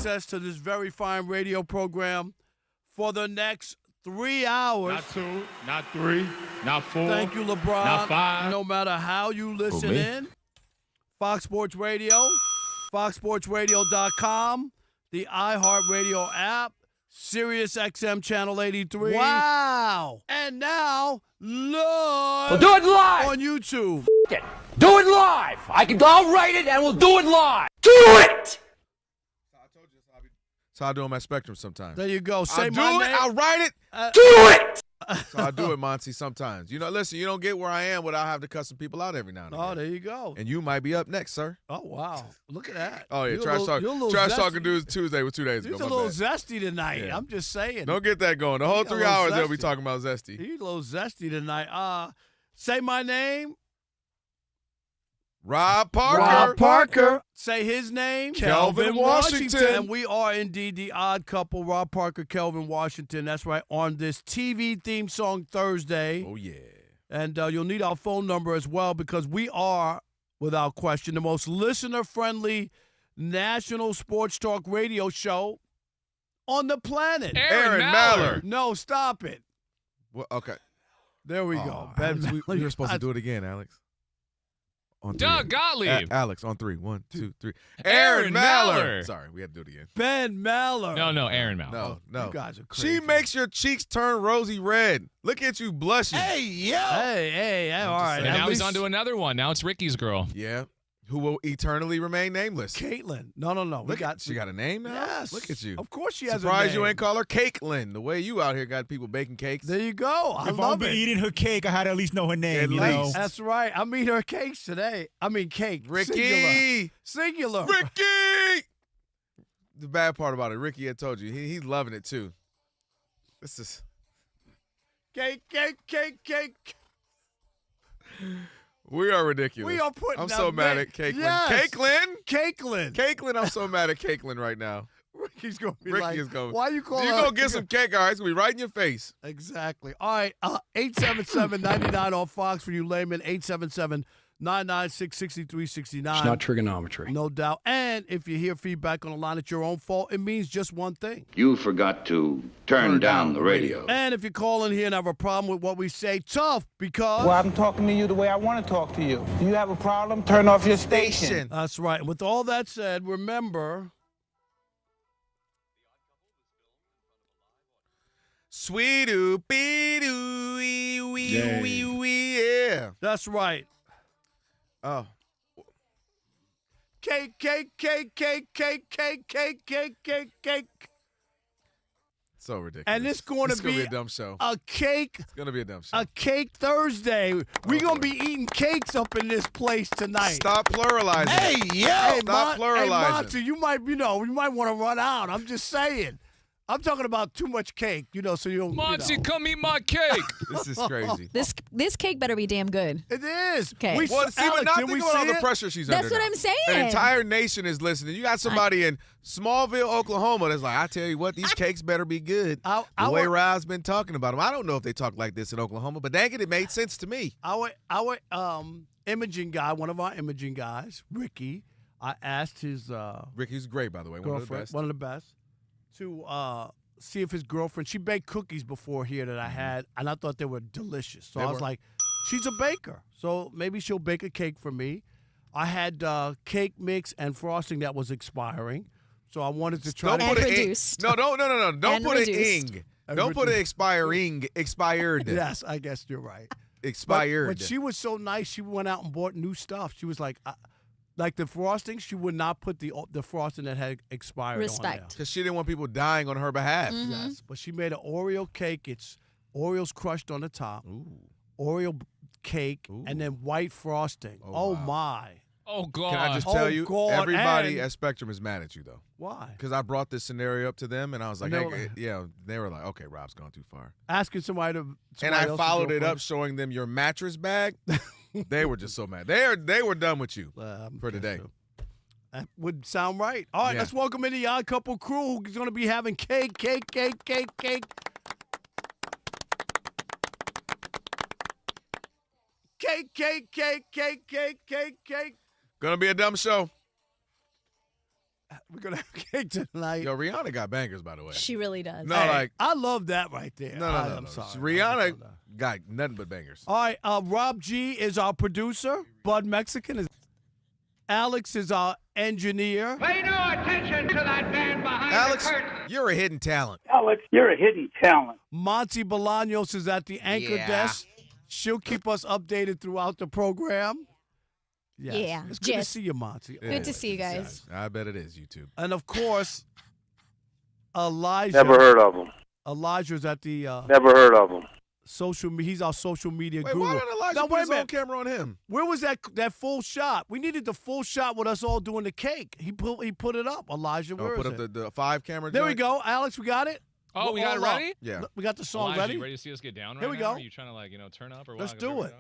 access to this very fine radio program for the next 3 hours. Not 2, not 3, not 4. Thank you, LeBron. Not 5. No matter how you listen in, Fox Sports Radio, foxsportsradio.com, the iHeartRadio app, SiriusXM Channel 83. Wow. And now, live We'll do it live. on YouTube. It. Do it live. I'll write it and we'll do it live. Do it. So I do on my Spectrum sometimes. There you go. Say I'll do my it. name. I'll write it. Do it. So I do it, Monty, sometimes. You know, listen, you don't get where I am without having to cut some people out every now and again. Oh, there you go. And you might be up next, sir. Oh, wow. Look at that. Oh, yeah. You're Trash Talking Dudes Tuesday was 2 days ago. He's a little zesty tonight. Yeah. I'm just saying. Don't get that going. The whole 3 hours they'll be talking about zesty. He's a little zesty tonight. Say my name. Rob Parker. Rob Parker. Say his name. Kelvin Washington. And we are indeed the odd couple, Rob Parker, Kelvin Washington. That's right, on this TV theme song Thursday. Oh, yeah. And you'll need our phone number as well because we are, without question, the most listener-friendly national sports talk radio show on the planet. Aaron Maller. No, stop it. Well, okay. There we go. Alex, we were supposed to do it again, Alex. On Doug Gottlieb. Alex, on 3. 1, 2, 3. Aaron Maller. Sorry, we had to do it again. Ben Maller. No, Aaron Maller. No. You guys are crazy. She makes your cheeks turn rosy red. Look at you blushing. Hey, all right. And now he's on to another one. Now it's Ricky's girl. Yeah. Who will eternally remain nameless. Caitlin. No. She got a name now? Yes. Look at you. Of course she has Surprised a name. you ain't call her Cakelin. The way you out here got people baking cakes. There you go. I If love I'm it. eating her cake, I had to at least know her name. At you know? least. That's right. I'm eating her cakes today. I mean cake. Ricky. Singular. Ricky. The bad part about it, Ricky had told you, he's loving it too. This is Cake. we are ridiculous. We are putting I'm so mad at Cakelin. Yes. Cakelin, I'm so mad at Cakelin right now. Ricky's going to be Ricky like, is going. why you call You her? go get some cake, all right? It's going to be right in your face. Exactly. All right. 877-99 on Fox for you laymen. 877-996-6369. It's not trigonometry. No doubt. And if you hear feedback on the line, it's your own fault. It means just one thing. You forgot to turn down the radio. And if you call in here and have a problem with what we say, tough, because... Well, I'm talking to you the way I want to talk to you. Do you have a problem? Turn off your station. That's right. And with all that said, remember... Sweet-oo, beet-oo, yeah. That's right. Oh. Cake. So ridiculous. And it's going to be a dumb show. a cake. It's going to be a dumb show. A cake Thursday. We're going to be eating cakes up in this place tonight. Stop pluralizing. Hey, Stop pluralizing. Hey, Monty, you might want to run out. I'm just saying. I'm talking about too much cake, so you don't. Monty, come eat my cake. This is crazy. This cake better be damn good. It is. Okay. Well, see, but Alex, not did think we about all see the it? pressure she's That's under. what now. I'm saying. An entire nation is listening. You got somebody in Smallville, Oklahoma that's like, I tell you what, these cakes better be good. The way Rob's been talking about them. I don't know if they talk like this in Oklahoma, but dang it made sense to me. Our imaging guy, one of our imaging guys, Ricky, I asked his Ricky's great, by the way. girlfriend, one of the best, to see if his girlfriend, she baked cookies before here that I had, and I thought they were delicious. So I was like, she's a baker, so maybe she'll bake a cake for me. I had cake mix and frosting that was expiring, so I wanted to try Don't to put And it reduced. No. Don't And put it reduced. ing. Don't put it expired. Yes, I guess you're right. Expired. But she was so nice. She went out and bought new stuff. She was like the frosting, she would not put the frosting that had expired on Respect. Because she didn't want people dying on her behalf. there. Yes, but she made an Oreo cake. It's Oreos crushed on the top, Oreo cake, and then white frosting. Oh wow. Oh, my. God. Can I just tell you, God, everybody and- at Spectrum is mad at you, though. Why? Because I brought this scenario up to them, and I was like, And they were like, okay, Rob's gone too far. Asking somebody to. And I followed it up showing them your mattress bag. They were just so mad. They were done with you for today. That would sound right. All right, Yeah. let's welcome in the Odd Couple crew who's going to be having cake. Cake. Gonna be a dumb show. We're going to have cake tonight. Yo, Rihanna got bangers, by the way. She really does. No, Hey, like I love that right there. no. I'm sorry. Rihanna got nothing but bangers. All right, Rob G is our producer. Bud Mexican is. Alex is our engineer. Pay no attention to that man behind Alex, the curtain. you're a hidden talent. Alex, you're a hidden talent. Monty Bolaños is at the anchor Yeah. desk. She'll keep us updated throughout the program. Yes. Yeah, It's good to just- see you, Monty. Good to see you guys. I bet it is, YouTube. And, of course, Elijah. Never heard of him. Elijah's at the Never heard of him. he's our social media Wait, guru. why did Elijah Now, put wait a his own minute. camera on him? Where was that full shot? We needed the full shot with us all doing the cake. He put it up, Elijah. Where Put is up it? the 5 camera. There we joint? go. Alex, we got it? Oh, we got it Hold up. ready? Yeah. We got the song Elijah, ready? you ready to see us get down right Here we now? go. Are you trying to, turn up or what? Let's 'Cause do we're- it.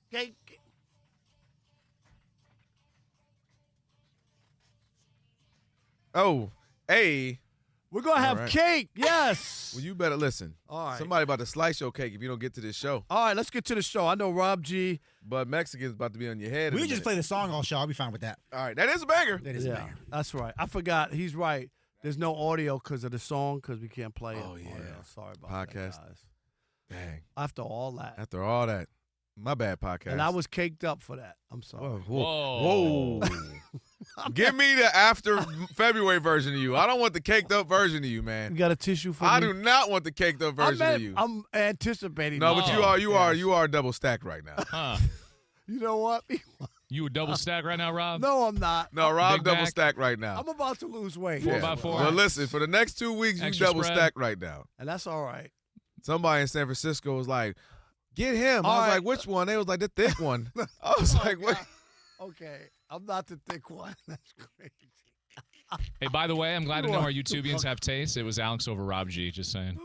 Cake. Oh, hey. We're going to have right. cake. Yes. Well, you better listen. All right. Somebody about to slice your cake if you don't get to this show. All right, let's get to the show. I know Rob G. But Mexican's about to be on your head. We in a can just minute. play the song all show. I'll be fine with that. All right, that is a banger. That is a banger. That's right. I forgot. He's right. There's no audio because of the song because we can't play it. Oh, yeah. Sorry about Podcast. that, guys. Dang. After all that. After all that, my bad podcast. And I was caked up for that. I'm sorry. Whoa. Give me the after February version of you. I don't want the caked up version of you, You man. got a tissue for I me? do not want the caked up version of you. I'm anticipating. No, that. but you are double stacked right now. Huh. You know what? You a double stack right now, Rob? No, I'm not. No, Rob Big double Mac. stacked right now. I'm about to lose weight. 4x4. Well, listen, for the next 2 weeks, you Extra double spread. stacked right now. And that's all right. Somebody in San Francisco was like, get him. All I was right. like, which one? They was like, the thick one. I was like, wait. Okay. I'm not the thick one. That's crazy. Hey, by the way, I'm glad to You know are our YouTubians have taste. It was Alex over Rob G, just saying.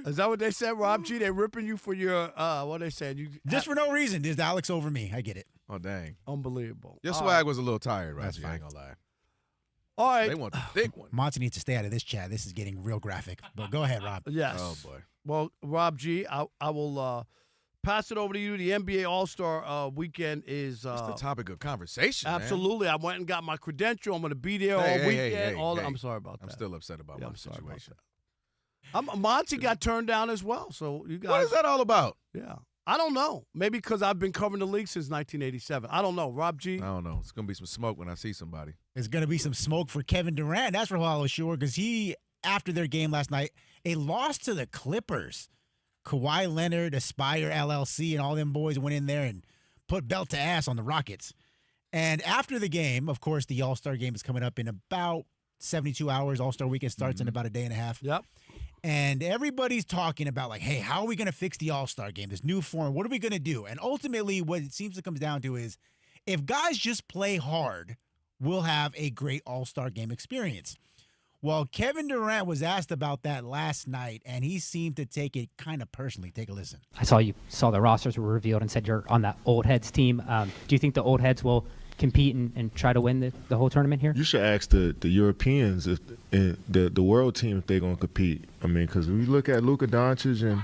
Is that what they said, Rob G? They ripping you for your, what they saying? You Just for no reason. There's Alex over me. I get it. Oh, dang. Unbelievable. Your All swag right. was a little tired, right? That's I ain't fine. gonna lie. All right. They want the thick one. Monty needs to stay out of this chat. This is getting real graphic. But go ahead, Rob. Yes. Oh, boy. Well, Rob G, I will pass it over to you. The NBA All-Star weekend is It's the topic of conversation, man. absolutely. I went and got my credential. I'm going to be there all Hey, weekend. hey. I'm sorry about that. I'm still upset about Yeah, my I'm sorry about situation. Monty got turned down as well. So you guys. What is that all about? Yeah. I don't know. Maybe because I've been covering the league since 1987. I don't know. Rob G. I don't know. It's going to be some smoke when I see somebody. There's going to be some smoke for Kevin Durant. That's for all sure because he, after their game last night, a loss to the Clippers. Kawhi Leonard, Aspire LLC, and all them boys went in there and put belt to ass on the Rockets. And after the game, of course, the All-Star game is coming up in about 72 hours. All-Star weekend starts in about a day and a half. Yep. And everybody's talking about, like, hey, how are we going to fix the All-Star game, this new form? What are we going to do? And ultimately, what it seems to come down to is if guys just play hard, we'll have a great All-Star game experience. Well, Kevin Durant was asked about that last night, and he seemed to take it kind of personally. Take a listen. I saw you saw the rosters were revealed and said you're on that old heads team. Do you think the old heads will compete and try to win the whole tournament here? You should ask the Europeans if the world team if they're going to compete. I mean, because we look at Luka Doncic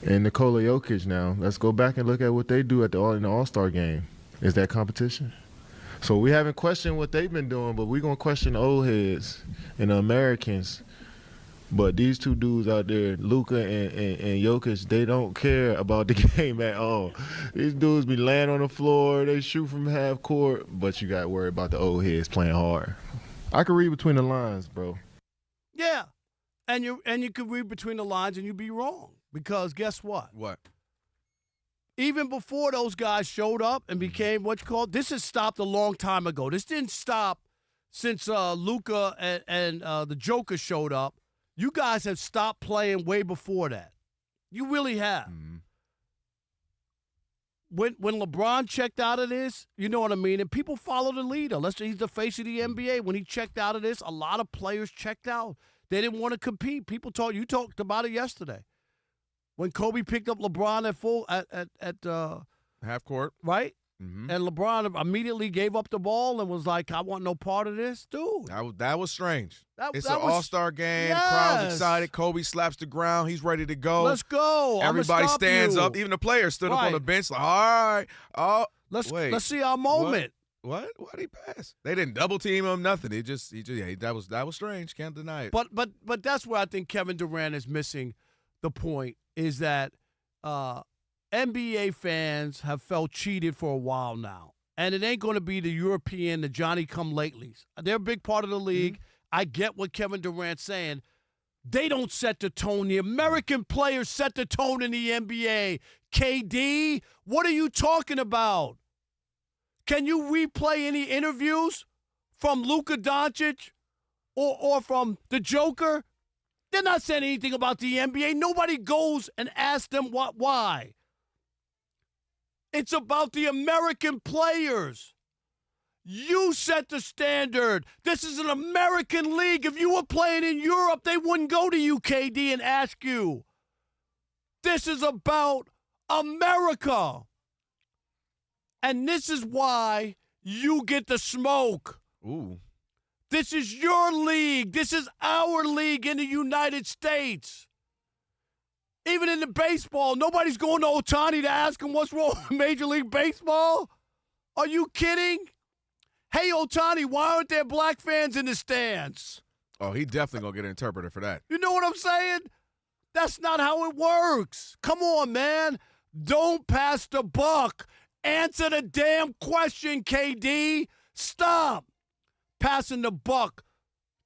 and Nikola Jokic now. Let's go back and look at what they do in the All-Star game. Is that competition? So we haven't questioned what they've been doing, but we're going to question the old heads and the Americans. But these two dudes out there, Luka and Jokic, they don't care about the game at all. These dudes be laying on the floor, they shoot from half court, but you got to worry about the old heads playing hard. I can read between the lines, bro. Yeah. And you could read between the lines and you'd be wrong. Because guess what? What? Even before those guys showed up and became what you call, this has stopped a long time ago. This didn't stop since Luka and the Joker showed up. You guys have stopped playing way before that. You really have. Mm-hmm. When LeBron checked out of this, you know what I mean? And people follow the leader. He's the face of the NBA. When he checked out of this, a lot of players checked out. They didn't want to compete. You talked about it yesterday. When Kobe picked up LeBron at Half court. right? Mm-hmm. And LeBron immediately gave up the ball and was like, I want no part of this. Dude. That was strange. It's that an was- all-star game. Yes. Crowd's excited. Kobe slaps the ground. He's ready to go. Let's go. Everybody stands up. Even the players stood up on Right. the bench like, all right. Oh, Let's wait. see our moment. What? Why'd he pass? They didn't double team him, nothing. That was strange. Can't deny it. But that's where I think Kevin Durant is missing the point, is that NBA fans have felt cheated for a while now. And it ain't going to be the European, the Johnny-come-latelys. They're a big part of the league. Mm-hmm. I get what Kevin Durant's saying. They don't set the tone. The American players set the tone in the NBA. KD, what are you talking about? Can you replay any interviews from Luka Doncic or from the Joker? They're not saying anything about the NBA. Nobody goes and asks them why. It's about the American players. You set the standard. This is an American league. If you were playing in Europe, they wouldn't go to you, KD, and ask you. This is about America. And this is why you get the smoke. Ooh. This is your league. This is our league in the United States. Even in the baseball, nobody's going to Ohtani to ask him what's wrong with Major League Baseball. Are you kidding? Hey, Ohtani, why aren't there black fans in the stands? Oh, he definitely going to get an interpreter for that. You know what I'm saying? That's not how it works. Come on, man. Don't pass the buck. Answer the damn question, KD. Stop passing the buck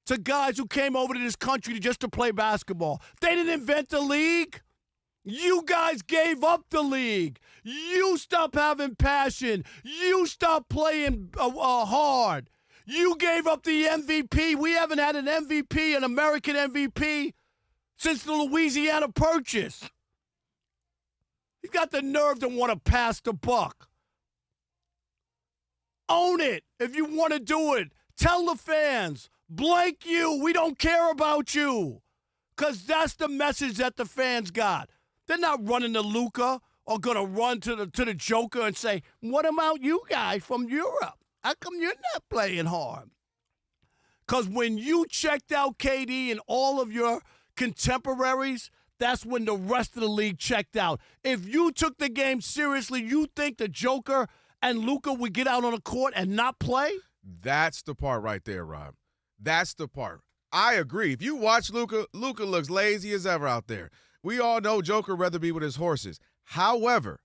to guys who came over to this country just to play basketball. They didn't invent the league. You guys gave up the league. You stopped having passion. You stopped playing hard. You gave up the MVP. We haven't had an MVP, an American MVP, since the Louisiana Purchase. He's got the nerve to want to pass the buck. Own it if you want to do it. Tell the fans, blank you, we don't care about you. Because that's the message that the fans got. They're not running to Luka or going to run to the Joker and say, what about you guys from Europe? How come you're not playing hard? Because when you checked out KD and all of your contemporaries, that's when the rest of the league checked out. If you took the game seriously, you think the Joker and Luka would get out on the court and not play? That's the part right there, Rob. That's the part. I agree. If you watch Luka looks lazy as ever out there. We all know Joker would rather be with his horses. However,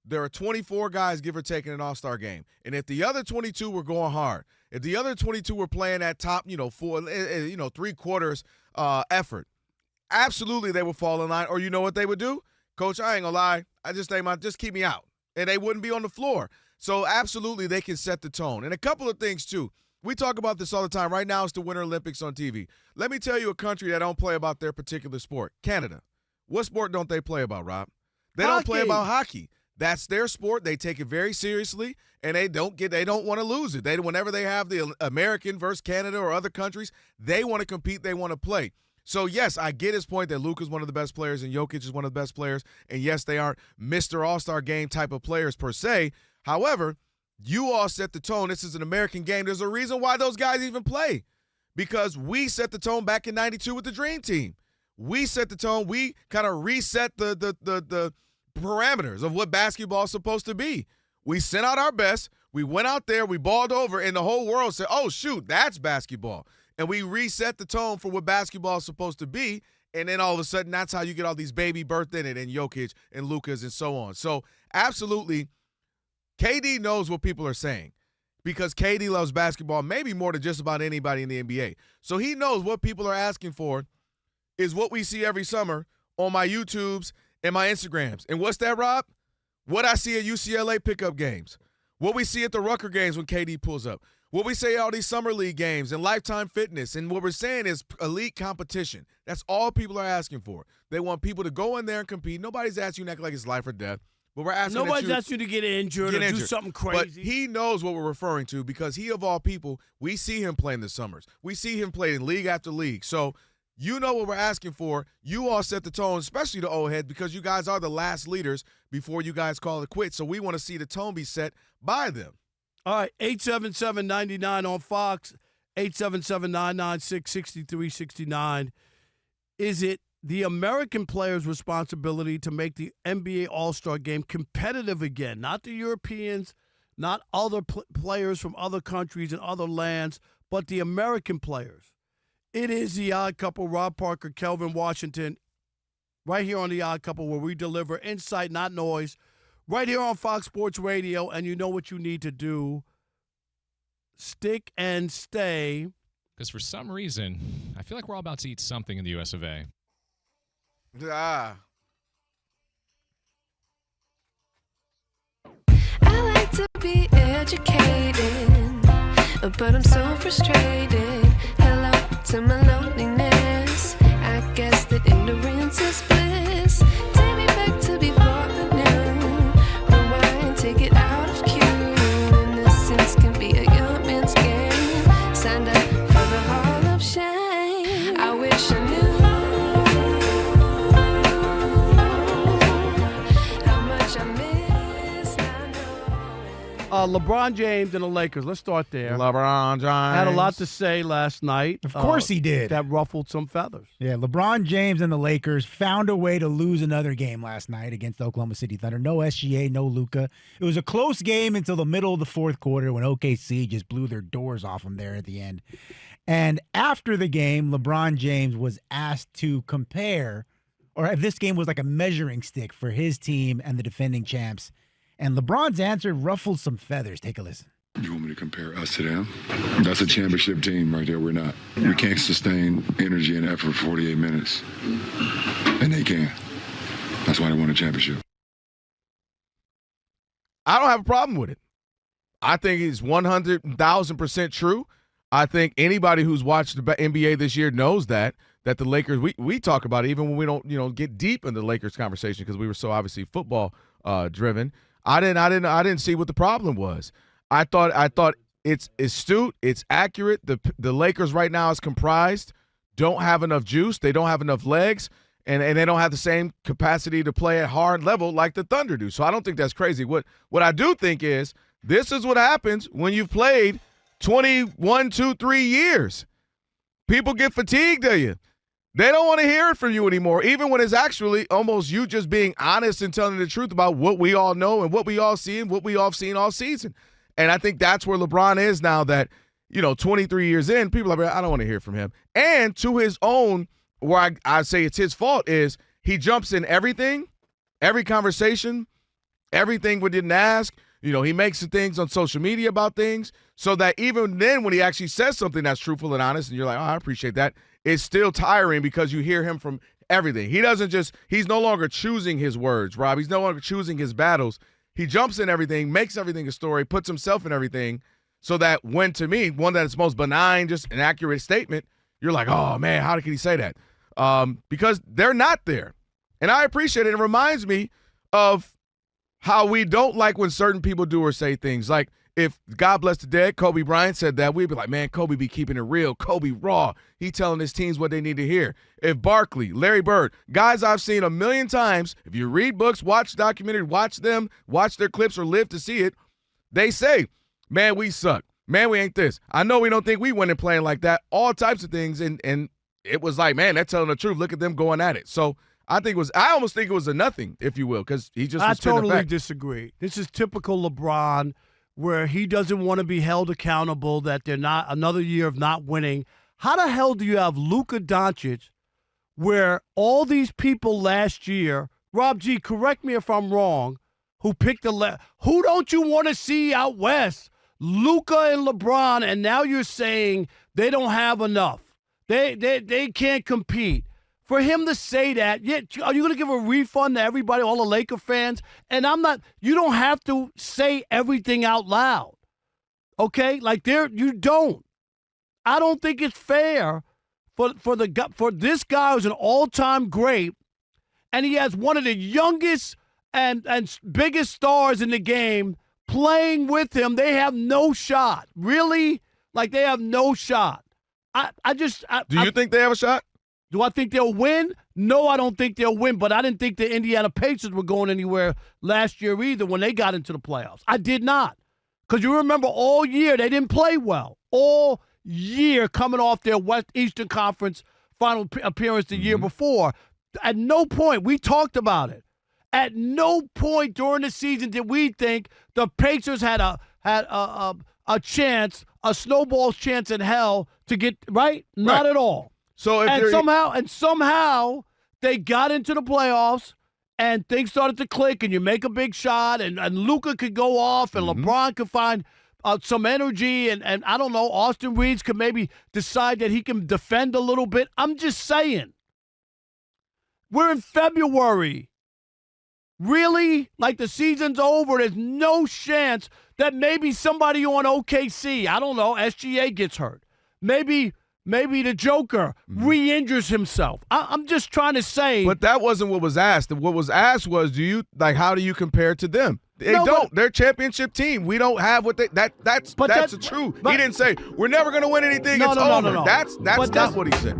there are 24 guys, give or take, in an all-star game. And if the other 22 were going hard, if the other 22 were playing at top, three-quarters effort, absolutely they would fall in line. Or you know what they would do? Coach, I ain't going to lie. I just think just keep me out. And they wouldn't be on the floor. So absolutely they can set the tone. And a couple of things, too. We talk about this all the time. Right now it's the Winter Olympics on TV. Let me tell you a country that don't play about their particular sport, Canada. What sport don't they play about, Rob? They don't play about hockey. That's their sport. They take it very seriously, and they don't want to lose it. Whenever they have the American versus Canada or other countries, they want to compete, they want to play. So, yes, I get his point that Luka's one of the best players and Jokic is one of the best players, and, yes, they aren't Mr. All-Star Game type of players per se. However, you all set the tone. This is an American game. There's a reason why those guys even play, because we set the tone back in 92 with the Dream Team. We set the tone. We kind of reset the parameters of what basketball is supposed to be. We sent out our best. We went out there. We balled over, and the whole world said, oh, shoot, that's basketball. And we reset the tone for what basketball is supposed to be, and then all of a sudden that's how you get all these baby birthed in it, and Jokic and Lukas and so on. So, absolutely, KD knows what people are saying because KD loves basketball maybe more than just about anybody in the NBA. So he knows what people are asking for is what we see every summer on my YouTubes and my Instagrams. And what's that, Rob? What I see at UCLA pickup games. What we see at the Rucker games when KD pulls up. What we say at all these summer league games and Lifetime Fitness. And what we're saying is elite competition. That's all people are asking for. They want people to go in there and compete. Nobody's asking you to act like it's life or death. But we're asking Nobody's asking you to get injured or do something crazy. But he knows what we're referring to because he, of all people, we see him play in the summers. We see him play in league after league. So you know what we're asking for. You all set the tone, especially the old head, because you guys are the last leaders before you guys call it quits. So we want to see the tone be set by them. All right, 877-99 on Fox, 877-996-6369. Is it the American players' responsibility to make the NBA All-Star Game competitive again? Not the Europeans, not other players from other countries and other lands, but the American players. It is the Odd Couple, Rob Parker, Kelvin Washington, right here on the Odd Couple, where we deliver insight, not noise, right here on Fox Sports Radio, and you know what you need to do. Stick and stay. Because for some reason, I feel like we're all about to eat something in the US of A. Ah. I like to be educated, but I'm so frustrated. Hello to my loneliness. I guess that ignorance is bliss. Take me back to before I knew. Rewind, take it out of cue. Innocence can be a young man's game. Signed up for the Hall of Shame. I wish I knew how much I miss not knowing. LeBron James and the Lakers. Let's start there. LeBron James had a lot to say last night. Of course he did. That ruffled some feathers. Yeah, LeBron James and the Lakers found a way to lose another game last night against the Oklahoma City Thunder. No SGA, no Luka. It was a close game until the middle of the fourth quarter when OKC just blew their doors off them there at the end. And after the game, LeBron James was asked to compare, or if this game was like a measuring stick for his team and the defending champs. And LeBron's answer ruffled some feathers. Take a listen. You want me to compare us to them? That's a championship team right there. We're not. We can't sustain energy and effort for 48 minutes. And they can. That's why they won a championship. I don't have a problem with it. I think it's 100,000% true. I think anybody who's watched the NBA this year knows that the Lakers, we talk about it even when we don't get deep in the Lakers conversation because we were so obviously football driven. I didn't see what the problem was. I thought it's astute, it's accurate. The Lakers right now is comprised, don't have enough juice, they don't have enough legs, and they don't have the same capacity to play at hard level like the Thunder do. So I don't think that's crazy. What I do think is this is what happens when you've played 21, 2, 3 years. People get fatigued of you. They don't want to hear it from you anymore, even when it's actually almost you just being honest and telling the truth about what we all know and what we all see and what we all have seen all season. And I think that's where LeBron is now that, 23 years in, people are like, I don't want to hear from him. And to his own, where I say it's his fault, is he jumps in everything, every conversation, everything we didn't ask. He makes the things on social media about things so that even then when he actually says something that's truthful and honest and you're like, oh, I appreciate that, it's still tiring because you hear him from everything. He's no longer choosing his words, Rob. He's no longer choosing his battles. He jumps in everything, makes everything a story, puts himself in everything so that when, to me, one that is most benign, just an accurate statement, you're like, oh, man, how can he say that? Because they're not there. And I appreciate it. It reminds me of how we don't like when certain people do or say things. Like if, God bless the dead, Kobe Bryant said that, we'd be like, man, Kobe be keeping it real. Kobe raw. He telling his teams what they need to hear. If Barkley, Larry Bird, guys I've seen a million times, if you read books, watch documentaries, watch them, watch their clips or live to see it, they say, man, we suck. Man, we ain't this. I know we don't think we went and playing like that. All types of things. And it was like, man, they're telling the truth. Look at them going at it. So I almost think it was a nothing, if you will, because he just was totally disagree. This is typical LeBron, where he doesn't want to be held accountable, that they're not another year of not winning. How the hell do you have Luka Doncic, where all these people last year, Rob G, correct me if I'm wrong, who picked who don't you want to see out west? Luka and LeBron, and now you're saying they don't have enough. They can't compete. For him to say that, are you going to give a refund to everybody, all the Laker fans? And you don't have to say everything out loud. Okay? Like you don't. I don't think it's fair for this guy who's an all-time great, and he has one of the youngest and biggest stars in the game playing with him. They have no shot. Really? Like they have no shot. Do you think they have a shot? Do I think they'll win? No, I don't think they'll win, but I didn't think the Indiana Pacers were going anywhere last year either when they got into the playoffs. I did not. Because you remember all year they didn't play well. All year coming off their Eastern Conference final appearance the year before. At no point, we talked about it. At no point during the season did we think the Pacers had a chance, a snowball's chance in hell to get right. Not at all. So if somehow they got into the playoffs and things started to click, and you make a big shot, and Luka could go off, and LeBron could find some energy, and I don't know, Austin Reeves could maybe decide that he can defend a little bit. I'm just saying. We're in February. Really? Like the season's over. There's no chance that maybe somebody on OKC, I don't know, SGA gets hurt. Maybe the Joker re-injures himself. I'm just trying to say. But that wasn't what was asked. What was asked was, how do you compare to them? They don't. They're a championship team. We don't have what that's the truth. He didn't say we're never going to win anything. It's over. No. That's not what he said.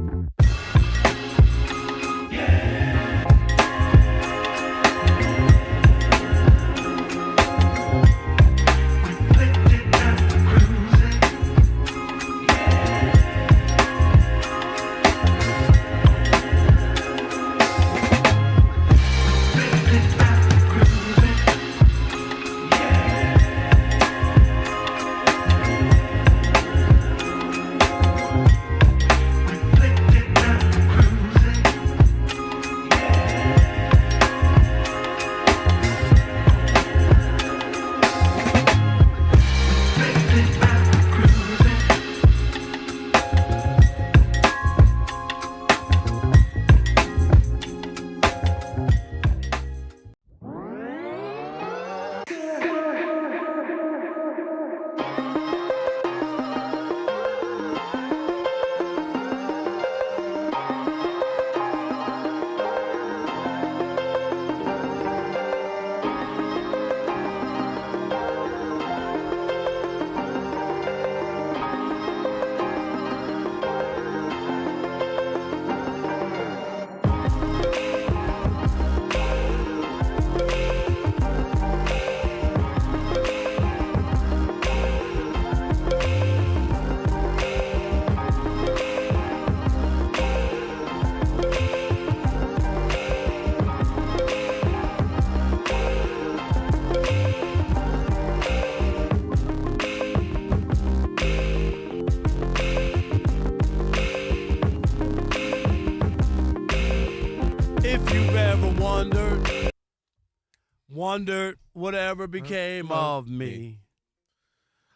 Wondered whatever became of me.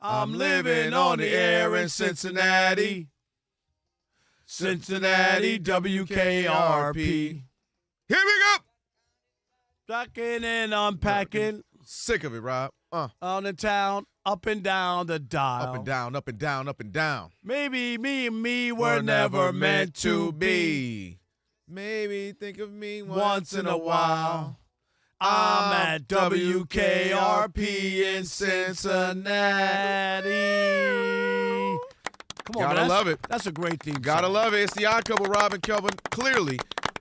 I'm living on the air in Cincinnati. Cincinnati, WKRP. Here we go. Stacking and unpacking. Sick of it, Rob. On the town, up and down the dial. Up and down, up and down, up and down. Maybe me and me were never meant to be. Maybe think of me once in a while. I'm at WKRP in Cincinnati. Come on, Gotta love it. That's a great theme song. Gotta love it. It's the Odd Couple, Rob and Kelvin, clearly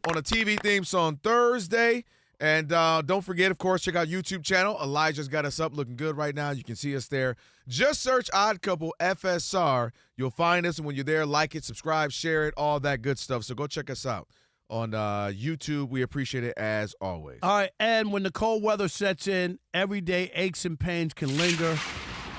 on a TV theme song Thursday. And don't forget, of course, check out YouTube channel. Elijah's got us up looking good right now. You can see us there. Just search Odd Couple FSR. You'll find us, and when you're there, like it, subscribe, share it, all that good stuff. So go check us out on YouTube. We appreciate it as always. All right, and when the cold weather sets in, everyday aches and pains can linger,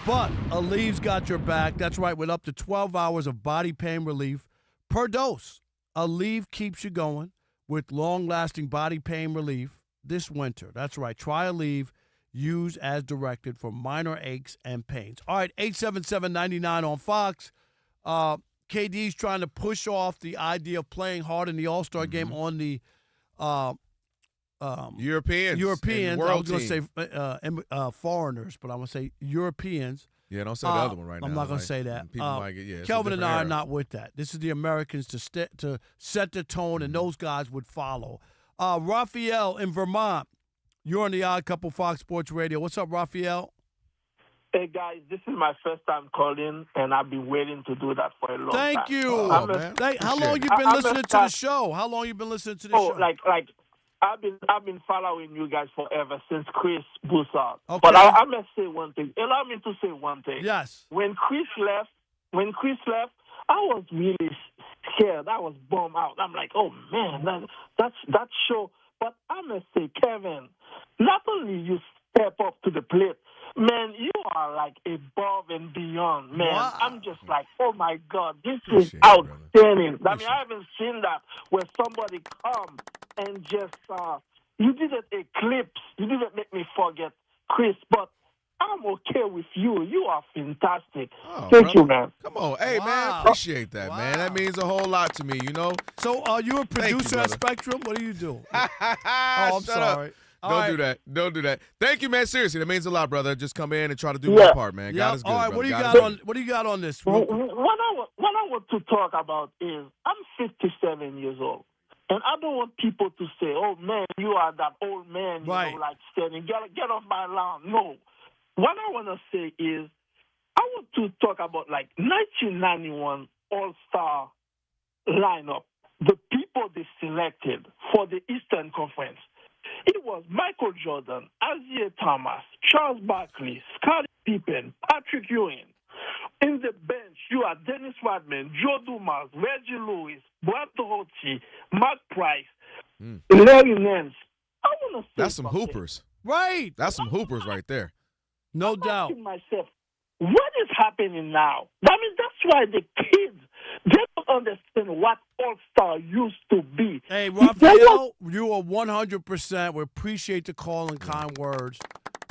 but Alev's got your back. That's right, with up to 12 hours of body pain relief per dose. Aleve keeps you going with long-lasting body pain relief this winter. That's right, try Aleve. Use as directed for minor aches and pains. All right, 877-99 on Fox. KD's trying to push off the idea of playing hard in the All-Star game on the Europeans. I was going to say foreigners, but I'm going to say Europeans. Yeah, don't say the other one right now. I'm not going to say that. People might get, Kelvin and I are not with that. This is the Americans to set the tone, and those guys would follow. Raphael in Vermont, you're on the Odd Couple Fox Sports Radio. What's up, Raphael? Hey, guys, this is my first time calling, and I've been waiting to do that for a long time. Thank you. How long you been listening to the show? How long you been listening to the show? Like I've been following you guys forever since Chris Broussard. Okay. But I must say one thing. Allow me to say one thing. Yes. When Chris left, I was really scared. I was bummed out. I'm like, oh man, that show But I must say, Kevin, not only you step up to the plate, man, you are like above and beyond, man. Wow. I'm just like, oh my God, this is outstanding. I mean, I haven't seen that where somebody come and just, you didn't eclipse, you didn't make me forget Chris, but I'm okay with you. You are fantastic. Oh, Thank you, man. Come on. Hey, man, appreciate that, man. That means a whole lot to me, you know? So are you a producer at Spectrum? What do you do? I'm sorry. Don't do that. Thank you, man. Seriously, that means a lot, brother. Just come in and try to do my part, man. God is good, all right, brother. what do you got on this? What I want to talk about is I'm 57 years old. And I don't want people to say, oh, man, you are that old man, you know, like standing, get off my lawn. No. What I want to say is I want to talk about, like, 1991 All-Star lineup, the people they selected for the Eastern Conference. It was Michael Jordan, Isaiah Thomas, Charles Barkley, Scottie Pippen, Patrick Ewing. In the bench, you are Dennis Rodman, Joe Dumas, Reggie Lewis, Brad Doherty, Mark Price, Larry Nance. I want to say that's some hoopers. Right. That's some hoopers right there. No doubt. I'm asking myself, what is happening now? I mean, that's why the kids, they don't understand what All-Star used to be. Hey, Raphael, you are 100%. We appreciate the call and kind words.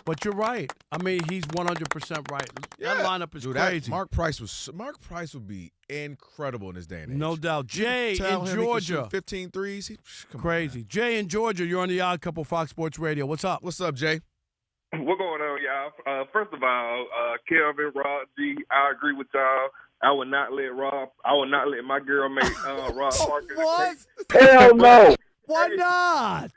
But you're right. I mean, he's 100% right. That lineup is crazy. Mark Price would be incredible in this day and age. No doubt. Jay in Georgia. 15 threes. Crazy. Jay in Georgia, you're on the Odd Couple Fox Sports Radio. What's up? What's up, Jay? What's going on, y'all? First of all, Kelvin, Rob, G, I agree with y'all. I would not let my girl make Rob Parker. What? Hell no. Why not?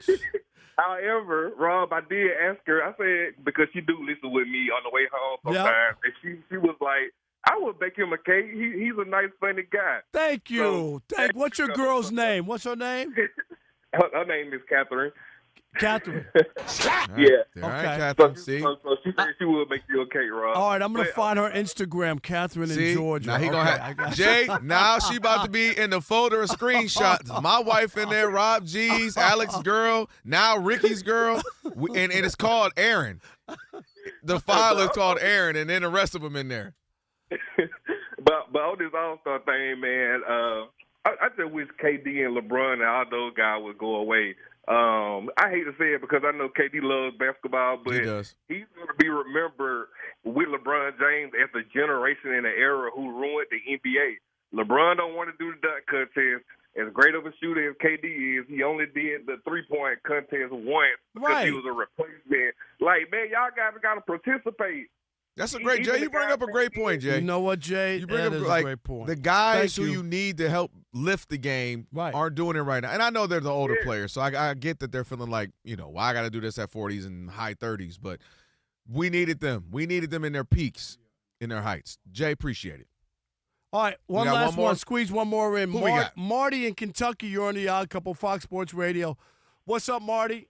However, Rob, I did ask her. I said, because she do listen with me on the way home sometimes, and she was like, I would bake him a cake. He's a nice, funny guy. Thank you. What's your girl's name? What's her name? Her name is Catherine. Catherine. Yeah. All right, Catherine. So she said she would make you a cake, Rob. All right, I'm going to find her Instagram, Catherine in Georgia. Now he gonna have Jay, now she about to be in the folder of screenshots. My wife in there, Rob G's, Alex's girl, now Ricky's girl, and it's called Aaron. The file is called Aaron, and then the rest of them in there. But on this All-Star thing, man, I just wish KD and LeBron and all those guys would go away. I hate to say it because I know KD loves basketball, but he's going to be remembered with LeBron James as the generation in the era who ruined the NBA. LeBron don't want to do the dunk contest. As great of a shooter as KD is, he only did the three-point contest once because he was a replacement. Like, man, y'all guys got to participate. That's a great, Jay. You bring up a great point, Jay. You know what, Jay? You bring up a great point. The guys who you need to help lift the game aren't doing it right now. And I know they're the older players, so I get that they're feeling like, well, I got to do this at 40s and high 30s. But we needed them. We needed them in their peaks, in their heights. Jay, appreciate it. All right, one last one. Squeeze one more in. Who we got? Marty in Kentucky, you're on the Odd Couple Fox Sports Radio. What's up, Marty?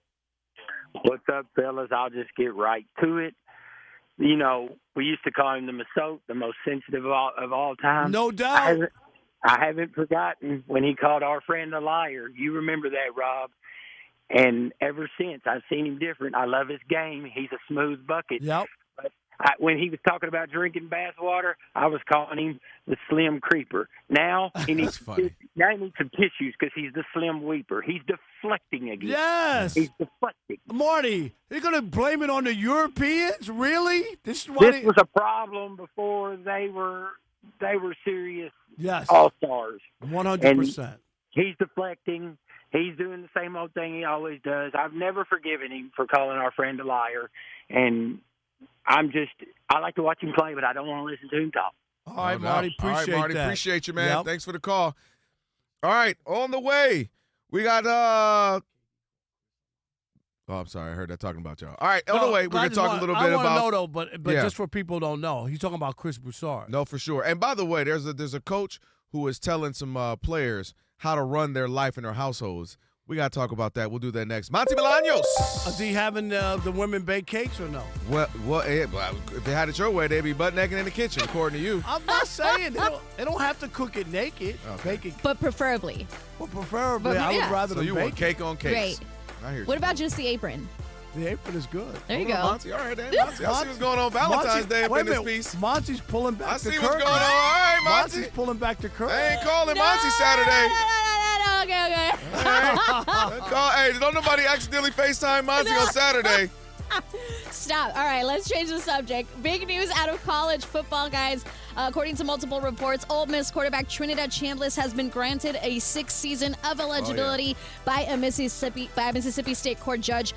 What's up, fellas? I'll just get right to it. You know, we used to call him the Masot, the most sensitive of all time. No doubt. I haven't forgotten when he called our friend a liar. You remember that, Rob. And ever since, I've seen him different. I love his game. He's a smooth bucket. Yep. But when he was talking about drinking bath water, I was calling him the Slim Creeper. Now he needs some tissues because he's the Slim Weeper. He's deflecting again. Yes. He's deflecting. Marty, you're going to blame it on the Europeans? Really? This was a problem before they were serious all-stars. 100%. He's deflecting. He's doing the same old thing he always does. I've never forgiven him for calling our friend a liar. And I like to watch him play, but I don't want to listen to him talk. All right, Marty, appreciate that. All right, Marty, appreciate you, man. Yep. Thanks for the call. All right, on the way, we got Oh, I'm sorry. I heard that talking about y'all. All right, on the way, we're going to talk a little bit about. I want to know, though, but just for people who don't know, he's talking about Chris Broussard. No, for sure. And by the way, there's a coach who is telling some players how to run their life in their households. We got to talk about that. We'll do that next. Monty Bolaños. Is he having the women bake cakes or no? Well, if they had it your way, they'd be butt naked in the kitchen, according to you. I'm not saying they don't have to cook it naked. Okay. Bake it. But preferably. Well, preferably, I would rather so than you bake want cake on cakes. Right. I hear What you. about just the apron? The apron is good. There you Hold on, go. Monty. All right, then. Monty. I see what's going on Valentine's Day up in this piece. Monty's pulling back the I see curtain. what's going on. All right, Monty. Monty's pulling back the curtain. I ain't calling Monty Saturday. Okay. Hey, don't nobody accidentally FaceTime Monty on Saturday. Stop. All right, let's change the subject. Big news out of college football, guys. According to multiple reports, Ole Miss quarterback Trinidad Chambliss has been granted a 6th season of eligibility by a Mississippi State court judge,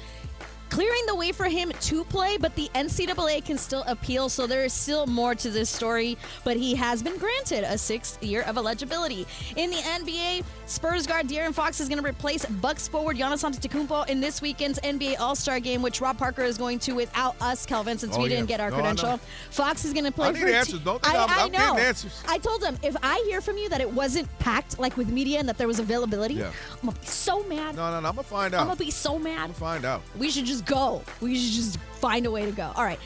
clearing the way for him to play, but the NCAA can still appeal, so there is still more to this story, but he has been granted a 6th year of eligibility. In the NBA, Spurs guard De'Aaron Fox is going to replace Bucks forward Giannis Antetokounmpo in this weekend's NBA All-Star game, which Rob Parker is going to without us, Kelvin, since we didn't get our credential. Fox is going to play I need answers. Don't think I'm getting answers. I told him, if I hear from you that it wasn't packed, like with media, and that there was availability, I'm going to be so mad. No, I'm going to find out. I'm going to be so mad. I'm going to find out. We should just go. We should just find a way to go. All right.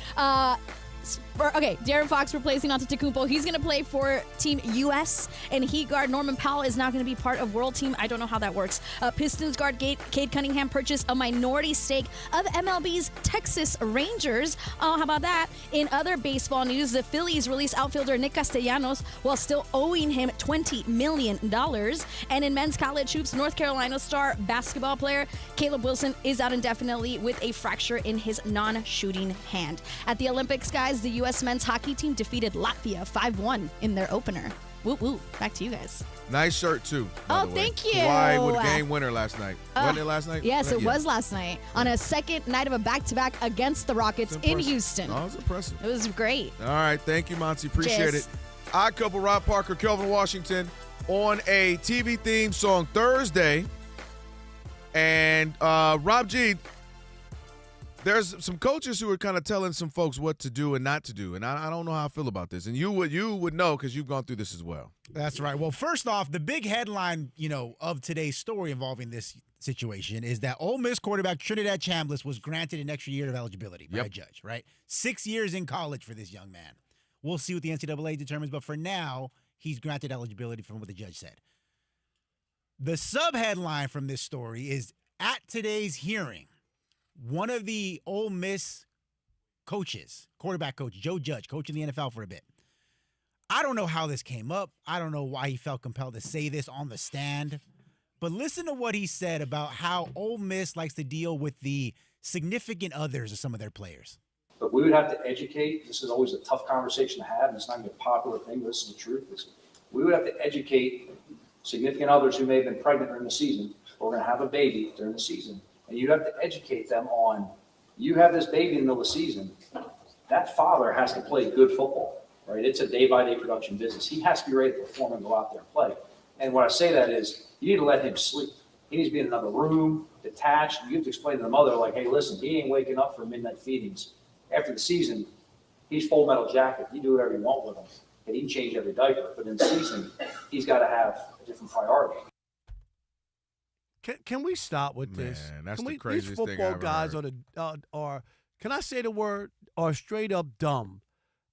Okay, De'Aaron Fox replacing Antetokounmpo. He's going to play for Team US, and Heat guard Norman Powell is now going to be part of World Team. I don't know how that works. Pistons guard Cade Cunningham purchased a minority stake of MLB's Texas Rangers. Oh, how about that? In other baseball news, the Phillies released outfielder Nick Castellanos while still owing him $20 million. And in men's college hoops, North Carolina star basketball player Caleb Wilson is out indefinitely with a fracture in his non-shooting hand. At the Olympics, guys, the U.S. men's hockey team defeated Latvia 5-1 in their opener. Woo woo. Back to you guys. Nice shirt, too. Oh, thank you. Kawhi with a game winner last night. Wasn't it last night? Yes, it was last night on a second night of a back-to-back against the Rockets in Houston. Oh, it was impressive. It was great. All right. Thank you, Monty. Appreciate Cheers. it. Odd Couple, Rob Parker, Kelvin Washington on a TV theme song Thursday. And Rob G., there's some coaches who are kind of telling some folks what to do and not to do, and I don't know how I feel about this. And you would know because you've gone through this as well. That's right. Well, first off, the big headline, of today's story involving this situation is that Ole Miss quarterback Trinidad Chambliss was granted an extra year of eligibility by a judge, right? 6 years in college for this young man. We'll see what the NCAA determines, but for now, he's granted eligibility from what the judge said. The sub-headline from this story is, at today's hearing, one of the Ole Miss coaches, quarterback coach, Joe Judge, coaching the NFL for a bit. I don't know how this came up. I don't know why he felt compelled to say this on the stand. But listen to what he said about how Ole Miss likes to deal with the significant others of some of their players. But we would have to educate. This is always a tough conversation to have, and it's not a popular thing, but this is the truth. We would have to educate significant others who may have been pregnant during the season or going to have a baby during the season. And you'd have to educate them on, you have this baby in the middle of the season, that father has to play good football, right? It's a day-by-day production business. He has to be ready to perform and go out there and play. And when I say that is, you need to let him sleep. He needs to be in another room, detached. You have to explain to the mother, like, hey, listen, he ain't waking up for midnight feedings. After the season, he's full metal jacket. You do whatever you want with him. And he can change every diaper. But in the season, he's got to have a different priority. Can we stop with this? Man, that's can the craziest these thing football I ever guys heard. are can I say the word, are straight up dumb.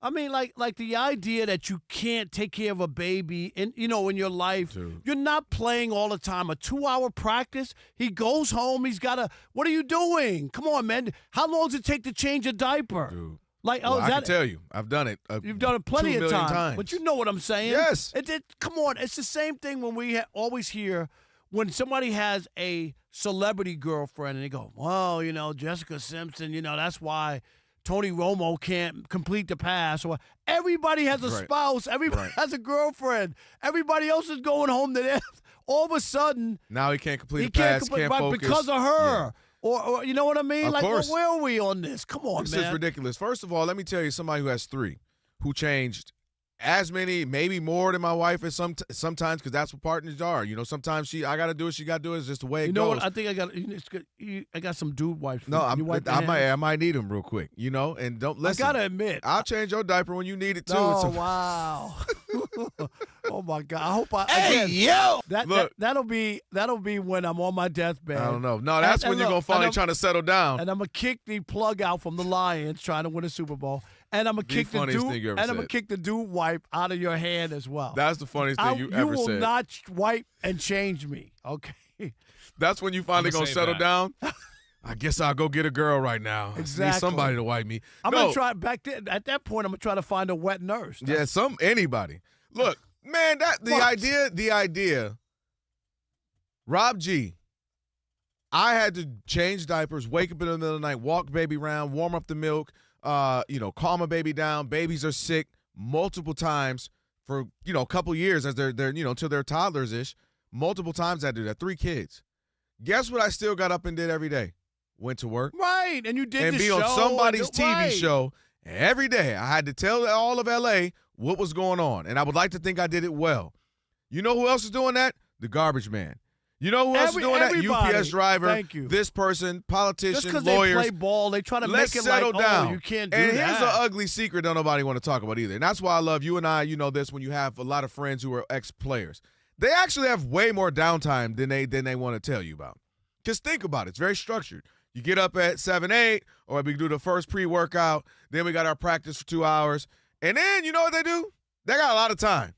I mean, like the idea that you can't take care of a baby in your life. Dude. You're not playing all the time. A 2-hour practice. He goes home. He's got what are you doing? Come on, man. How long does it take to change a diper? Dude. Like, Well, is I that? can tell you, I've done it. You've done it plenty 2 of million times. But you know what I'm saying. Yes. Come on. It's the same thing when we always hear when somebody has a celebrity girlfriend and they go, well, Jessica Simpson, that's why Tony Romo can't complete the pass. Or everybody has a spouse. Everybody has a girlfriend. Everybody else is going home to them. All of a sudden, now he can't complete the pass, can't focus. because of her. Yeah. Or you know what I mean? Of course. Where are we on this? Come on, this man. This is ridiculous. First of all, let me tell you, somebody who has 3, who changed as many, maybe more than my wife is sometimes, because that's what partners are. Sometimes I got to do it, she got to do it. It's just the way it goes. You know what? I think I got some dude wipes. No, I might need them real quick. And don't listen. I gotta admit, I'll change your diaper when you need it too. Oh, wow. Oh my God! I hope I. Hey, again, yo! That'll be when I'm on my deathbed. I don't know. No, that's when you're gonna finally trying to settle down. And I'm gonna kick the plug out from the Lions trying to win a Super Bowl. And I'm gonna kick the funniest dude. thing you ever And I'm gonna said. kick the dude wipe out of your hand as well. That's the funniest thing you ever You will said. not wipe and change me. Okay. That's when you finally I'ma gonna save settle that. down. I guess I'll go get a girl right now. I Exactly. need somebody to wipe me. I'm No. gonna try back then. At that point, I'm gonna try to find a wet nurse. Yeah, anybody. Look, man, the idea. Rob G. I had to change diapers, wake up in the middle of the night, walk baby around, warm up the milk, calm a baby down. Babies are sick multiple times for, a couple years as they're till they're toddlers-ish. Multiple times I do that. 3 kids. Guess what I still got up and did every day? Went to work. Right, and you did and the be show. on somebody's and- TV right. show every day. I had to tell all of L.A. what was going on, and I would like to think I did it well. You know who else is doing that? The garbage man. You know who else is doing everybody. that? UPS driver, Thank you. this person, Just politician, because lawyers. they play ball, they try to Let's make it settle like, down. oh, you can't do and that. here's an ugly secret that nobody want to talk about either. And that's why I love you and I, this when you have a lot of friends who are ex-players. They actually have way more downtime than they want to tell you about. Just think about it. It's very structured. You get up at 7, 8, or we do the first pre-workout. Then we got our practice for 2 hours. And then you know what they do? They got a lot of time.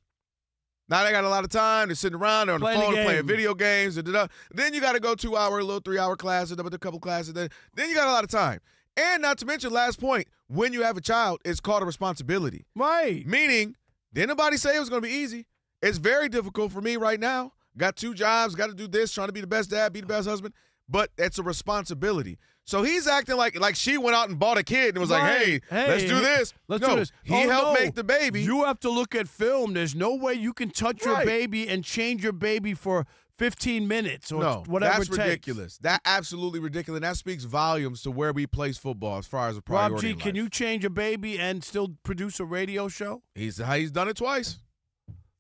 Now they got a lot of time. They're sitting around. They're on the Playing phone, the playing game. video games. Then you got to go 2 hour, little 3 hour classes, with a couple classes. Then you got a lot of time. And not to mention, last point, when you have a child, it's called a responsibility. Right. Meaning, didn't nobody say it was going to be easy. It's very difficult for me right now. Got 2 jobs, got to do this, trying to be the best dad, be the best husband. But it's a responsibility. So he's acting like she went out and bought a kid and was like, hey, let's do this. Let's no, do this. He helped no. make the baby. You have to look at film. There's no way you can touch your baby and change your baby for 15 minutes or whatever that's it takes. ridiculous. That's absolutely ridiculous. And that speaks volumes to where we place football as far as a priority. Rob G, in can life. you change a baby and still produce a radio show? He's done it twice.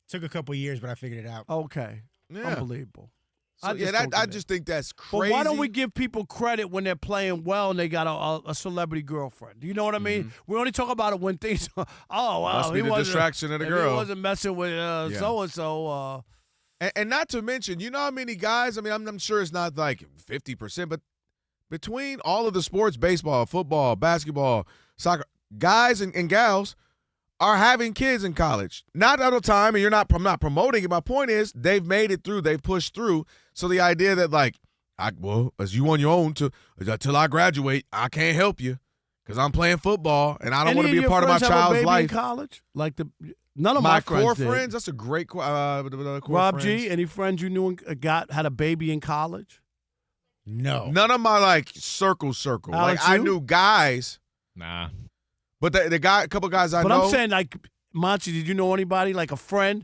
Took a couple years, but I figured it out. Okay. Yeah. Unbelievable. So, I just think that's But crazy. why don't we give people credit when they're playing well and they got a celebrity girlfriend? Do you know what I mean? We only talk about it when things. Oh wow, Must be he the wasn't- distraction of the if girl. He wasn't messing with so and so. And not to mention, you know how many guys, I mean, I'm sure it's not like 50%, but between all of the sports, baseball, football, basketball, soccer, guys and gals are having kids in college. Not at a time, and I'm not promoting it. My point is they've made it through. They've pushed through. So the idea that as you on your own until I graduate, I can't help you because I'm playing football and I don't want to be a part of my child's life. In college? None of my friends core did. friends, that's a great core Rob friends. G, any friends you knew had a baby in college? No. None of my circle. Alex, I you? knew guys. Nah. But the guy, a couple guys I know. But I'm saying, Monty, did you know anybody, like a friend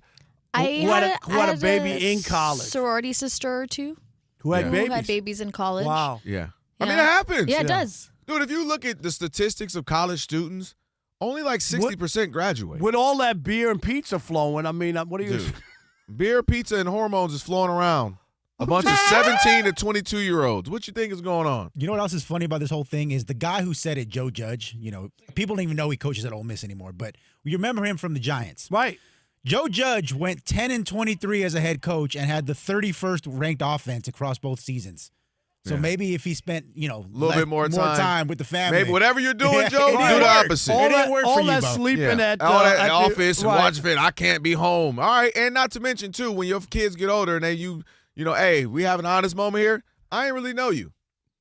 who had a baby in college? Sorority sister or two. Who had babies? Who had babies in college. Wow. Yeah. I mean, it happens. Yeah, it does. Dude, if you look at the statistics of college students, only 60% graduate. With all that beer and pizza flowing, I mean, what do you... Dude, beer, pizza, and hormones is flowing around. A bunch of 17 to 22-year-olds. What you think is going on? You know what else is funny about this whole thing is the guy who said it, Joe Judge. People don't even know he coaches at Ole Miss anymore, but you remember him from the Giants. Right. Joe Judge went 10-23 as a head coach and had the 31st ranked offense across both seasons. So maybe if he spent, a little bit more time with the family. Maybe whatever you're doing, Joe, do the opposite. All It didn't work for you, that Bo. sleeping at all that at the office and right. watch fit. I can't be home. All right, and not to mention too, when your kids get older and hey, we have an honest moment here. I ain't really know you.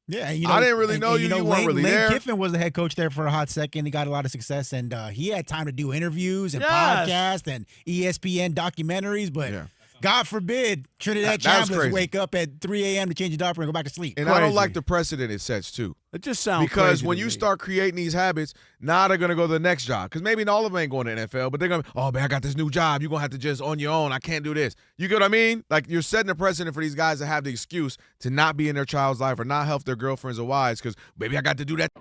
Yeah, I didn't really know you. You weren't really Lane there. Kiffin was the head coach there for a hot second. He got a lot of success, and he had time to do interviews and podcasts and ESPN documentaries. But God forbid Trinidad That's Chambliss crazy. wake up at 3 a.m. to change a diaper and go back to sleep. And I don't like the precedent it sets too. It just sounds because crazy when to you me. start creating these habits, now they're gonna go to the next job. Because maybe all of them ain't going to NFL, but they're gonna, oh man, I got this new job. You're gonna have to just on your own. I can't do this. You get what I mean? Like you're setting a precedent for these guys to have the excuse to not be in their child's life or not help their girlfriends or wives because maybe I got to do that.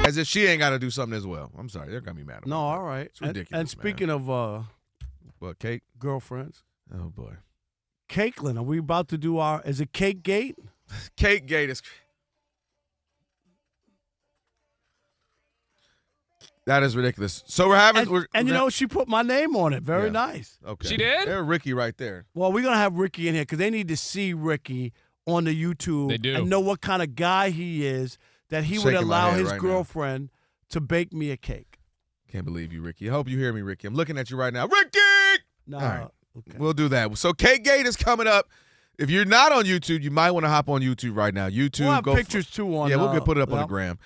As if she ain't got to do something as well. I'm sorry, they're gonna be mad at me. No, all right. It's ridiculous. And speaking of cake girlfriends, oh boy, Caitlin, are we about to do is it Cake Gate? Cake Gate is. That is ridiculous. So we're having, and you know, she put my name on it. Very nice. Okay. She did? There's Ricky right there. Well, we're gonna have Ricky in here because they need to see Ricky on the YouTube. They do. And know what kind of guy he is, that he would Shaking my allow head his right girlfriend to bake me a cake. Can't believe you, Ricky. I hope you hear me, Ricky. I'm looking at you right now. Ricky! No. All right. Okay. We'll do that. So Cake Gate is coming up. If you're not on YouTube, you might want to hop on YouTube right now. YouTube. We'll have pictures too on. Yeah, we'll put it up on the gram.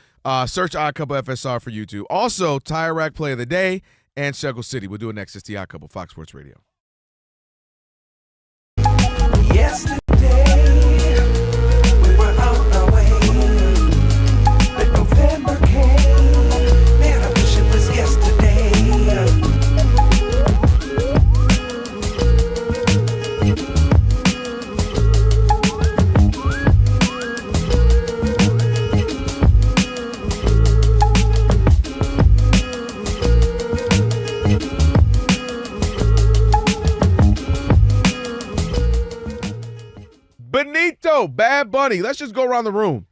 Search Odd Couple FSR for YouTube. Also, Tire Rack Play of the Day and Shekel City. We'll do it next. It's the Odd Couple, Fox Sports Radio. Yesterday, we were on our way, but November came. Man, I wish it was yesterday. Benito, Bad Bunny. Let's just go around the room.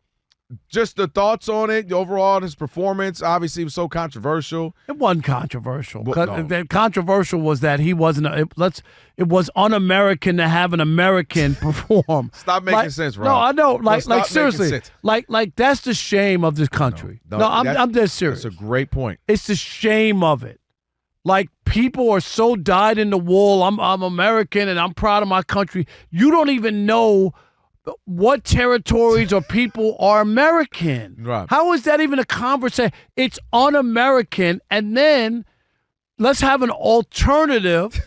Just the thoughts on it, overall, his performance. Obviously, it was so controversial. It wasn't controversial. Well, no. The controversial was that he wasn't. It was un-American to have an American perform. Stop making sense, Rob. No, I know. Like stop seriously. making sense. Like that's the shame of this country. No, I'm dead serious. That's a great point. It's the shame of it. Like, people are so dyed in the wool. I'm American and I'm proud of my country. You don't even know what territories or people are American. Right. How is that even a conversation? It's un-American. And then let's have an alternative.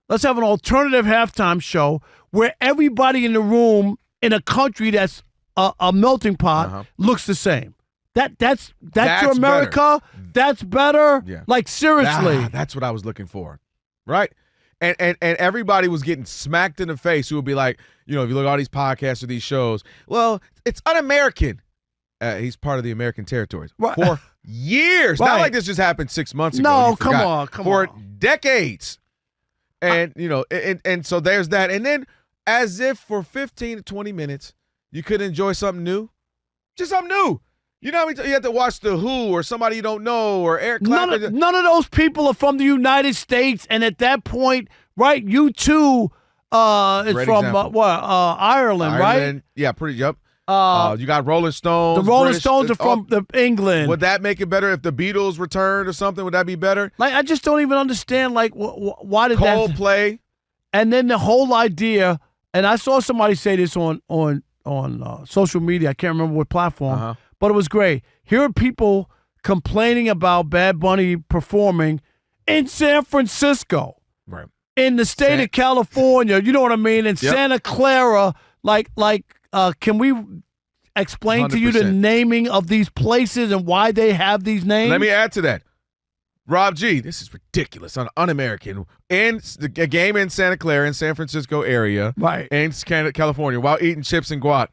Let's have an alternative halftime show where everybody in the room in a country that's a melting pot looks the same. That's your America. Better. That's better. Yeah. Like, seriously. That's what I was looking for. Right? And everybody was getting smacked in the face who would be like, you know, if you look at all these podcasts or these shows, well, it's un-American. He's part of the American territories. Right. For years. Right. Not like this just happened 6 months ago. No, You come forgot. on. For decades. And, you know, and so there's that. And then as if for 15 to 20 minutes, you could enjoy something new. Just something new. You know, you have to watch The Who or somebody you don't know or Eric Clapton. None of those people are from the United States, and at that point, right? You too is Great from example. Ireland, right? Yeah, pretty. Yep. You got Rolling Stones. The Rolling British, Stones are from England. Would that make it better if the Beatles returned or something? Would that be better? Like, I just don't even understand. Like, why did that? Coldplay. And then the whole idea, and I saw somebody say this on social media. I can't remember what platform. But it was great. Here are people complaining about Bad Bunny performing in San Francisco, right? In the state of California, you know what I mean? In Santa Clara, can we explain 100%. To you the naming of these places and why they have these names? Let me add to that. Rob G, this is ridiculous. Un-American. And a game in Santa Clara in San Francisco area, right? In California, while eating chips and guac,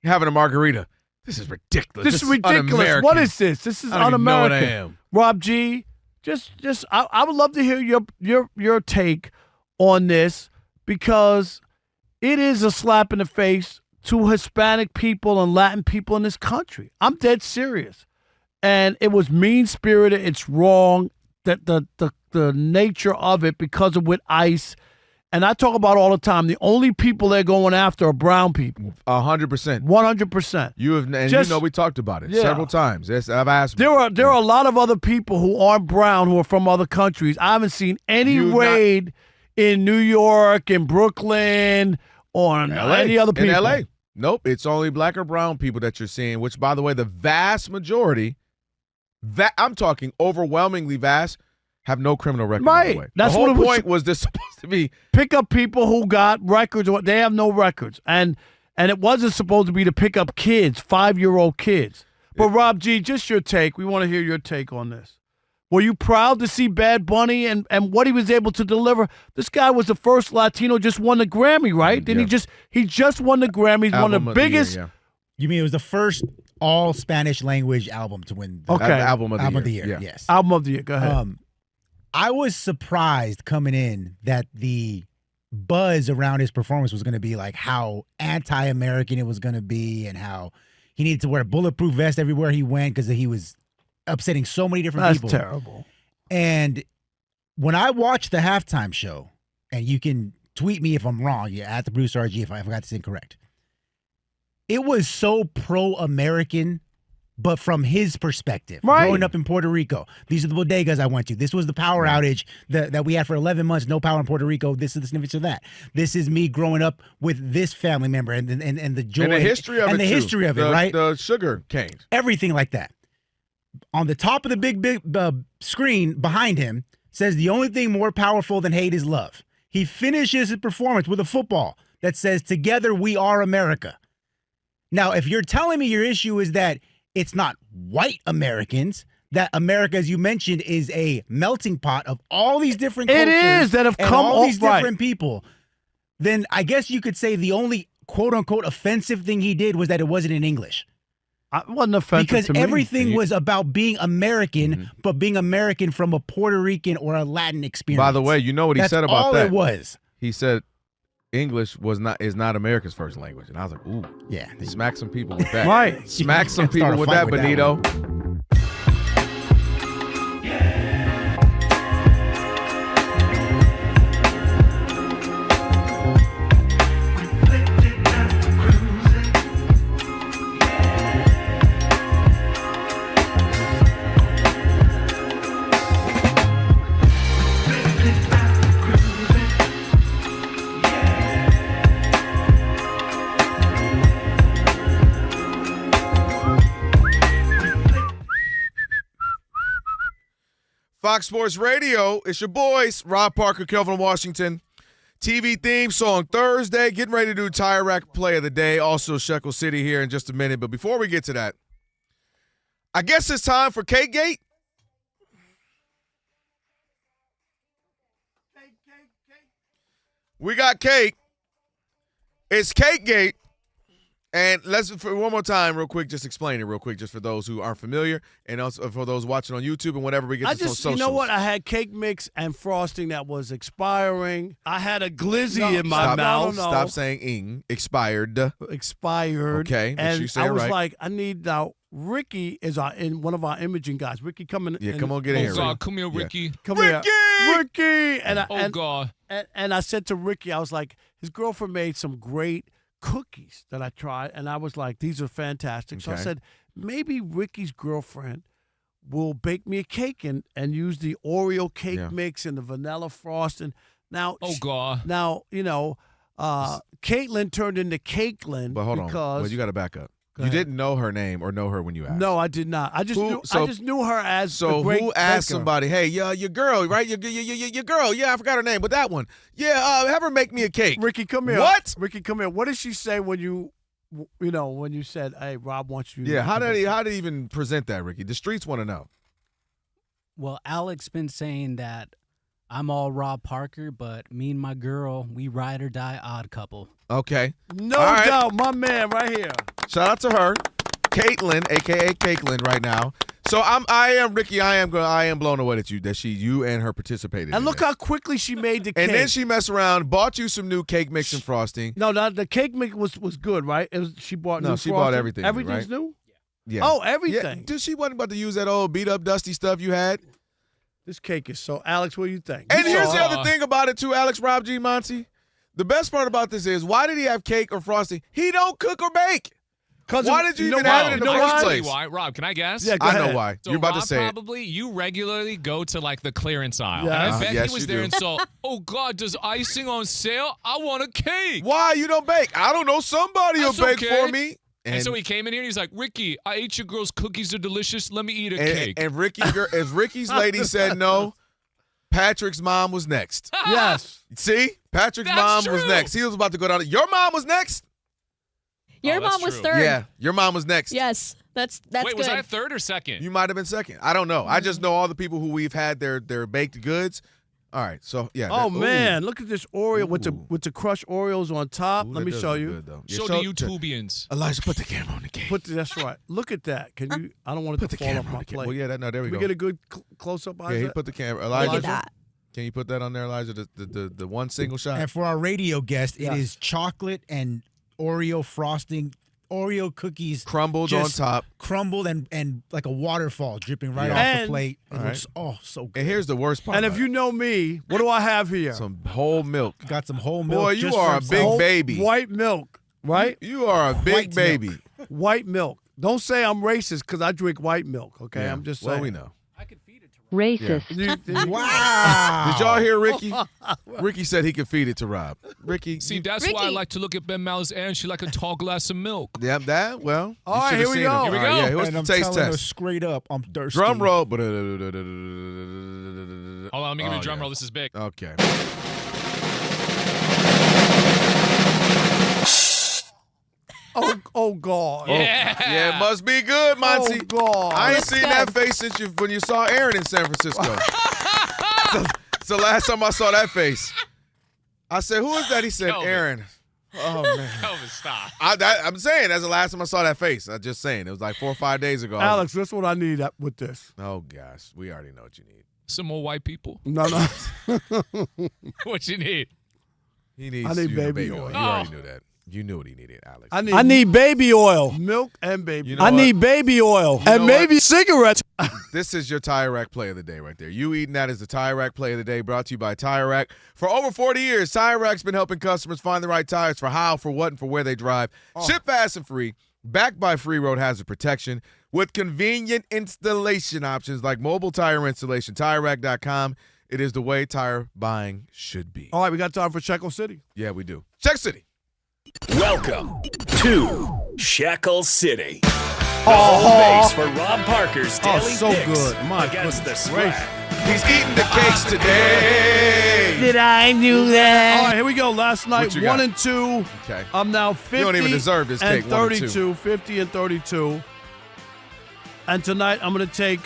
having a margarita. This is ridiculous. This is ridiculous. What is this? This is un-American. I don't even know what I am. Rob G, I would love to hear your take on this, because it is a slap in the face to Hispanic people and Latin people in this country. I'm dead serious. And it was mean-spirited. It's wrong. That the nature of it, because of with ICE. And I talk about all the time, the only people they're going after are brown people. 100%. 100%. You know we talked about it several times. Yes, I've asked. There are a lot of other people who aren't brown who are from other countries. I haven't seen any raid in New York, in Brooklyn, or any other people. In LA. Nope. It's only black or brown people that you're seeing, which, by the way, the vast majority, I'm talking overwhelmingly vast, have no criminal record. Right. By the way. That's the whole what point was this supposed to be. Pick up people who got records. They have no records. And it wasn't supposed to be to pick up kids, 5-year-old kids. But, Rob G., just your take. We want to hear your take on this. Were you proud to see Bad Bunny and what he was able to deliver? This guy was the first Latino, just won the Grammy, right? Didn't he just won the Grammy. He's one of the biggest. The year, You mean it was the first all Spanish language album to win the album of the year? Yeah. Yes. Album of the year. Go ahead. I was surprised coming in that the buzz around his performance was going to be like how anti-American it was going to be, and how he needed to wear a bulletproof vest everywhere he went because he was upsetting so many different people. That's terrible. And when I watched the halftime show, and you can tweet me if I'm wrong, at the Bruce RG if I forgot this incorrect. It was so pro-American, but from his perspective. Right. Growing up in Puerto Rico, these are the bodegas I went to. This was the power outage that we had for 11 months, no power in Puerto Rico. This is the snippets of that. This is me growing up with this family member and the joy. And the history of it, and the too. history of it, right? The sugar canes. Everything like that. On the top of the big screen behind him says the only thing more powerful than hate is love. He finishes his performance with a football that says, "Together we are America." Now, if you're telling me your issue is that it's not white Americans, that America, as you mentioned, is a melting pot of all these different cultures. It is that have and come all these right. different people, then I guess you could say the only quote-unquote offensive thing he did was that it wasn't in English. It wasn't offensive Because to me. everything was about being American, but being American from a Puerto Rican or a Latin experience. By the way, you know what he That's said about all that? it was. He said English is not America's first language. And I was like, ooh. Yeah. Smack some people with that. Right. Smack some Start people a with fight that, with that Benito. Fox Sports Radio, it's your boys, Rob Parker, Kelvin Washington. TV theme song Thursday. Getting ready to do Tire Rack Play of the Day. Also Shekel City here in just a minute. But before we get to that, I guess it's time for Cake Gate. We got cake. It's Cake Gate. And let's, for one more time, real quick, just explain it real quick, just for those who aren't familiar, and also for those watching on YouTube and whatever we get to socials. You know what? I had cake mix and frosting that was expiring. I had a glizzy in my mouth. Stop saying ing. Expired. Expired. Okay. And you say I was right. like, I need now. Ricky is one of our imaging guys. Ricky, come in. Yeah, come on, get in here. Oh, God, come here, Ricky. Come Ricky! here. Ricky! And God. And I said to Ricky, I was like, his girlfriend made some great cookies that I tried, and I was like, these are fantastic. So I said, maybe Ricky's girlfriend will bake me a cake and use the Oreo cake mix and the vanilla frosting. Now, God. Now, Caitlin turned into Cakelin. But hold on. Well, you got to back up. You didn't know her name or know her when you asked. No, I did not. I just knew her as so. The great who asked baker. Somebody? Hey, your girl, right? Your girl. Yeah, I forgot her name, but that one. Yeah, have her make me a cake. Ricky, come here. What? Ricky, come here. What did she say when you said, "Hey, Rob wants you"? Yeah, how did he even present that, Ricky? The streets want to know. Well, Alex been saying that I'm all Rob Parker, but me and my girl, we ride or die odd couple. Okay. No doubt, my man right here. Shout out to her, Caitlin, aka Caitlin, right now. So I am Ricky. I am blown away that you and her participated. And look how quickly she made the cake. And then she messed around, bought you some new cake mix and frosting. No, the cake mix was good, right? She bought new she frosting. bought everything. Everything's right? new. Yeah. Oh, everything. Yeah. Dude, she wasn't about to use that old beat up, dusty stuff you had. This cake is so. Alex, what do you think? And here's the other thing about it too, Alex, Rob G, Monty. The best part about this is, why did he have cake or frosting? He don't cook or bake. Why did you even have it in the first place? Why, Rob? Can I guess? Yeah, I know why. So You're about Rob, to say probably you regularly go to like the clearance aisle. Yeah. And I bet Yes, he was you there do. and saw, oh God, does icing on sale? I want a cake. Why you don't bake? I don't know. Somebody will bake for me. And so he came in here and he's like, Ricky, I ate your girl's cookies. They're delicious. Let me eat a cake. And as Ricky's lady said no, Patrick's mom was next. Yes. See? Patrick's That's mom was true. next. He was about to go down. Your mom was next? Your mom was third. Yeah, your mom was next. Yes, that's Wait, good. was I third or second? You might have been second. I don't know. I just know all the people who we've had their baked goods. All right, so yeah. Oh man, look at this Oreo with the crushed Oreos on top. Let me show you. Show the YouTubians. Elijah, put the camera on the cake. That's right. Look at that. Can you? I don't want it Put to the fall camera off on my the cake. plate. Well, yeah, there we Can go. we get a good close up? Yeah, he put the camera. Elijah, Look at that. Can you put that on there, Elijah? The one single shot. And for our radio guest, it is chocolate and Oreo frosting Oreo cookies crumbled on top. Crumbled and like a waterfall dripping right off the plate. It looks so good. And here's the worst part. And if you know me, what do I have here? Some whole milk. Got some whole milk. Boy, you are a big baby. White milk, right? You are a big baby. White milk. Don't say I'm racist because I drink white milk, okay? Yeah. I'm just saying. Well, we know. Racist. Yeah. Wow. Did y'all hear Ricky? Ricky said he could feed it to Rob. Ricky. See, that's why I like to look at Ben Mal's and she like a tall glass of milk. Yeah, that, well. All right, here we go. Here we go. Yeah, what's And the I'm taste telling her test? straight up, I'm thirsty. Drum roll. Hold on, let me give you a drum roll. This is big. Okay. Oh God. Yeah. It must be good, Monty. Oh, God. I ain't Looks seen good. that face since when you saw Aaron in San Francisco. So last time I saw that face. I said, who is that? He said, Kelvin. Aaron. Oh, man. Kelvin, stop. I'm saying that's the last time I saw that face. I'm just saying. It was like 4 or 5 days ago. Alex, that's what I need with this. Oh, gosh. We already know what you need. Some more white people. No. What you need? He needs I need you baby oil. oil. You already knew that. You knew what he needed, Alex. I need baby oil. Milk and baby oil. I need baby oil. know And maybe cigarettes. This is your Tyer Rack play of the day right there. You eating that is the Tyer Rack play of the day, brought to you by Tyer Rack. For over 40 years, Tyer Rack's been helping customers find the right tires for how, for what, and for where they drive. Ship fast and free, backed by free road hazard protection, with convenient installation options like mobile tire installation. TyerRack.com. It is the way tire buying should be. All right, we got time for Shekel City. Yeah, we do. Check City. Welcome to Shekel City. The home base for Rob Parker's daily so picks good. My against the goodness spread. He's eating the cakes today. Did I do that? All right, here we go. Last night, What you 1 got? and 2. Okay. I'm now 50 You don't even deserve this and cake, 1 and 2. 32. 50 and 32. And tonight, I'm going to take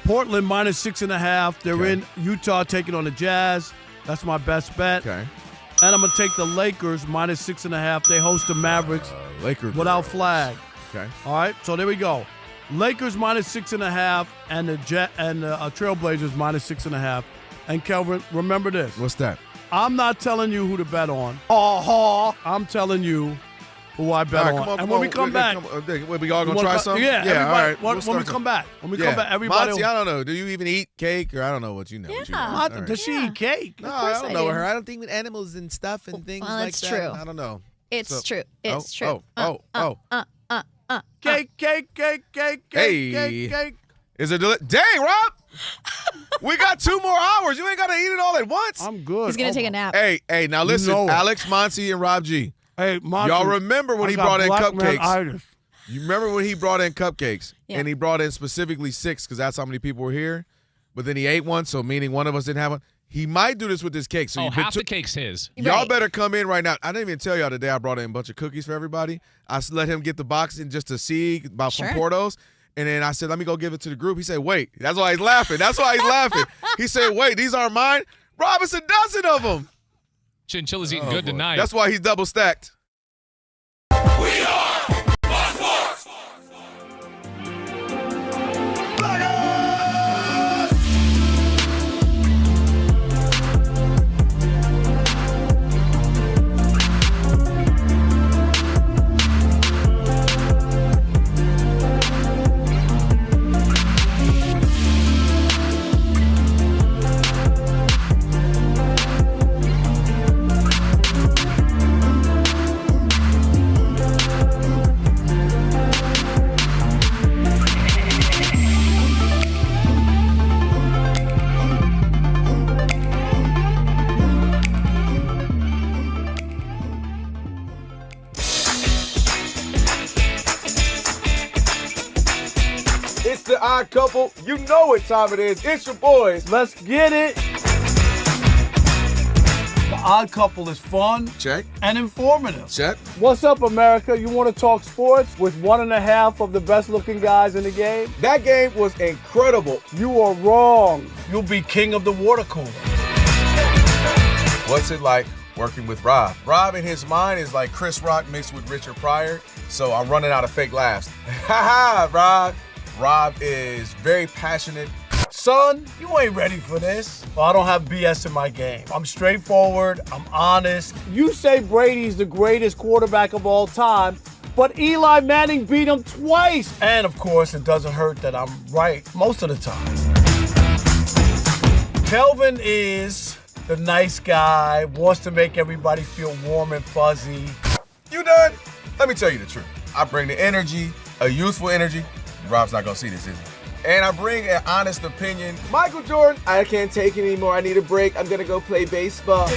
Portland minus 6.5. They're in Utah taking on the Jazz. That's my best bet. Okay. And I'm going to take the Lakers minus 6.5. They host the Mavericks Lakers without flag. Okay. All right, so there we go. Lakers minus 6.5 and the Trailblazers minus 6.5. And Kelvin, remember this. What's that? I'm not telling you who to bet on. I'm telling you who I bet All right, on. come on, and come when on. we come back, we all gonna try something? Yeah, Yeah, all right. When We'll we start come back, when we Yeah. come back, everybody. Monty, I don't know. Do you even eat cake or I don't know what you know? what you know. Monty, All right. does she eat cake? No, I don't know her. I don't think with animals and stuff and things Well, like it's that. true. I don't know. It's true. It's true. Cake. Hey. Is it dang, Rob? We got 2 more hours. You ain't got to eat it all at once. I'm good. He's going to take a nap. Hey, now listen, know it. Alex, Monty, and Rob G. Hey, Monty, Y'all remember when I he got brought in black cupcakes? man-itis. You remember when he brought in cupcakes Yeah. and he brought in specifically 6 because that's how many people were here, but then he ate one, so meaning one of us didn't have one. He might do this with this cake. So Half the cake's his. Y'all better come in right now. I didn't even tell y'all today I brought in a bunch of cookies for everybody. I let him get the box in just to see about from Portos. And then I said, let me go give it to the group. He said, wait. That's why he's laughing. He said, wait, these aren't mine? Rob, it's a dozen of them. Chinchilla's eating good tonight. That's why he's double stacked. It's the Odd Couple. You know what time it is. It's your boys. Let's get it. The Odd Couple is fun. Check. And informative. Check. What's up, America? You want to talk sports with 1.5 of the best-looking guys in the game? That game was incredible. You are wrong. You'll be king of the water cooler. What's it like working with Rob? Rob in his mind is like Chris Rock mixed with Richard Pryor, so I'm running out of fake laughs. Ha ha, Rob. Rob is very passionate. Son, you ain't ready for this. Well, I don't have BS in my game. I'm straightforward. I'm honest. You say Brady's the greatest quarterback of all time. But Eli Manning beat him twice. And, of course, it doesn't hurt that I'm right most of the time. Kelvin is the nice guy, wants to make everybody feel warm and fuzzy. You done? Let me tell you the truth. I bring the energy, a youthful energy. Rob's not going to see this, is he? And I bring an honest opinion. Michael Jordan, I can't take it anymore. I need a break. I'm going to go play baseball.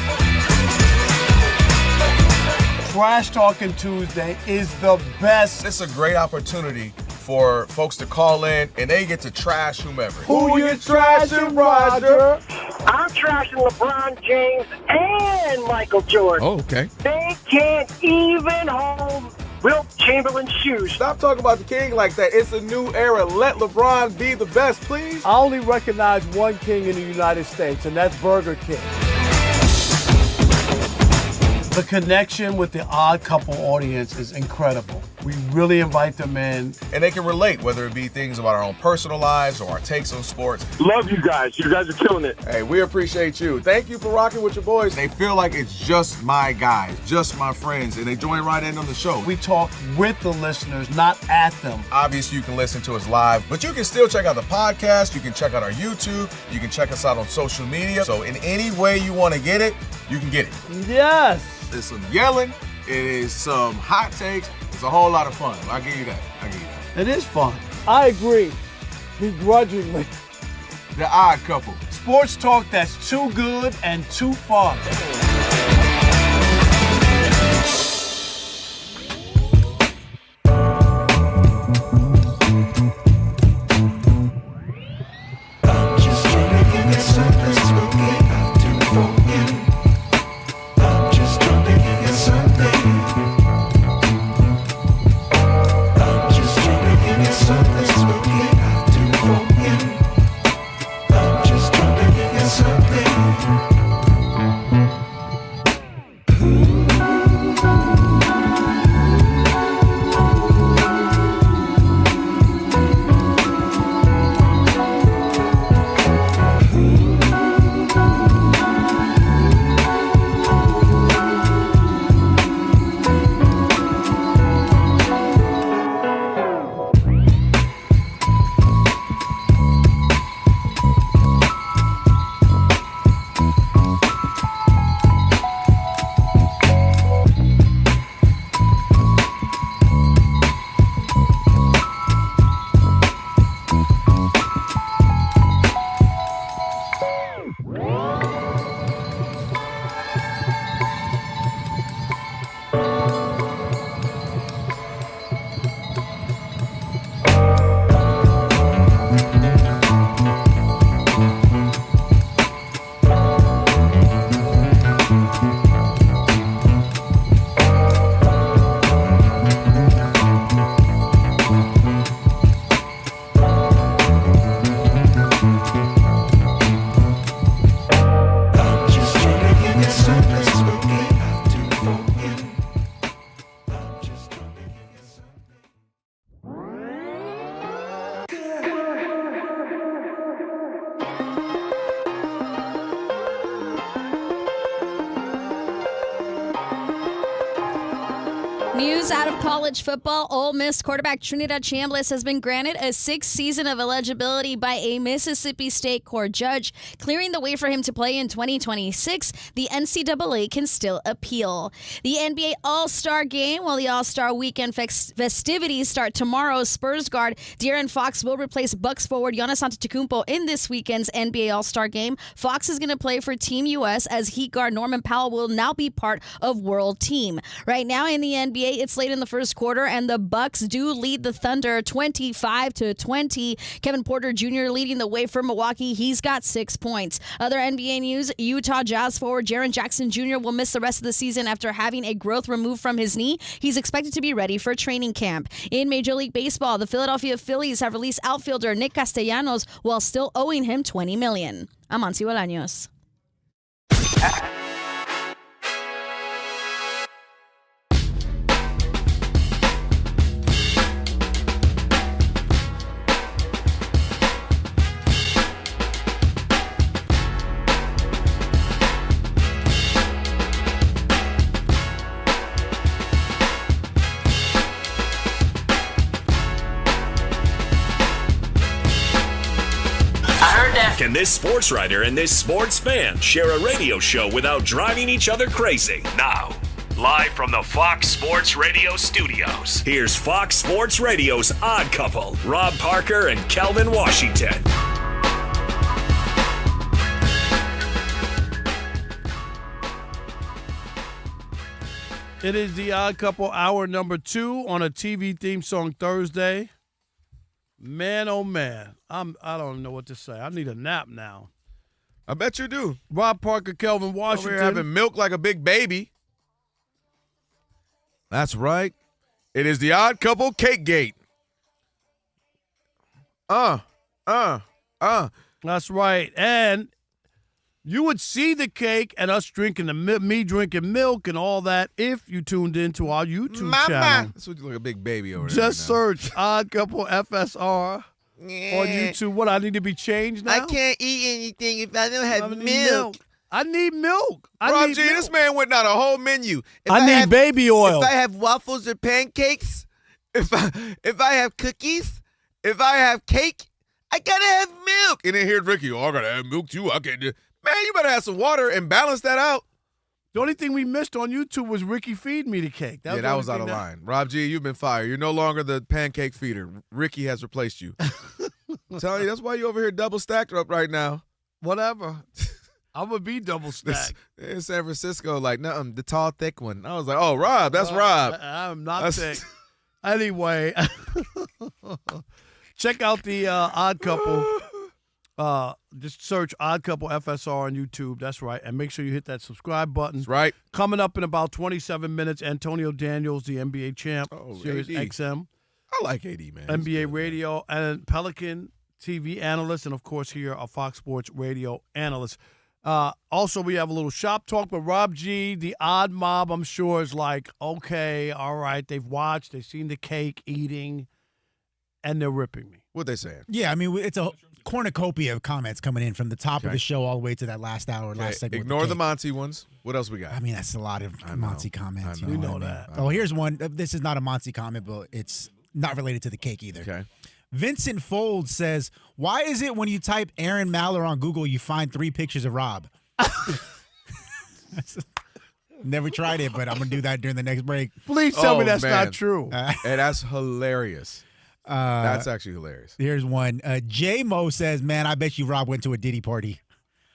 Trash Talking Tuesday is the best. It's a great opportunity for folks to call in, and they get to trash whomever. Who you trashing, Roger? I'm trashing LeBron James and Michael Jordan. Oh, okay. They can't even hold Wilt Chamberlain's shoes. Stop talking about the king like that. It's a new era. Let LeBron be the best, please. I only recognize one king in the United States, and that's Burger King. The connection with the Odd Couple audience is incredible. We really invite them in. And they can relate, whether it be things about our own personal lives or our takes on sports. Love you guys. You guys are killing it. Hey, we appreciate you. Thank you for rocking with your boys. They feel like it's just my guys, just my friends, and they join right in on the show. We talk with the listeners, not at them. Obviously, you can listen to us live, but you can still check out the podcast. You can check out our YouTube. You can check us out on social media. So in any way you want to get it, you can get it. Yes. There's some yelling. It is some hot takes. It's a whole lot of fun. I'll give you that. It is fun. I agree. Begrudgingly. The Odd Couple. Sports talk that's too good and too fun. News out of college football. Ole Miss quarterback Trinidad Chambliss has been granted a 6th season of eligibility by a Mississippi State court judge, clearing the way for him to play in 2026. The NCAA can still appeal. The NBA All-Star Game. While the All-Star Weekend festivities start tomorrow, Spurs guard De'Aaron Fox will replace Bucks forward Giannis Antetokounmpo in this weekend's NBA All-Star Game. Fox is going to play for Team US as Heat guard Norman Powell will now be part of World Team. Right now in the NBA, it's late in the first quarter, and the Bucks do lead the Thunder 25-20. Kevin Porter Jr. leading the way for Milwaukee. He's got 6 points. Other NBA news, Utah Jazz forward Jaren Jackson Jr. will miss the rest of the season after having a growth removed from his knee. He's expected to be ready for training camp. In Major League Baseball, the Philadelphia Phillies have released outfielder Nick Castellanos while still owing him $20 million. I'm Ansi Bolaños. Can this sports writer and this sports fan share a radio show without driving each other crazy? Now, live from the Fox Sports Radio studios, here's Fox Sports Radio's Odd Couple, Rob Parker and Kelvin Washington. It is the Odd Couple hour number 2 on a TV theme song Thursday. Man, oh man, I don't know what to say. I need a nap now. I bet you do. Rob Parker, Kelvin Washington. Over here having milk like a big baby. That's right. It is the Odd Couple Cake Gate. That's right. And you would see the cake and us drinking me drinking milk and all that if you tuned into our YouTube channel. That's what you look like a big baby over there. Just search Odd Couple FSR on YouTube. What, I need to be changed now? I can't eat anything if I don't have milk. I need milk. Rob G, this man went down a whole menu. I need baby oil. If I have waffles or pancakes, if I have cookies, if I have cake, I gotta have milk. And then here's Ricky. I gotta have milk too. I can't do. Man, you better have some water and balance that out. The only thing we missed on YouTube was Ricky feed me the cake. That was out of line. Rob G, you've been fired. You're no longer the pancake feeder. Ricky has replaced you. I'm telling you, that's why you over here double stacked up right now. Whatever. I'm going to be double stacked. In San Francisco, like, nothing, the tall, thick one. I was like, oh, Rob, that's Rob. I'm not thick. Anyway, check out the Odd Couple. Just search Odd Couple FSR on YouTube. That's right. And make sure you hit that subscribe button. That's right. Coming up in about 27 minutes, Antonio Daniels, the NBA champ, SiriusXM. I like AD, man. NBA Radio, and Pelican TV analyst, and, of course, here a Fox Sports Radio analyst. Also, we have a little shop talk, but Rob G, the odd mob, I'm sure, is like, okay, all right, they've watched, they've seen the cake eating, and they're ripping me. What they saying? Yeah, I mean, it's a cornucopia of comments coming in from the top of the show all the way to that last hour, last segment. Ignore the Monty ones. What else we got? I mean, that's a lot of Monty comments. We know that. Oh, here's one. This is not a Monty comment, but it's not related to the cake either. Okay. Vincent Fold says, why is it when you type Aaron Maller on Google, you find 3 pictures of Rob? Never tried it, but I'm going to do that during the next break. Please tell me that's not true. And that's hilarious. That's actually hilarious. Here's one. J-Mo says, man, I bet you Rob went to a Diddy party.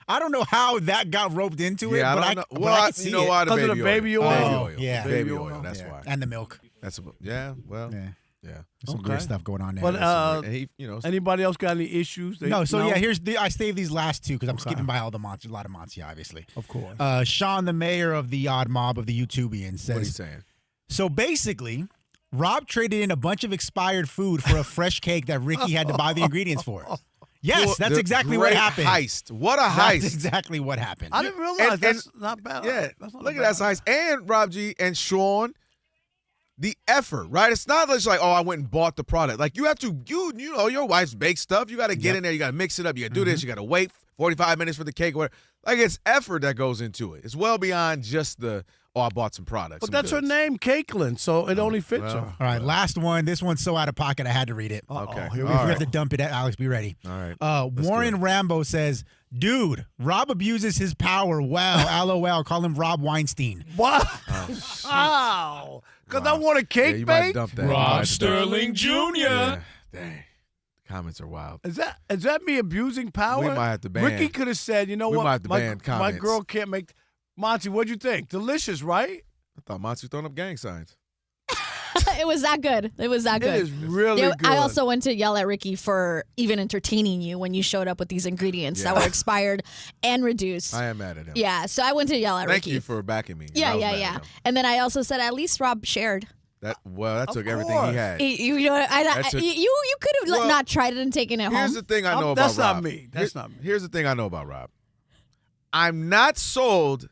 I don't know how that got roped into it, but I can see you know it. why? Because of the baby oil. Oh, yeah. Baby oil. That's why. And the milk. That's well. There's some weird stuff going on there. But anybody else got any issues? Here's I saved these last 2 because I'm skipping by all the Monty, a lot of Monty, obviously. Of course. Sean, the mayor of the Odd Mob of the YouTubians, says, what are you saying? So basically, Rob traded in a bunch of expired food for a fresh cake that Ricky had to buy the ingredients for. Yes, that's exactly what happened. Heist. What a heist. That's exactly what happened. I didn't realize that's not bad. Yeah, That's not look bad. at that heist. And Rob G and Sean, the effort, right? It's not just like, oh, I went and bought the product. Like, you have to, you know, your wife's baked stuff. You got to get in there. You got to mix it up. You got to do this. You got to wait 45 minutes for the cake. Whatever. Like, it's effort that goes into it. It's well beyond just I bought some products. But that's her name, Caitlin, so it only fits her. All right, last one. This one's so out of pocket, I had to read it. Okay. Here we have to dump it. Alex, be ready. All right. Warren Rambo says, dude, Rob abuses his power. Wow, LOL. Call him Rob Weinstein. Wow. Wow. Because I want a cake baked? Rob Sterling Jr. Yeah. Dang. Comments are wild. Is that me abusing power? We might have to ban. Ricky could have said, you know we what? Might have to ban my comments. girl can't make. Monty, what'd you think? Delicious, right? I thought Monty was throwing up gang signs. It was that good. It was that good. It is really good. I also went to yell at Ricky for even entertaining you when you showed up with these ingredients that were expired and reduced. I am mad at him. Yeah, so I went to yell at Ricky. Thank you for backing me. Yeah. And then I also said at least Rob shared. That took everything he had. You could have not tried it and taken it home. Here's the thing I know about Rob. That's not me. That's not me. Here's the thing I know about Rob. I'm not sold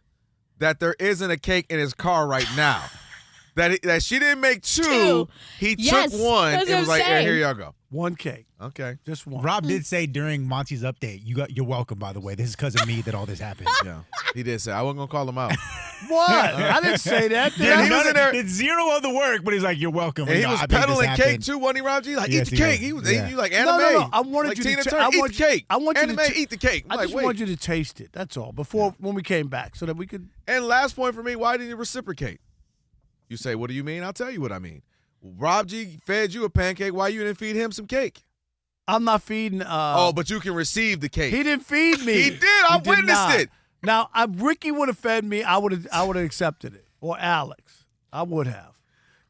that there isn't a cake in his car right now. that she didn't make 2. He took one and was like, here y'all go. One cake. Okay. Just one. Rob did say during Monty's update, you're welcome, by the way. This is because of me that all this happened. Yeah. He did say, I wasn't going to call him out. What? I didn't say that. Yeah, he was in there. Did zero of the work, but he's like, "You're welcome." And he No, was I made this peddling cake happen. too, wasn't he, Rob G? Like, Yes, eat the he cake. was. He was Yeah. you like anime. No. I wanted like you Tina to. Turner, eat the cake. I want you anime, to eat the cake. I'm I like, just wait. wanted you to taste it. That's all. Before when we came back, so that we could. And last point for me, why didn't you reciprocate? You say, what do you mean? I'll tell you what I mean. Rob G fed you a pancake. Why you didn't feed him some cake? I'm not feeding. But you can receive the cake. He didn't feed me. He did. I did witnessed not. it. Now, Ricky would have fed me. I would have accepted it, or Alex. I would have.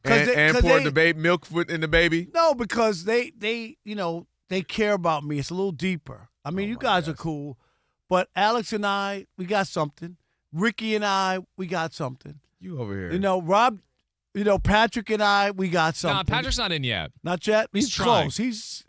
And poured the baby milk in the baby. No, because they care about me. It's a little deeper. I mean, you guys are cool, but Alex and I, we got something. Ricky and I, we got something. You over here. Rob. Patrick and I, we got something. Nah, Patrick's not in yet. Not yet. He's trying. close.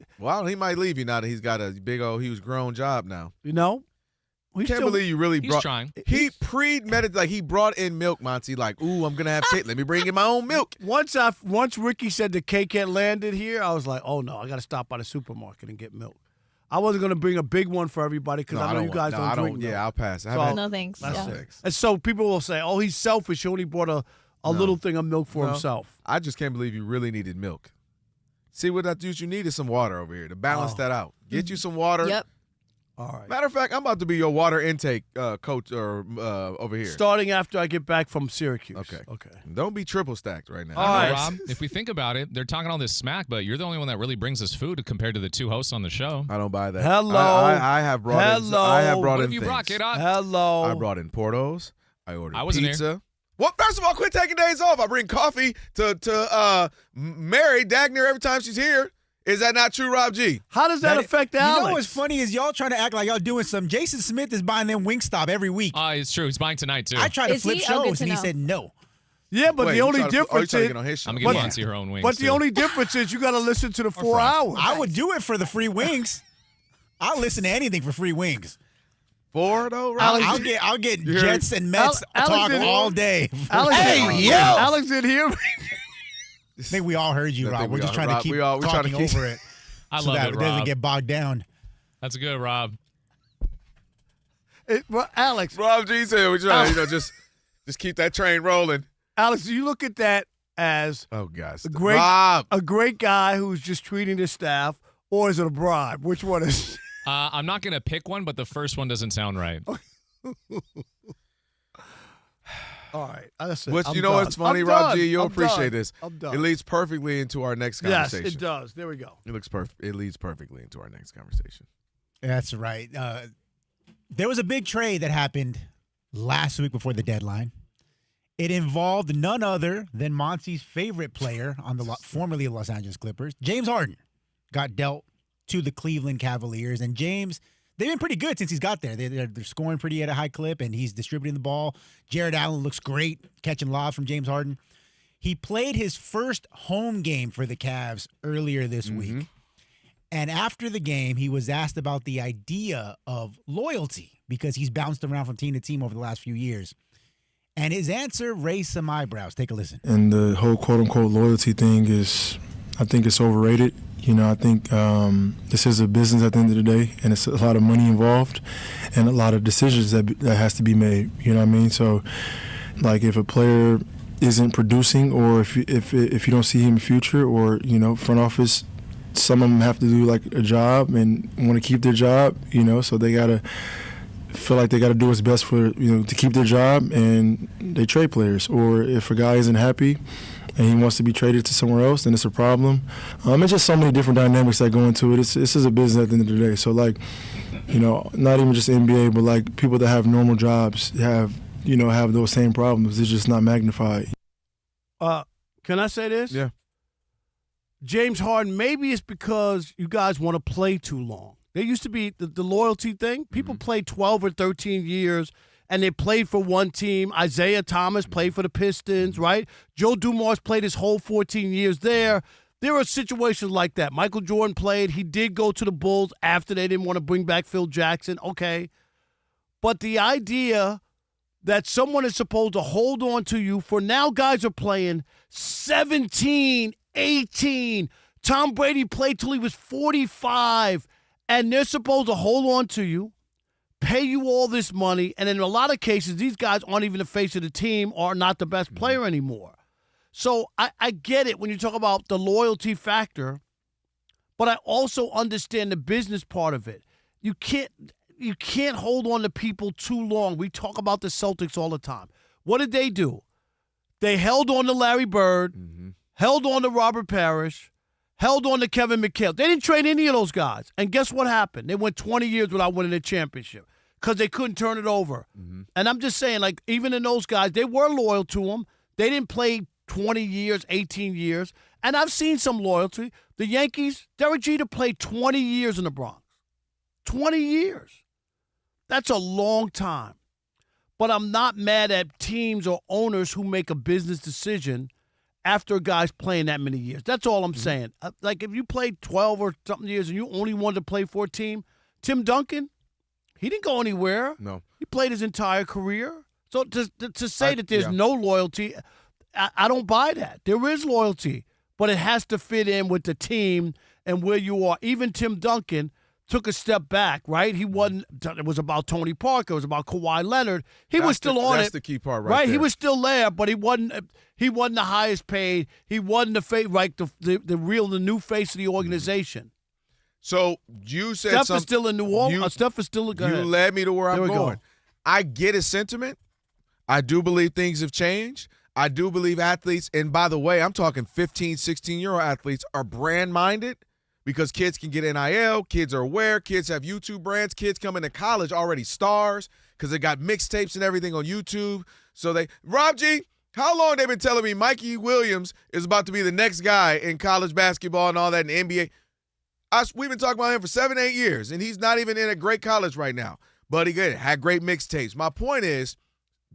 He might leave you now that he's got a big old huge grown job now. We can't believe you really he's brought. trying. He premeditated, like he brought in milk, Monty. Like, ooh, I'm gonna have cake. Let me bring in my own milk. Once Ricky said the cake had landed here, I was like, oh no, I got to stop by the supermarket and get milk. I wasn't gonna bring a big one for everybody because I know you guys don't drink milk. Yeah, I'll pass. No thanks. And so people will say, oh, he's selfish. He only bought a little thing of milk for himself. I just can't believe you really needed milk. See what that you needed some water over here to balance that out. Get you some water. Yep. All right. Matter of fact, I'm about to be your water intake coach over here. Starting after I get back from Syracuse. Okay. Don't be triple stacked right now. All right, Rob. If we think about it, they're talking all this smack, but you're the only one that really brings us food compared to the two hosts on the show. I don't buy that. Hello. I have brought in. I have brought What in have you things. brought, Kid-Op? Hello. I brought in Portos. I ordered I wasn't pizza. here. Well, first of all, quit taking days off. I bring coffee to Mary Dagner every time she's here. Is that not true, Rob G? How does that affect Alex? You know what's funny is y'all trying to act like y'all doing something. Jason Smith is buying them Wingstop every week. It's true. He's buying tonight, too. I tried to Is flip he? Oh, good shows, to and he know. said no. Yeah, but the only difference is I'm going to give Monty her own wings, But the too. only difference is you got to listen to the 4 hours. I would do it for the free wings. I'll listen to anything for free wings. Four though, Rob? I'll get Jets and Mets talk all day. Alex didn't hear me. I think we all heard you, Rob. We're just trying to keep talking over it. I so love that it, it doesn't Rob. get bogged down. That's good, Rob. Alex. Rob G said we're trying to, just keep that train rolling. Alex, do you look at that as a great guy who's just treating his staff, or is it a bribe? Which one is? I'm not going to pick one, but the first one doesn't sound right. All right. Listen, But I'm you know done. what's funny, I'm Rob done. G? You'll I'm appreciate done. this. I'm done. It leads perfectly into our next conversation. Yes, it does. There we go. It leads perfectly into our next conversation. That's right. There was a big trade that happened last week before the deadline. It involved none other than Monty's favorite player on the formerly Los Angeles Clippers, James Harden, got dealt to the Cleveland Cavaliers. And James, they've been pretty good since he's got there. They're scoring pretty at a high clip, and he's distributing the ball. Jared Allen looks great catching lobs from James Harden. He played his first home game for the Cavs earlier this week. And after the game, he was asked about the idea of loyalty because he's bounced around from team to team over the last few years. And his answer raised some eyebrows. Take a listen. And the whole quote-unquote loyalty thing I think it's overrated. I think this is a business at the end of the day, and it's a lot of money involved and a lot of decisions that has to be made. You know what I mean? So, like, if a player isn't producing, or if you don't see him in the future, or front office, some of them have to do like a job and want to keep their job. So they gotta feel like they gotta do what's best for to keep their job, and they trade players. Or if a guy isn't happy and he wants to be traded to somewhere else, then it's a problem. It's just so many different dynamics that go into it. This is a business at the end of the day. So, like, not even just the NBA, but like people that have normal jobs have those same problems. It's just not magnified. Can I say this? Yeah. James Harden, maybe it's because you guys want to play too long. There used to be the loyalty thing. People played 12 or 13 years, and they played for one team. Isaiah Thomas played for the Pistons, right? Joe Dumars played his whole 14 years there. There are situations like that. Michael Jordan played. He did go to the Bulls after they didn't want to bring back Phil Jackson. Okay. But the idea that someone is supposed to hold on to you for now, guys are playing 17, 18. Tom Brady played till he was 45, and they're supposed to hold on to you, pay you all this money, and in a lot of cases, these guys aren't even the face of the team or not the best player anymore. So I get it when you talk about the loyalty factor, but I also understand the business part of it. You can't hold on to people too long. We talk about the Celtics all the time. What did they do? They held on to Larry Bird, held on to Robert Parrish, held on to Kevin McHale. They didn't trade any of those guys. And guess what happened? They went 20 years without winning a championship because they couldn't turn it over. And I'm just saying, like, even in those guys, they were loyal to them. They didn't play 20 years, 18 years. And I've seen some loyalty. The Yankees, Derek Jeter played 20 years in the Bronx. 20 years. That's a long time. But I'm not mad at teams or owners who make a business decision after a guy's playing that many years. That's all I'm saying. Like, if you played 12 or something years and you only wanted to play for a team, Tim Duncan, he didn't go anywhere. No. He played his entire career. So to say that there's no loyalty, I don't buy that. There is loyalty, but it has to fit in with the team and where you are. Even Tim Duncan took a step back, right? He wasn't. It was about Tony Parker. It was about Kawhi Leonard. He was still on it. That's the key part, right there. He was still there, but he wasn't. He wasn't the highest paid. He wasn't the face, like the new face of the organization. So you said Steph something. is still in New Orleans. Steph is still. You led me to where I'm going. I get his sentiment. I do believe things have changed. I do believe athletes, and by the way, I'm talking 15, 16-year-old athletes are brand-minded. Because kids can get NIL, kids are aware, kids have YouTube brands, kids come into college already stars because they got mixtapes and everything on YouTube. So Rob G, how long they been telling me Mikey Williams is about to be the next guy in college basketball and all that in the NBA? We've been talking about him for 7, 8 years, and he's not even in a great college right now. But he had great mixtapes. My point is,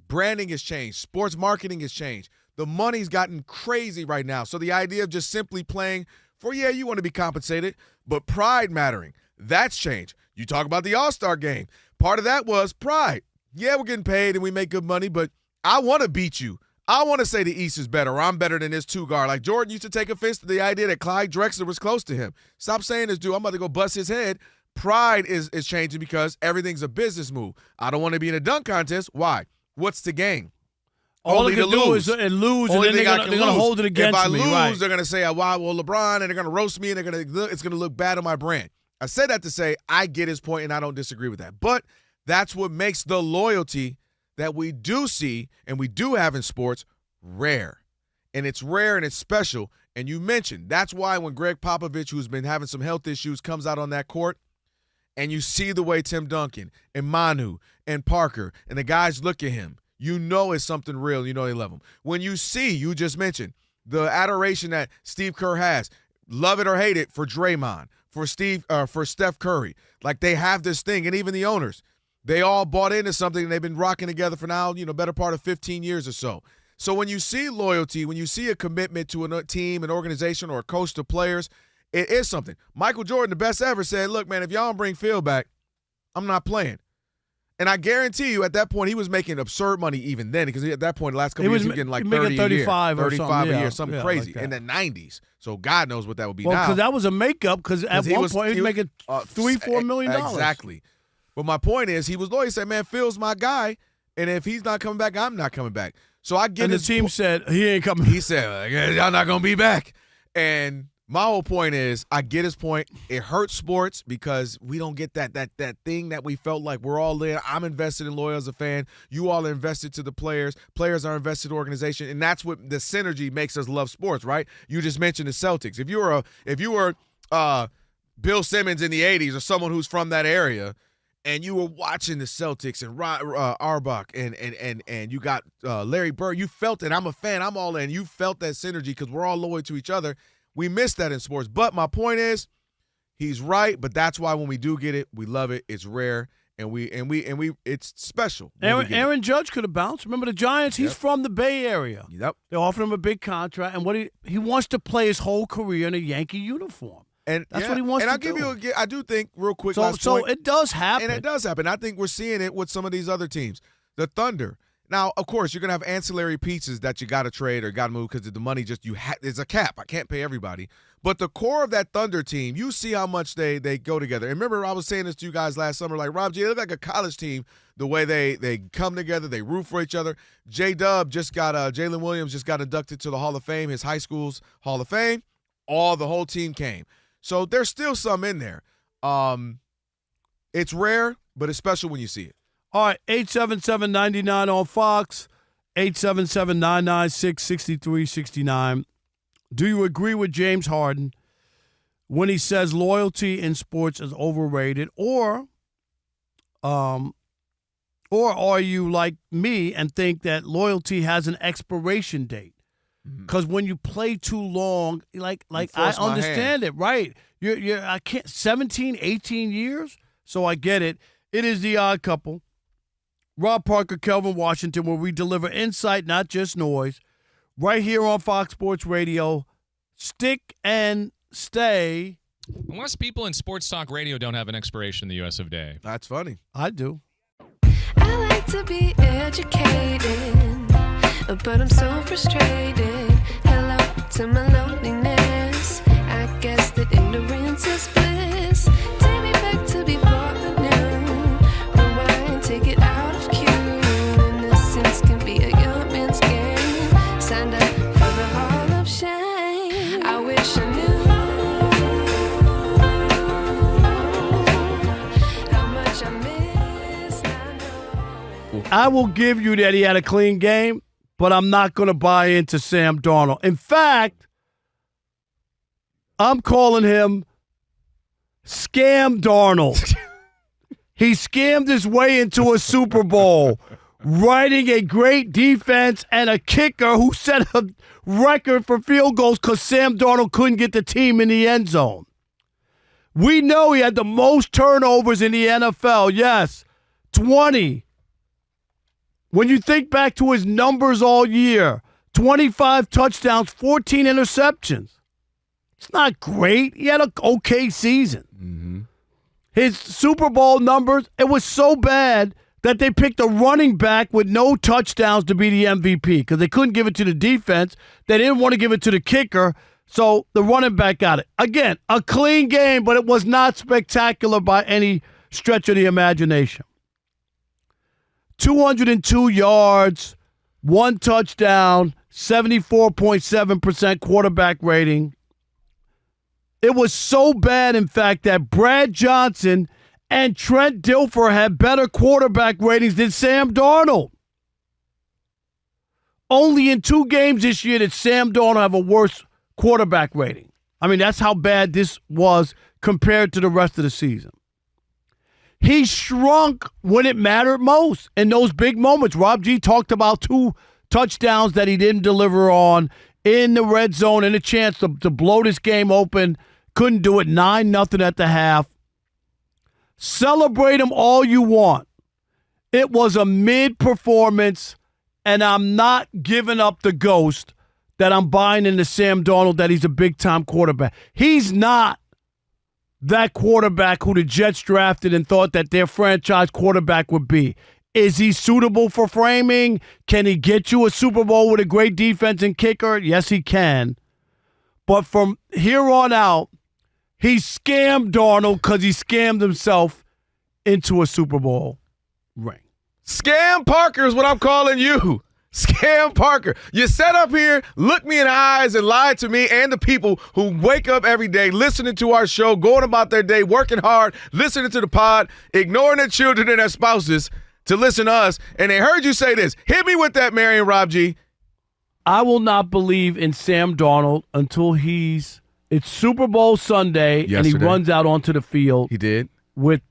branding has changed. Sports marketing has changed. The money's gotten crazy right now. So the idea of just simply playing you want to be compensated, but pride mattering. That's changed. You talk about the All-Star game. Part of that was pride. Yeah, we're getting paid and we make good money, but I want to beat you. I want to say the East is better, or I'm better than this two-guard. Like Jordan used to take offense to the idea that Clyde Drexler was close to him. Stop saying this, dude. I'm about to go bust his head. Pride is changing because everything's a business move. I don't want to be in a dunk contest. Why? What's the game? All they can do is lose, and then they're going to hold it against me. If I lose, right. They're going to say, well, LeBron, and they're going to roast me, and it's going to look bad on my brand. I said that to say I get his point, and I don't disagree with that. But that's what makes the loyalty that we do see and we do have in sports rare. And it's rare and it's special. And you mentioned that's why when Greg Popovich, who's been having some health issues, comes out on that court, and you see the way Tim Duncan and Manu and Parker and the guys look at him, you know it's something real. You know they love him. When you just mentioned, the adoration that Steve Kerr has, love it or hate it, for Draymond, for Steph Curry. Like, they have this thing, and even the owners, they all bought into something, and they've been rocking together for now, better part of 15 years or so. So when you see loyalty, when you see a commitment to a team, an organization, or a coach to players, it is something. Michael Jordan, the best ever, said, look, man, if y'all don't bring Phil back, I'm not playing. And I guarantee you, at that point, he was making absurd money even then, because at that point, the last couple years, he was getting like 30 35 a year, 35 a year, something crazy, like in the 90s. So God knows what that would be now. now. Because that was a makeup, because at one point, he was making $3-4 million. Exactly. But my point is, he was loyal. He said, man, Phil's my guy, and if he's not coming back, I'm not coming back. So I get and the team said, he ain't coming. He said, y'all not going to be back. And my whole point is, I get his point. It hurts sports because we don't get that thing that we felt like we're all in. I'm invested in loyal as a fan. You all are invested to the players. Players are invested in the organization, and that's what the synergy makes us love sports, right? You just mentioned the Celtics. If you were Bill Simmons in the 80s or someone who's from that area, and you were watching the Celtics and Auerbach and you got Larry Bird, you felt it. I'm a fan. I'm all in. You felt that synergy because we're all loyal to each other. We miss that in sports. But my point is, he's right. But that's why when we do get it, we love it. It's rare, and we it's special. Aaron Judge could have bounced. Remember the Giants? He's from the Bay Area. Yep. They offered him a big contract, and he wants to play his whole career in a Yankee uniform. And that's what he wants to do. And I do think, real quick, so it does happen. And it does happen. I think we're seeing it with some of these other teams. The Thunder. Now, of course, you're going to have ancillary pieces that you got to trade or got to move because the money there's a cap. I can't pay everybody. But the core of that Thunder team, you see how much they go together. And remember, I was saying this to you guys last summer, like, Rob G, they look like a college team, the way they come together, they root for each other. Jalen Williams just got inducted to the Hall of Fame, his high school's Hall of Fame. The whole team came. So there's still some in there. It's rare, but it's special when you see it. All right, 877-99 on Fox, 877-996-6369. Do you agree with James Harden when he says loyalty in sports is overrated, or are you like me and think that loyalty has an expiration date? Because when you play too long, like I understand it, right? I can't 17, 18 years, so I get it. It is The Odd Couple. Rob Parker, Kelvin Washington, where we deliver insight, not just noise, right here on Fox Sports Radio. Stick and stay. Unless people in sports talk radio don't have an expiration in the U.S. of A. That's funny. I do. I like to be educated, but I'm so frustrated. Hello to my loneliness. I guess that ignorance is bliss. Take me back to before I knew. Rewind, take it out of cue. Innocence can be a young man's game. Signed up for the Hall of Shame. I wish I knew how much I missed. I will give you that he had a clean game, but I'm not going to buy into Sam Darnold. In fact, I'm calling him Scam Darnold. He scammed his way into a Super Bowl, riding a great defense and a kicker who set a record for field goals because Sam Darnold couldn't get the team in the end zone. We know he had the most turnovers in the NFL. Yes, 20. When you think back to his numbers all year, 25 touchdowns, 14 interceptions. It's not great. He had an okay season. His Super Bowl numbers, it was so bad that they picked a running back with no touchdowns to be the MVP because they couldn't give it to the defense. They didn't want to give it to the kicker, so the running back got it. Again, a clean game, but it was not spectacular by any stretch of the imagination. 202 yards, 1 touchdown, 74.7% quarterback rating. It was so bad, in fact, that Brad Johnson and Trent Dilfer had better quarterback ratings than Sam Darnold. Only in 2 games this year did Sam Darnold have a worse quarterback rating. I mean, that's how bad this was compared to the rest of the season. He shrunk when it mattered most in those big moments. Rob G talked about 2 touchdowns that he didn't deliver on in the red zone and a chance to blow this game open. Couldn't do it. 9-0 at the half. Celebrate him all you want. It was a mid-performance, and I'm not giving up the ghost that I'm buying into Sam Darnold that he's a big-time quarterback. He's not that quarterback who the Jets drafted and thought that their franchise quarterback would be. Is he suitable for framing? Can he get you a Super Bowl with a great defense and kicker? Yes, he can. But from here on out, he scammed Darnold because he scammed himself into a Super Bowl ring. Scam Parker is what I'm calling you. Scam Parker. You sat up here, looked me in the eyes, and lied to me and the people who wake up every day listening to our show, going about their day, working hard, listening to the pod, ignoring their children and their spouses to listen to us. And they heard you say this. Hit me with that, Marion Rob G. I will not believe in Sam Darnold until it's Super Bowl Sunday and he runs out onto the field. He did. With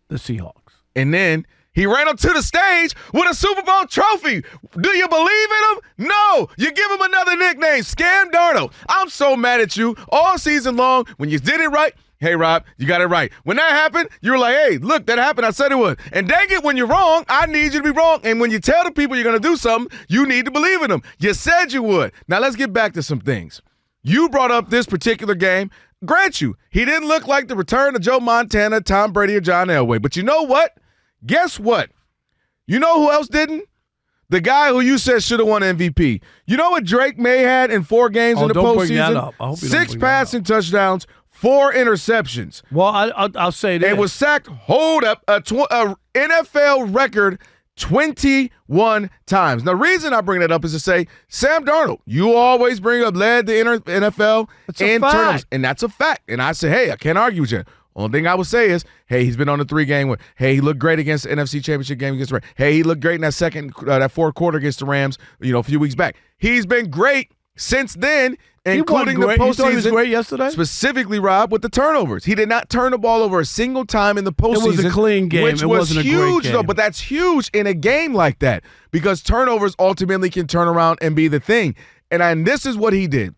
the Seahawks. And then he ran up to the stage with a Super Bowl trophy. Do you believe in him? No. You give him another nickname, Scam Darnold. I'm so mad at you all season long. When you did it right, hey, Rob, you got it right. When that happened, you were like, hey, look, that happened. I said it would. And dang it, when you're wrong, I need you to be wrong. And when you tell the people you're going to do something, you need to believe in them. You said you would. Now let's get back to some things. You brought up this particular game. Grant you, he didn't look like the return of Joe Montana, Tom Brady, or John Elway. But you know what? Guess what? You know who else didn't? The guy who you said should have won MVP. You know what Drake May had in 4 games in the don't bring that postseason? up. I hope you don't 6 bring that passing touchdowns, 4 interceptions. Well, I'll say this. And was sacked, hold up, a NFL record 21 times. Now, the reason I bring that up is to say, Sam Darnold, you always bring up led the NFL in turnovers. And that's a fact. And I say, hey, I can't argue with you. Only thing I would say is, hey, he's been on the 3-game win. Hey, he looked great against the NFC Championship game against the Rams. Hey, he looked great in that fourth quarter against the Rams, a few weeks back. He's been great since then, including the postseason. You thought he was great yesterday? Specifically, Rob, with the turnovers. He did not turn the ball over a single time in the postseason. It was a clean game. Which it was wasn't huge, a great game. though. But that's huge in a game like that because turnovers ultimately can turn around and be the thing. And this is what he did.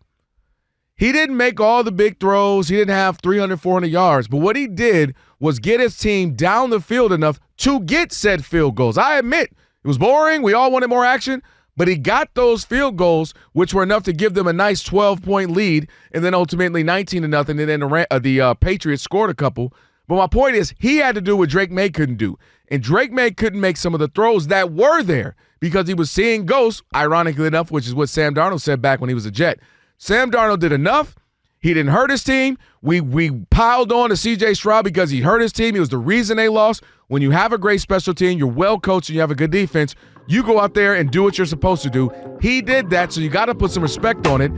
He didn't make all the big throws. He didn't have 300, 400 yards. But what he did was get his team down the field enough to get said field goals. I admit, it was boring. We all wanted more action. But he got those field goals, which were enough to give them a nice 12-point lead, and then ultimately 19-0, and then the Patriots scored a couple. But my point is, he had to do what Drake May couldn't do. And Drake May couldn't make some of the throws that were there because he was seeing ghosts, ironically enough, which is what Sam Darnold said back when he was a Jet. Sam Darnold did enough. He didn't hurt his team. We piled on to C.J. Stroud because he hurt his team. He was the reason they lost. When you have a great special team, you're well coached, and you have a good defense, you go out there and do what you're supposed to do. He did that, so you got to put some respect on it.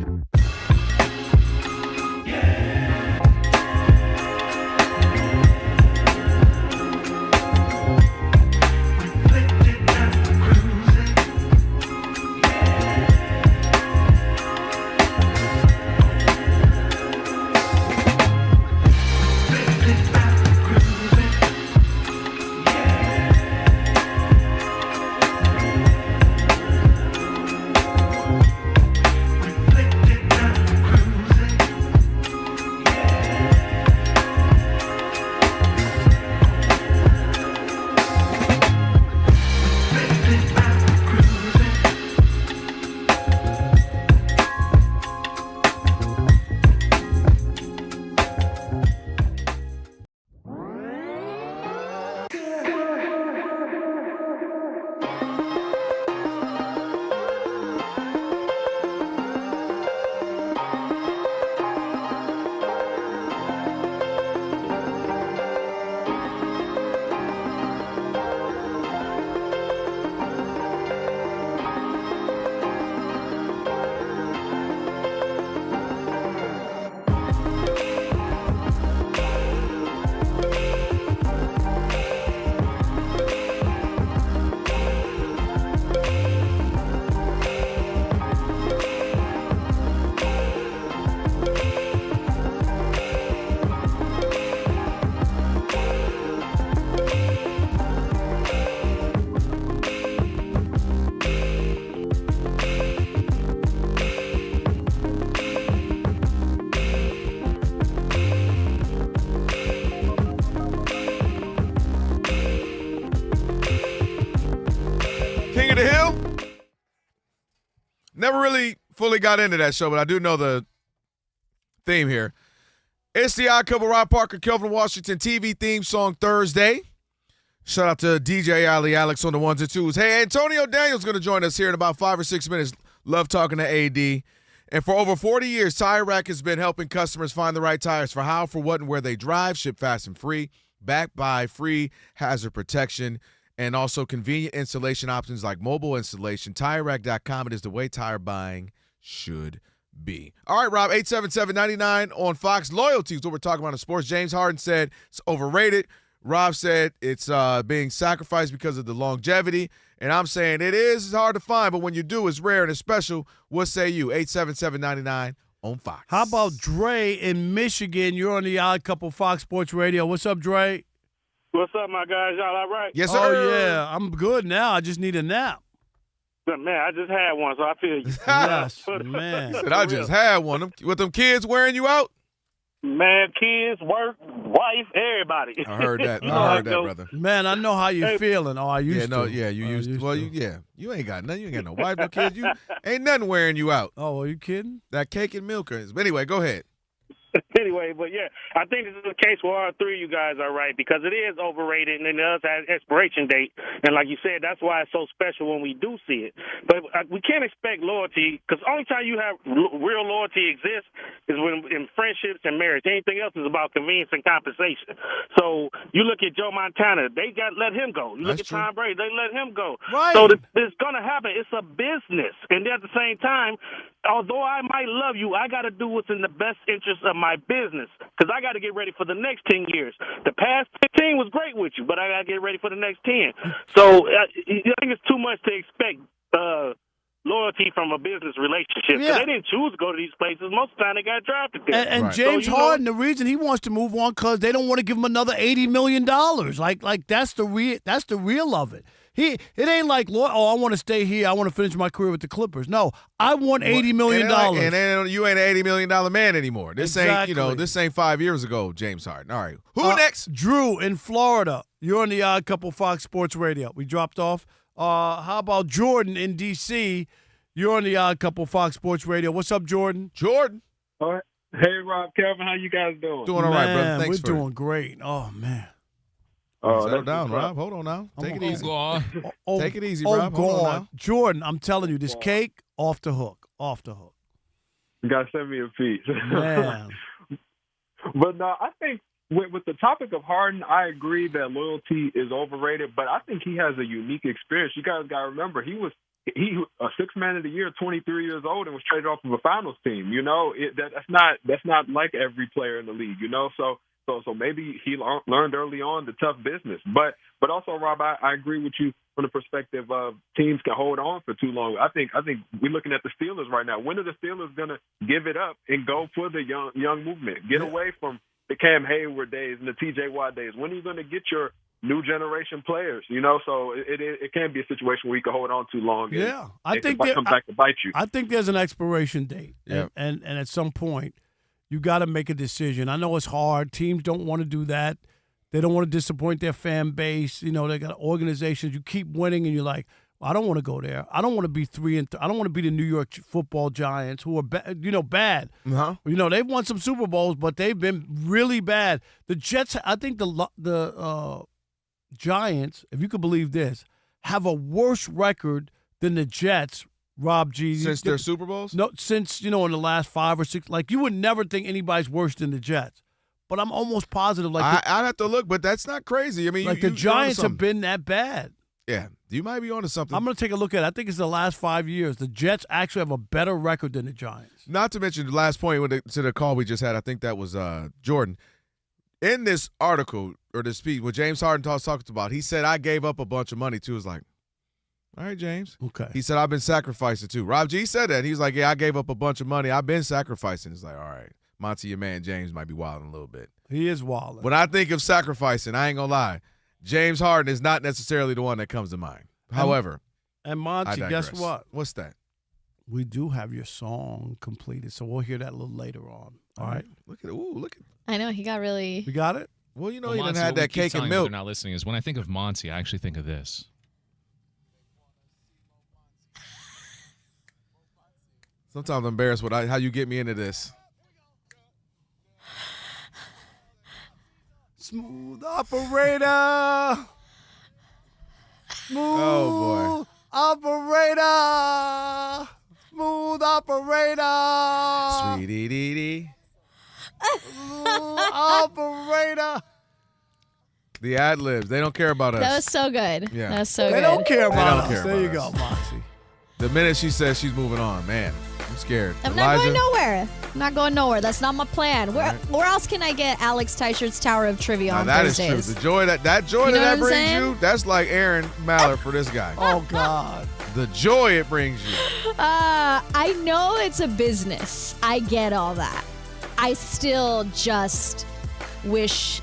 King of the Hill. Never really fully got into that show, but I do know the theme here. It's the Odd Couple, Rob Parker, Kelvin Washington TV theme song Thursday. Shout out to DJ Ali Alex on the ones and twos. Hey, Antonio Daniels going to join us here in about 5 or 6 minutes. Love talking to AD. And for over 40 years, Tire Rack has been helping customers find the right tires for how, for what, and where they drive. Ship fast and free. Backed by free hazard protection and also convenient installation options like mobile installation. TireRack.com. It is the way tire buying should be. All right, Rob, 877-99 on Fox. Loyalty is what we're talking about in sports. James Harden said it's overrated. Rob said it's being sacrificed because of the longevity. And I'm saying it is. It's hard to find, but when you do, it's rare and it's special. What say you? 877-99 on Fox. How about Dre in Michigan? You're on the Odd Couple Fox Sports Radio. What's up, Dre? What's up, my guys? Y'all all right? Yes, sir. Oh, yeah. I'm good now. I just need a nap. Man, I just had one, so I feel you. Yes, man. He said, I just had one. With them kids wearing you out? Man, kids, work, wife, everybody. I heard that. I heard that, brother. Man, I know how you're feeling. Oh, I used to. You used to. Well, you ain't got nothing. You ain't got no wife, no kids. You ain't nothing wearing you out. Oh, are you kidding? That cake and milk. But anyway, go ahead. Anyway, but yeah, I think this is a case where all three of you guys are right because it is overrated and it does have expiration date. And like you said, that's why it's so special when we do see it. But we can't expect loyalty because the only time you have real loyalty exists is when in friendships and marriage. Anything else is about convenience and compensation. So you look at Joe Montana, they let him go. You look at Tom Brady, they let him go. Right. So it's going to happen. It's a business. And at the same time, although I might love you, I got to do what's in the best interest of my business because I got to get ready for the next 10 years. The past 15 was great with you, but I got to get ready for the next 10. So I think it's too much to expect loyalty from a business relationship. Yeah. They didn't choose to go to these places. Most of the time they got drafted there. And James Harden, the reason he wants to move on because they don't want to give him another $80 million. Like that's the real of it. It ain't like, I want to stay here. I want to finish my career with the Clippers. No, I want $80 million. And you ain't an $80 million man anymore. This ain't, this ain't 5 years ago, James Harden. All right. Who next? Drew in Florida. You're on the Odd Couple Fox Sports Radio. We dropped off. How about Jordan in D.C.? You're on the Odd Couple Fox Sports Radio. What's up, Jordan? Jordan. All right. Hey, Rob, Kelvin, how you guys doing? Doing all right, brother. Thanks we're doing great. Oh, man. Settle down, Rob. Hold on now. Take it easy. Take it easy, Rob. Hold on now. Jordan, I'm telling you, this cake, off the hook. Off the hook. You got to send me a piece. Man. But no, I think with the topic of Harden, I agree that loyalty is overrated, but I think he has a unique experience. You guys got to remember, he was a sixth man of the year, 23 years old, and was traded off of a finals team. You know, that's not like every player in the league. You know, so maybe he learned early on the tough business. But also, Rob, I agree with you from the perspective of teams can hold on for too long. I think we're looking at the Steelers right now. When are the Steelers going to give it up and go for the young movement? Get away from the Cam Hayward days and the T.J. Watt days. When are you going to get your new generation players? You know, so it can be a situation where you can hold on too long. Yeah, I think it comes back to bite you. I think there's an expiration date. Yeah. And at some point, you got to make a decision. I know it's hard. Teams don't want to do that. They don't want to disappoint their fan base. You know, they got organizations. You keep winning, and you're like, well, I don't want to go there. I don't want to be 3-3. I don't want to be the New York Football Giants, who are bad. Uh-huh. You know, they've won some Super Bowls, but they've been really bad. The Jets, I think the Giants, if you could believe this, have a worse record than the Jets. Rob G. Since their Super Bowls? No, since, in the last 5 or 6. Like, you would never think anybody's worse than the Jets. But I'm almost positive. Like I'd have to look, but that's not crazy. I mean, the Giants have been that bad. Yeah, you might be onto something. I'm going to take a look at it. I think it's the last 5 years. The Jets actually have a better record than the Giants. Not to mention the last point to the call we just had, I think that was Jordan. In this article or this speech, what James Harden talked about, he said, I gave up a bunch of money, too. It's like, all right, James. Okay. He said, I've been sacrificing, too. Rob G said that. He's like, yeah, I gave up a bunch of money. I've been sacrificing. It's like, all right, Monty, your man James might be wilding a little bit. He is wilding. When I think of sacrificing, I ain't going to lie, James Harden is not necessarily the one that comes to mind. However, and Monty, guess what? What's that? We do have your song completed, so we'll hear that a little later on. All right. Look at it. Look at it. I know, he got really... You got it? Well, he Monty, done had that cake and milk. They're not listening. Is when I think of Monty, I actually think of this. Sometimes I'm embarrassed with how you get me into this. Smooth operator. Smooth operator. Smooth operator. Sweetie dee dee. Operator. The ad-libs. They don't care about us. That was so good. Yeah. That was so good. They don't care about us. There you go, Moxie. The minute she says she's moving on, man, I'm scared. I'm not going nowhere. I'm not going nowhere. That's not my plan. Where else can I get Alex Teichert's Tower of Trivia on that Thursdays? Is true. The joy that brings you, that's like Aaron Mallard for this guy. Oh, God. The joy it brings you. I know it's a business. I get all that. I still just wish...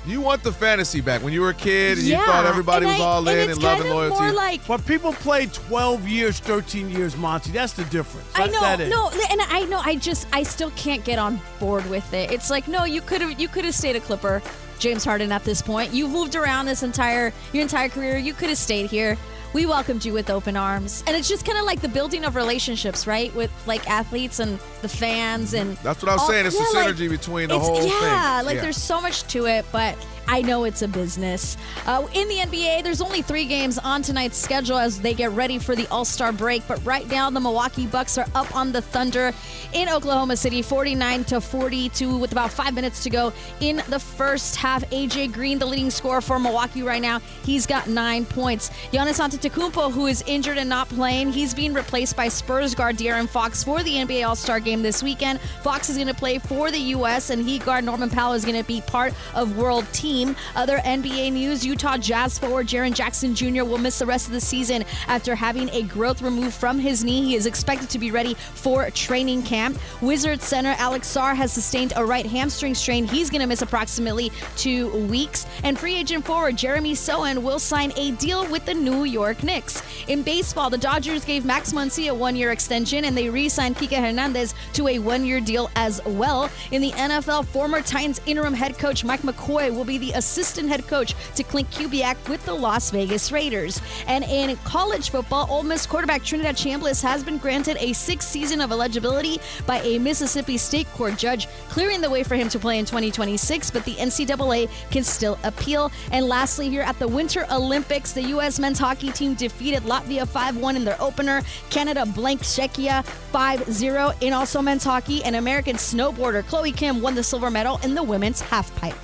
You want the fantasy back. When you were a kid and you thought everybody was all in and love and loyalty. More like, but people played 12 years, 13 years, Monty. That's the difference. I know, and I know. I still can't get on board with it. It's like, no, you could have stayed a Clipper, James Harden. At this point, you've moved around your entire career. You could have stayed here. we welcomed you with open arms. And it's just kind of like the building of relationships, right? With like athletes and the fans and That's what I was saying. It's the synergy between the whole thing. Yeah, there's so much to it, but I know it's a business. In the NBA, there's only 3 games on tonight's schedule as they get ready for the All-Star break. But right now, the Milwaukee Bucks are up on the Thunder in Oklahoma City, 49-42, with about 5 minutes to go in the first half. AJ Green, the leading scorer for Milwaukee right now, he's got 9 points. Giannis Antetokounmpo, who is injured and not playing, he's being replaced by Spurs guard De'Aaron Fox for the NBA All-Star game this weekend. Fox is going to play for the U.S., and Heat guard Norman Powell is going to be part of World Team. Other NBA news, Utah Jazz forward Jaren Jackson Jr. will miss the rest of the season after having a growth removed from his knee. He is expected to be ready for training camp. Wizards center Alex Sarr has sustained a right hamstring strain. He's going to miss approximately 2 weeks. And free agent forward Jeremy Sohan will sign a deal with the New York Knicks. In baseball, the Dodgers gave Max Muncy a 1-year extension, and they re-signed Kike Hernandez to a 1-year deal as well. In the NFL, former Titans interim head coach Mike McCoy will be the assistant head coach to Clint Kubiak with the Las Vegas Raiders. And in college football, Ole Miss quarterback Trinidad Chambliss has been granted a 6th season of eligibility by a Mississippi State court judge, clearing the way for him to play in 2026, but the NCAA can still appeal. And lastly, here at the Winter Olympics, the U.S. men's hockey team defeated Latvia 5-1 in their opener. Canada blanked Czechia 5-0 in also men's hockey. And American snowboarder Chloe Kim won the silver medal in the women's halfpipe.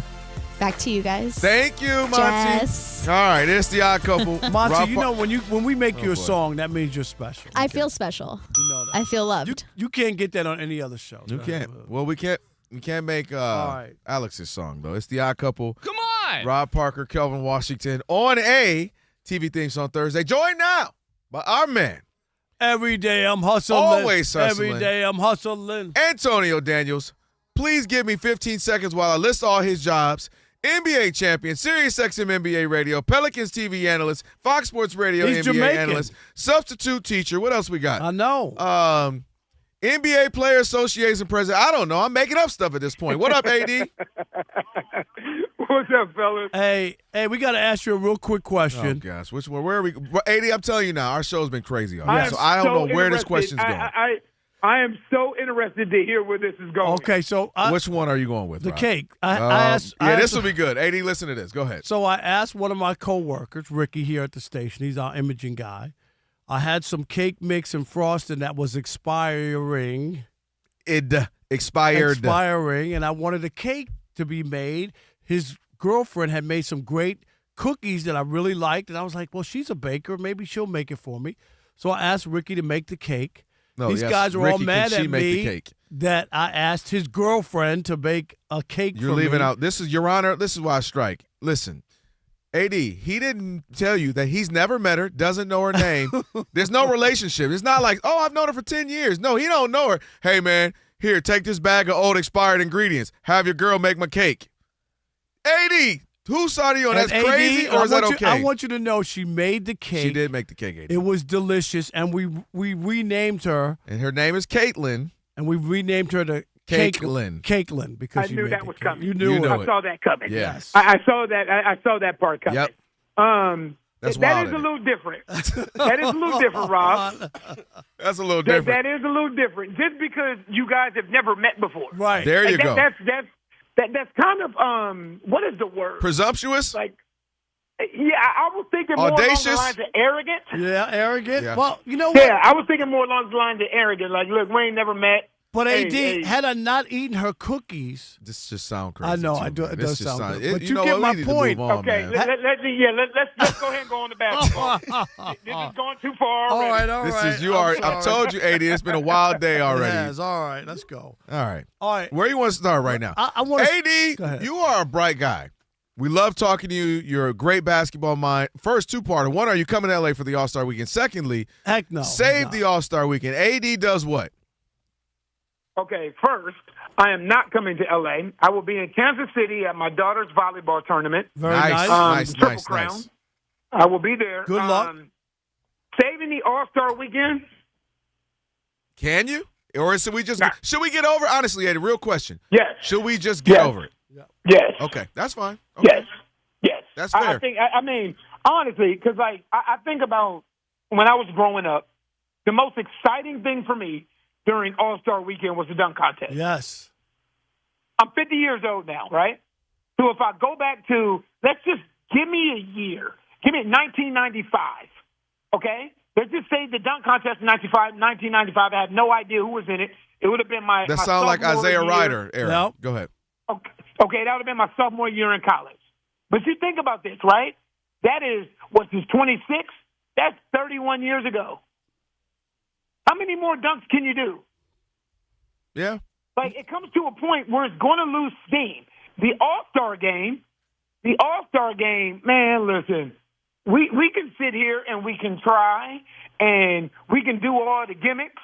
Back to you guys. Thank you, Monty. Jess. All right, it's the Odd Couple. Monty, you know when we make you a song, that means you're special. I feel special. You know that. I feel loved. You can't get that on any other show. You can't. Well, we can't make Alex's song though. It's the Odd Couple. Come on. Rob Parker, Kelvin Washington on a TV theme song Thursday. Joined now by our man. Every day I'm hustling. Always hustling. Every day I'm hustling. Antonio Daniels. Please give me 15 seconds while I list all his jobs. NBA champion, SiriusXM NBA Radio, Pelicans TV analyst, Fox Sports Radio He's NBA Jamaican. analyst, substitute teacher. What else we got? I know. NBA Player Association president. I don't know. I'm making up stuff at this point. What up, AD? What's up, fellas? Hey, we got to ask you a real quick question. Oh, gosh. Which one? Where are we? AD, I'm telling you now, our show's been crazy on this. So I don't know where this question's going. I am so interested to hear where this is going. Okay, so which one are you going with? The Rob? cake. This will be good. AD, listen to this. Go ahead. So I asked one of my coworkers, Ricky, here at the station. He's our imaging guy. I had some cake mix and frosting that was expiring. Expiring, and I wanted a cake to be made. His girlfriend had made some great cookies that I really liked, and I was like, well, she's a baker. Maybe she'll make it for me. So I asked Ricky to make the cake. These guys are all mad at me that I asked his girlfriend to bake a cake for me. You're leaving out. This is, Your Honor, this is why I strike. Listen, AD, he didn't tell you that he's never met her, doesn't know her name. There's no relationship. It's not like, oh, I've known her for 10 years. No, he don't know her. Hey, man, here, take this bag of old expired ingredients. Have your girl make my cake. AD, whose side are you on? That's AD, crazy, or is that okay? I want you to know she made the cake. She did make the cake, AD. It was delicious, and we renamed her. And her name is Caitlin. And we renamed her to Caitlin because I knew that was coming. You knew it. I saw that coming. Yes. I saw that. I saw that part coming. Yep. That's that wild, is a little different. That is a little different, Rob. That's a little different. That is a little different. Just because you guys have never met before. Right. There you go. That's kind of what is the word? Presumptuous? Like, yeah, I was thinking more audacious? along the lines of arrogant. Yeah, arrogant. Yeah. Well, you know what? Yeah, I was thinking more along the lines of arrogant. Like, look, we ain't never met. But AD, hey. had I not eaten her cookies, this just sounds crazy. I know, too, it does sound good. But you know get what? my We need to point. move on, Okay, man. let's go ahead and go on to basketball. This is going too far already. All right. I've told you, AD, it's been a wild day already. Yes, all right, let's go. All right. All right. Where you want to start right now? I want AD, you are a bright guy. We love talking to you. You're a great basketball mind. First, two-parter. One, are you coming to L.A. for the All-Star Weekend? Secondly, heck no. Save the All-Star Weekend. AD does what? Okay, first, I am not coming to L.A. I will be in Kansas City at my daughter's volleyball tournament. Very nice. Triple Crown. I will be there. Good luck. Saving the All-Star Weekend. Can you? Or should we just should we get over? Honestly, Eddie, real question. Yes. Should we just get over it? Yes. Okay, that's fine. Okay. Yes. That's fair. I think. I mean, Honestly, because I think about when I was growing up, the most exciting thing for me during All-Star Weekend was the dunk contest. Yes. I'm 50 years old now, right? So if I go back to, let's just give me a year. Give me 1995, okay? Let's just say the dunk contest in 1995, I had no idea who was in it. It would have been my That sounds like Isaiah Ryder, Aaron. No. Go ahead. Okay, that would have been my sophomore year in college. But you think about this, right? That is, what's this, 26? That's 31 years ago. How many more dunks can you do? Yeah. Like, it comes to a point where it's going to lose steam. The All-Star game, man, listen, we can sit here and we can try and we can do all the gimmicks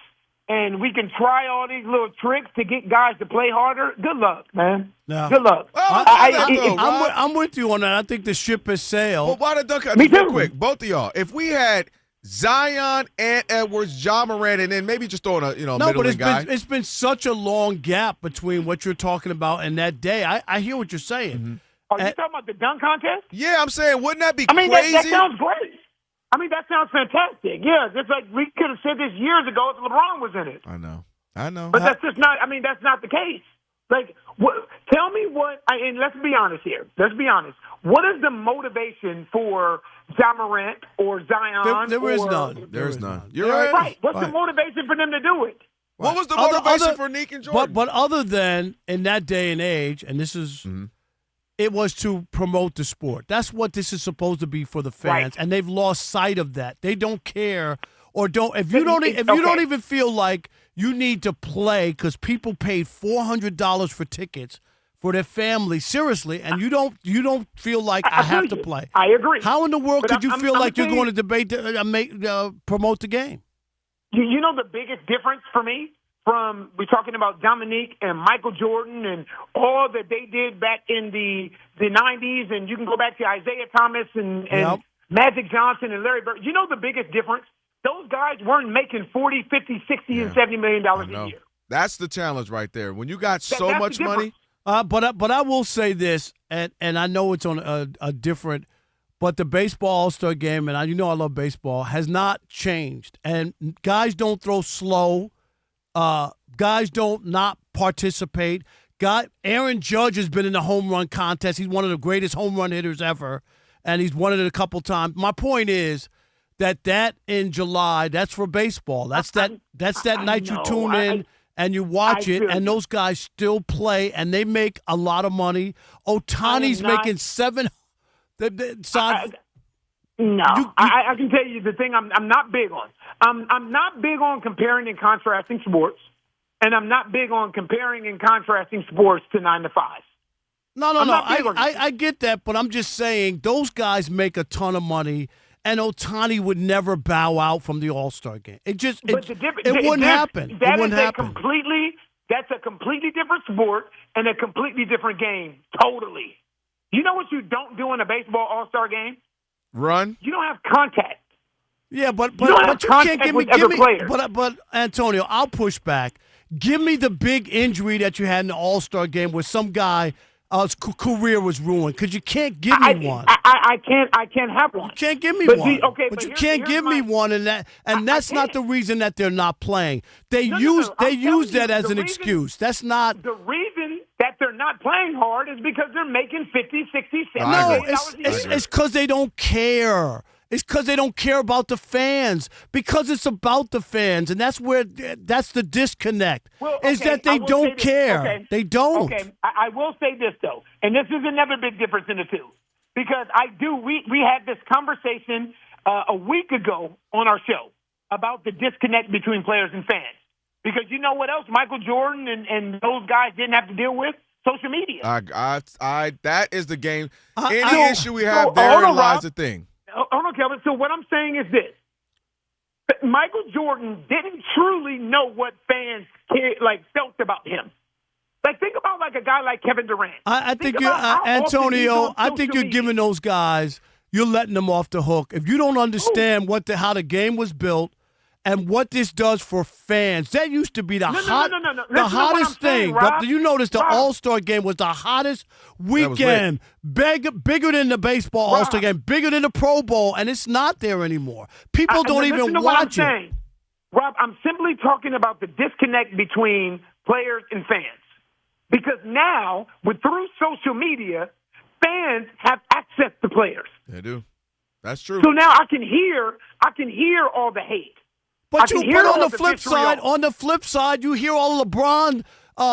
and we can try all these little tricks to get guys to play harder. Good luck, man. No. Good luck. I'm with you on that. I think the ship has sailed. Well, why the dunk contest? Real quick, both of y'all. If we had Zion, Ant Edwards, Ja Morant, and then maybe just throwing a middling guy. It's been such a long gap between what you're talking about and that day. I hear what you're saying. Mm-hmm. Are you talking about the dunk contest? Yeah, I'm saying, wouldn't that be crazy? That sounds great. That sounds fantastic. Yeah, it's like we could have said this years ago if LeBron was in it. I know. But that's just not. That's not the case. Like, tell me what. And let's be honest here. Let's be honest. What is the motivation for Ja Morant or Zion? There is none. There is none. You're right. Right. What's the motivation for them to do it? What was the motivation for Nick and Jordan? But other than in that day and age, and this is. Mm-hmm. It was to promote the sport. That's what this is supposed to be for the fans, and they've lost sight of that. They don't care, or don't. If you don't even feel like you need to play because people paid $400 for tickets for their family, seriously, and you don't feel like I have to play. I agree. How in the world could you feel like you're going to debate, promote the game? You know the biggest difference for me? We're talking about Dominique and Michael Jordan and all that they did back in the 90s, and you can go back to Isaiah Thomas and Magic Johnson and Larry Bird. You know the biggest difference? Those guys weren't making $40, $50, $60, and $70 million a year. That's the challenge right there. When you got so much money. But I will say this, and I know it's on a different, but the baseball All-Star game, and I love baseball, has not changed. And guys don't throw slow. Guys don't not participate. Aaron Judge has been in the home run contest. He's one of the greatest home run hitters ever, and he's won it a couple times. My point is that in July, that's for baseball. That's that night you tune in and you watch it, and those guys still play, and they make a lot of money. Ohtani's making $7. No, I can tell you the thing I'm not big on. I'm not big on comparing and contrasting sports, and I'm not big on comparing and contrasting sports to 9 to 5. No. I get that, but I'm just saying those guys make a ton of money, and Ohtani would never bow out from the All-Star game. It wouldn't happen. That's a completely different sport and a completely different game. Totally. You know what you don't do in a baseball All-Star game? Run. You don't have contact. Yeah, but you can't give me. But Antonio, I'll push back. Give me the big injury that you had in the All-Star game where some guy career was ruined, because you can't give me one. I can't have one. You can't give me one. But you can't give me one, and that's not the reason that they're not playing. They use that as an excuse. That's not the reason that they're not playing hard is because they're making $50, $60, $70 No, it's because they don't care. It's because they don't care about the fans. Because it's about the fans, and that's the disconnect. Is that they don't care. Okay. They don't. Okay, I will say this though, and this is another big difference in the two, because we had this conversation a week ago on our show about the disconnect between players and fans. Because you know what else Michael Jordan and those guys didn't have to deal with? Social media. That is the game. Any issue we have there lies the thing. Hold on, Kelvin. So what I'm saying is this. Michael Jordan didn't truly know what fans felt about him. Think about a guy like Kevin Durant. I think you're, Antonio, I think you're giving those guys, you're letting them off the hook. If you don't understand how the game was built, and what this does for fans. That used to be the No. hottest thing. Rob. You notice the Rob. All-Star game was the hottest weekend. Bigger than the baseball Rob. All-Star game, bigger than the Pro Bowl, and it's not there anymore. People don't even listen to what I'm watch it. saying. Rob, I'm simply talking about the disconnect between players and fans. Because now, through social media, fans have access to players. They do. That's true. So now I can hear all the hate. But on the flip side, you hear all LeBron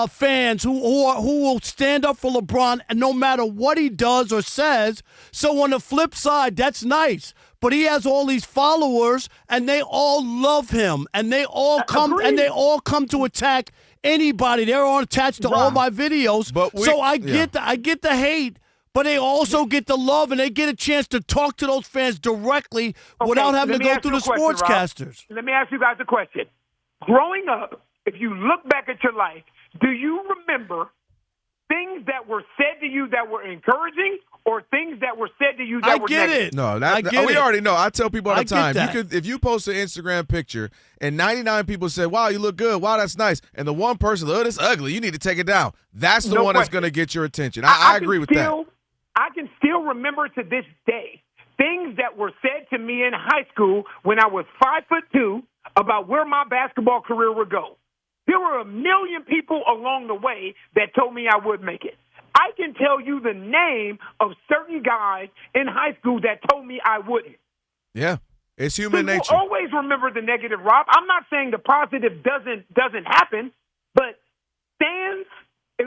fans who will stand up for LeBron, and no matter what he does or says. So on the flip side, that's nice. But he has all these followers, and they all love him, and they all come to attack anybody. They're all attached to all my videos. So I get the hate. But they also get the love, and they get a chance to talk to those fans directly without having to go through the sportscasters. Let me ask you guys a question. Growing up, if you look back at your life, do you remember things that were said to you that were encouraging or things that were said to you that were negative? No, we already know. I tell people all the time, if you post an Instagram picture and 99 people say, wow, you look good, wow, that's nice, and the one person, oh, that's ugly, you need to take it down. That's the one that's going to get your attention. I agree with that. I can still remember to this day things that were said to me in high school when I was 5'2" about where my basketball career would go. There were a million people along the way that told me I would make it. I can tell you the name of certain guys in high school that told me I wouldn't. Yeah, it's human nature. People always remember the negative, Rob. I'm not saying the positive doesn't happen, but fans,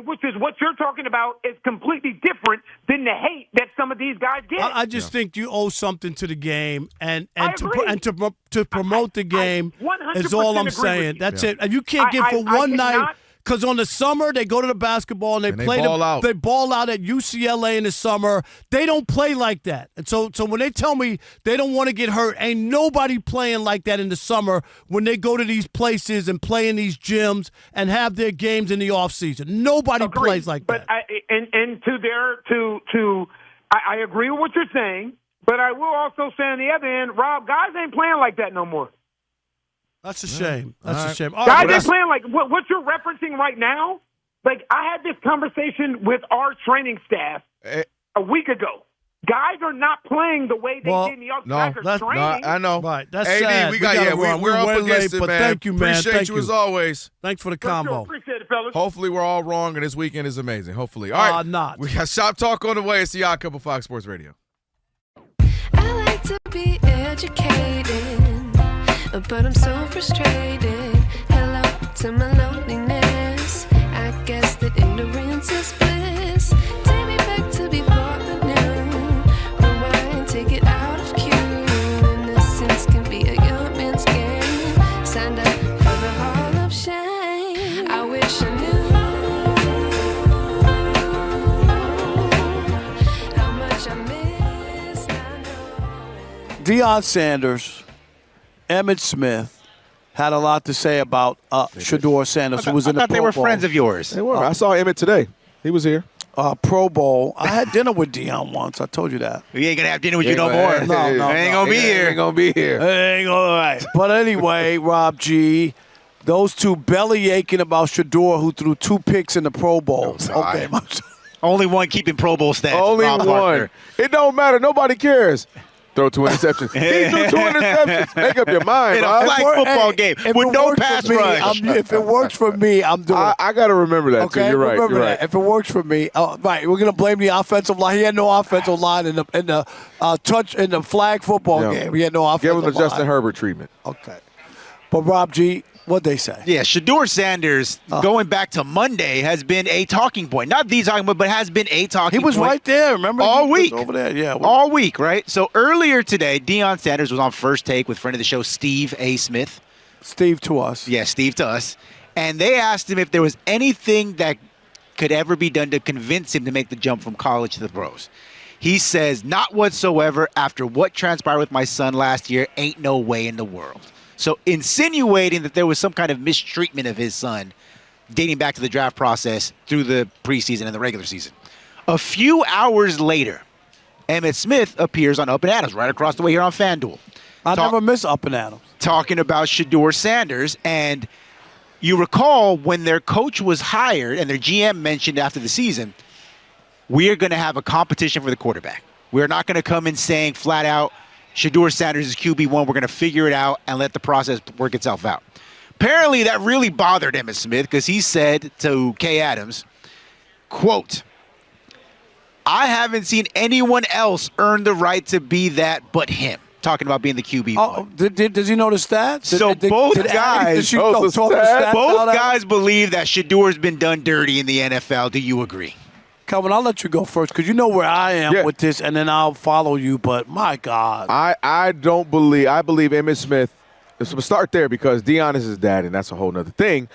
which is what you're talking about, is completely different than the hate that some of these guys get. I just think you owe something to the game, and to promote the game is all I'm saying. That's it. And you can't get for one night. Because on the summer, they go to the basketball and they ball out. They ball out at UCLA in the summer. They don't play like that. And so when they tell me they don't want to get hurt, ain't nobody playing like that in the summer when they go to these places and play in these gyms and have their games in the offseason. Nobody plays like that. But I agree with what you're saying, but I will also say on the other end, Rob, guys ain't playing like that no more. That's a shame. That's a shame. Guys ain't playing like what you're referencing right now. Like, I had this conversation with our training staff a week ago. Guys are not playing the way they did in the other training. I know. Right. That's AD, sad. we're up against it, but man. thank you, man. Appreciate you as always. Thanks for the combo. Sure, appreciate it, fellas. Hopefully we're all wrong, and this weekend is amazing. Hopefully. All right. Not. We got Shop Talk on the way. It's the Odd Couple Fox Sports Radio. I like to be educated, but I'm so frustrated. Hello to my loneliness. I guess that ignorance is bliss. Take me back to before the new. Rewind, take it out of cue. Innocence can be a young man's game. Signed up for the Hall of Shame. I wish I knew how much I missed. Deion Sanders, Emmitt Smith had a lot to say about Shador Sanders, who was in the Pro Bowl. They were friends of yours. They were. I saw Emmitt today. He was here. Pro Bowl. I had dinner with Deion once. I told you that. We ain't going to have dinner with you no more. No, ain't going to be here. Ain't going to be here. Ain't all right. But anyway, Rob G., those two belly aching about Shador, who threw 2 picks in the Pro Bowl. Okay. Only one keeping Pro Bowl stats. Only Rob one. Parker. It don't matter. Nobody cares. Throw 2 interceptions. He threw 2 interceptions. Make up your mind, in Rob. a flag football game with no pass rush. If it works for me, I'm doing it. I got to remember that, too. You're right. Remember that. If it works for me. Right, we're going to blame the offensive line. He had no offensive line in the flag football game. He had no offensive line. Give him the Justin Herbert treatment. Okay. But, Rob G., what'd they say? Yeah, Shador Sanders, going back to Monday, has been a talking point. Not the talking point, but has been a talking point. He was right there, remember? All week. Over there, yeah. All week, right? So earlier today, Deion Sanders was on First Take with friend of the show, Steve A. Smith. Steve to us. Yeah, Steve to us. And they asked him if there was anything that could ever be done to convince him to make the jump from college to the pros. He says, not whatsoever. After what transpired with my son last year, ain't no way in the world. So insinuating that there was some kind of mistreatment of his son dating back to the draft process through the preseason and the regular season. A few hours later, Emmitt Smith appears on Up and Adams right across the way here on FanDuel. I never miss Up and Adams. talking about Shador Sanders. And you recall when their coach was hired and their GM mentioned after the season, we are going to have a competition for the quarterback. We're not going to come in saying flat out, Shador Sanders is QB1. We're going to figure it out and let the process work itself out. Apparently, that really bothered Emmitt Smith because he said to Kay Adams, quote, I haven't seen anyone else earn the right to be that but him. Talking about being the QB. Oh, does he know the stats? So both guys believe that Shador's been done dirty in the NFL. Do you agree? Kelvin, I'll let you go first because you know where I am with this, and then I'll follow you. But my God, I believe Emmitt Smith. So start there because Deion is his dad, and that's a whole nother thing.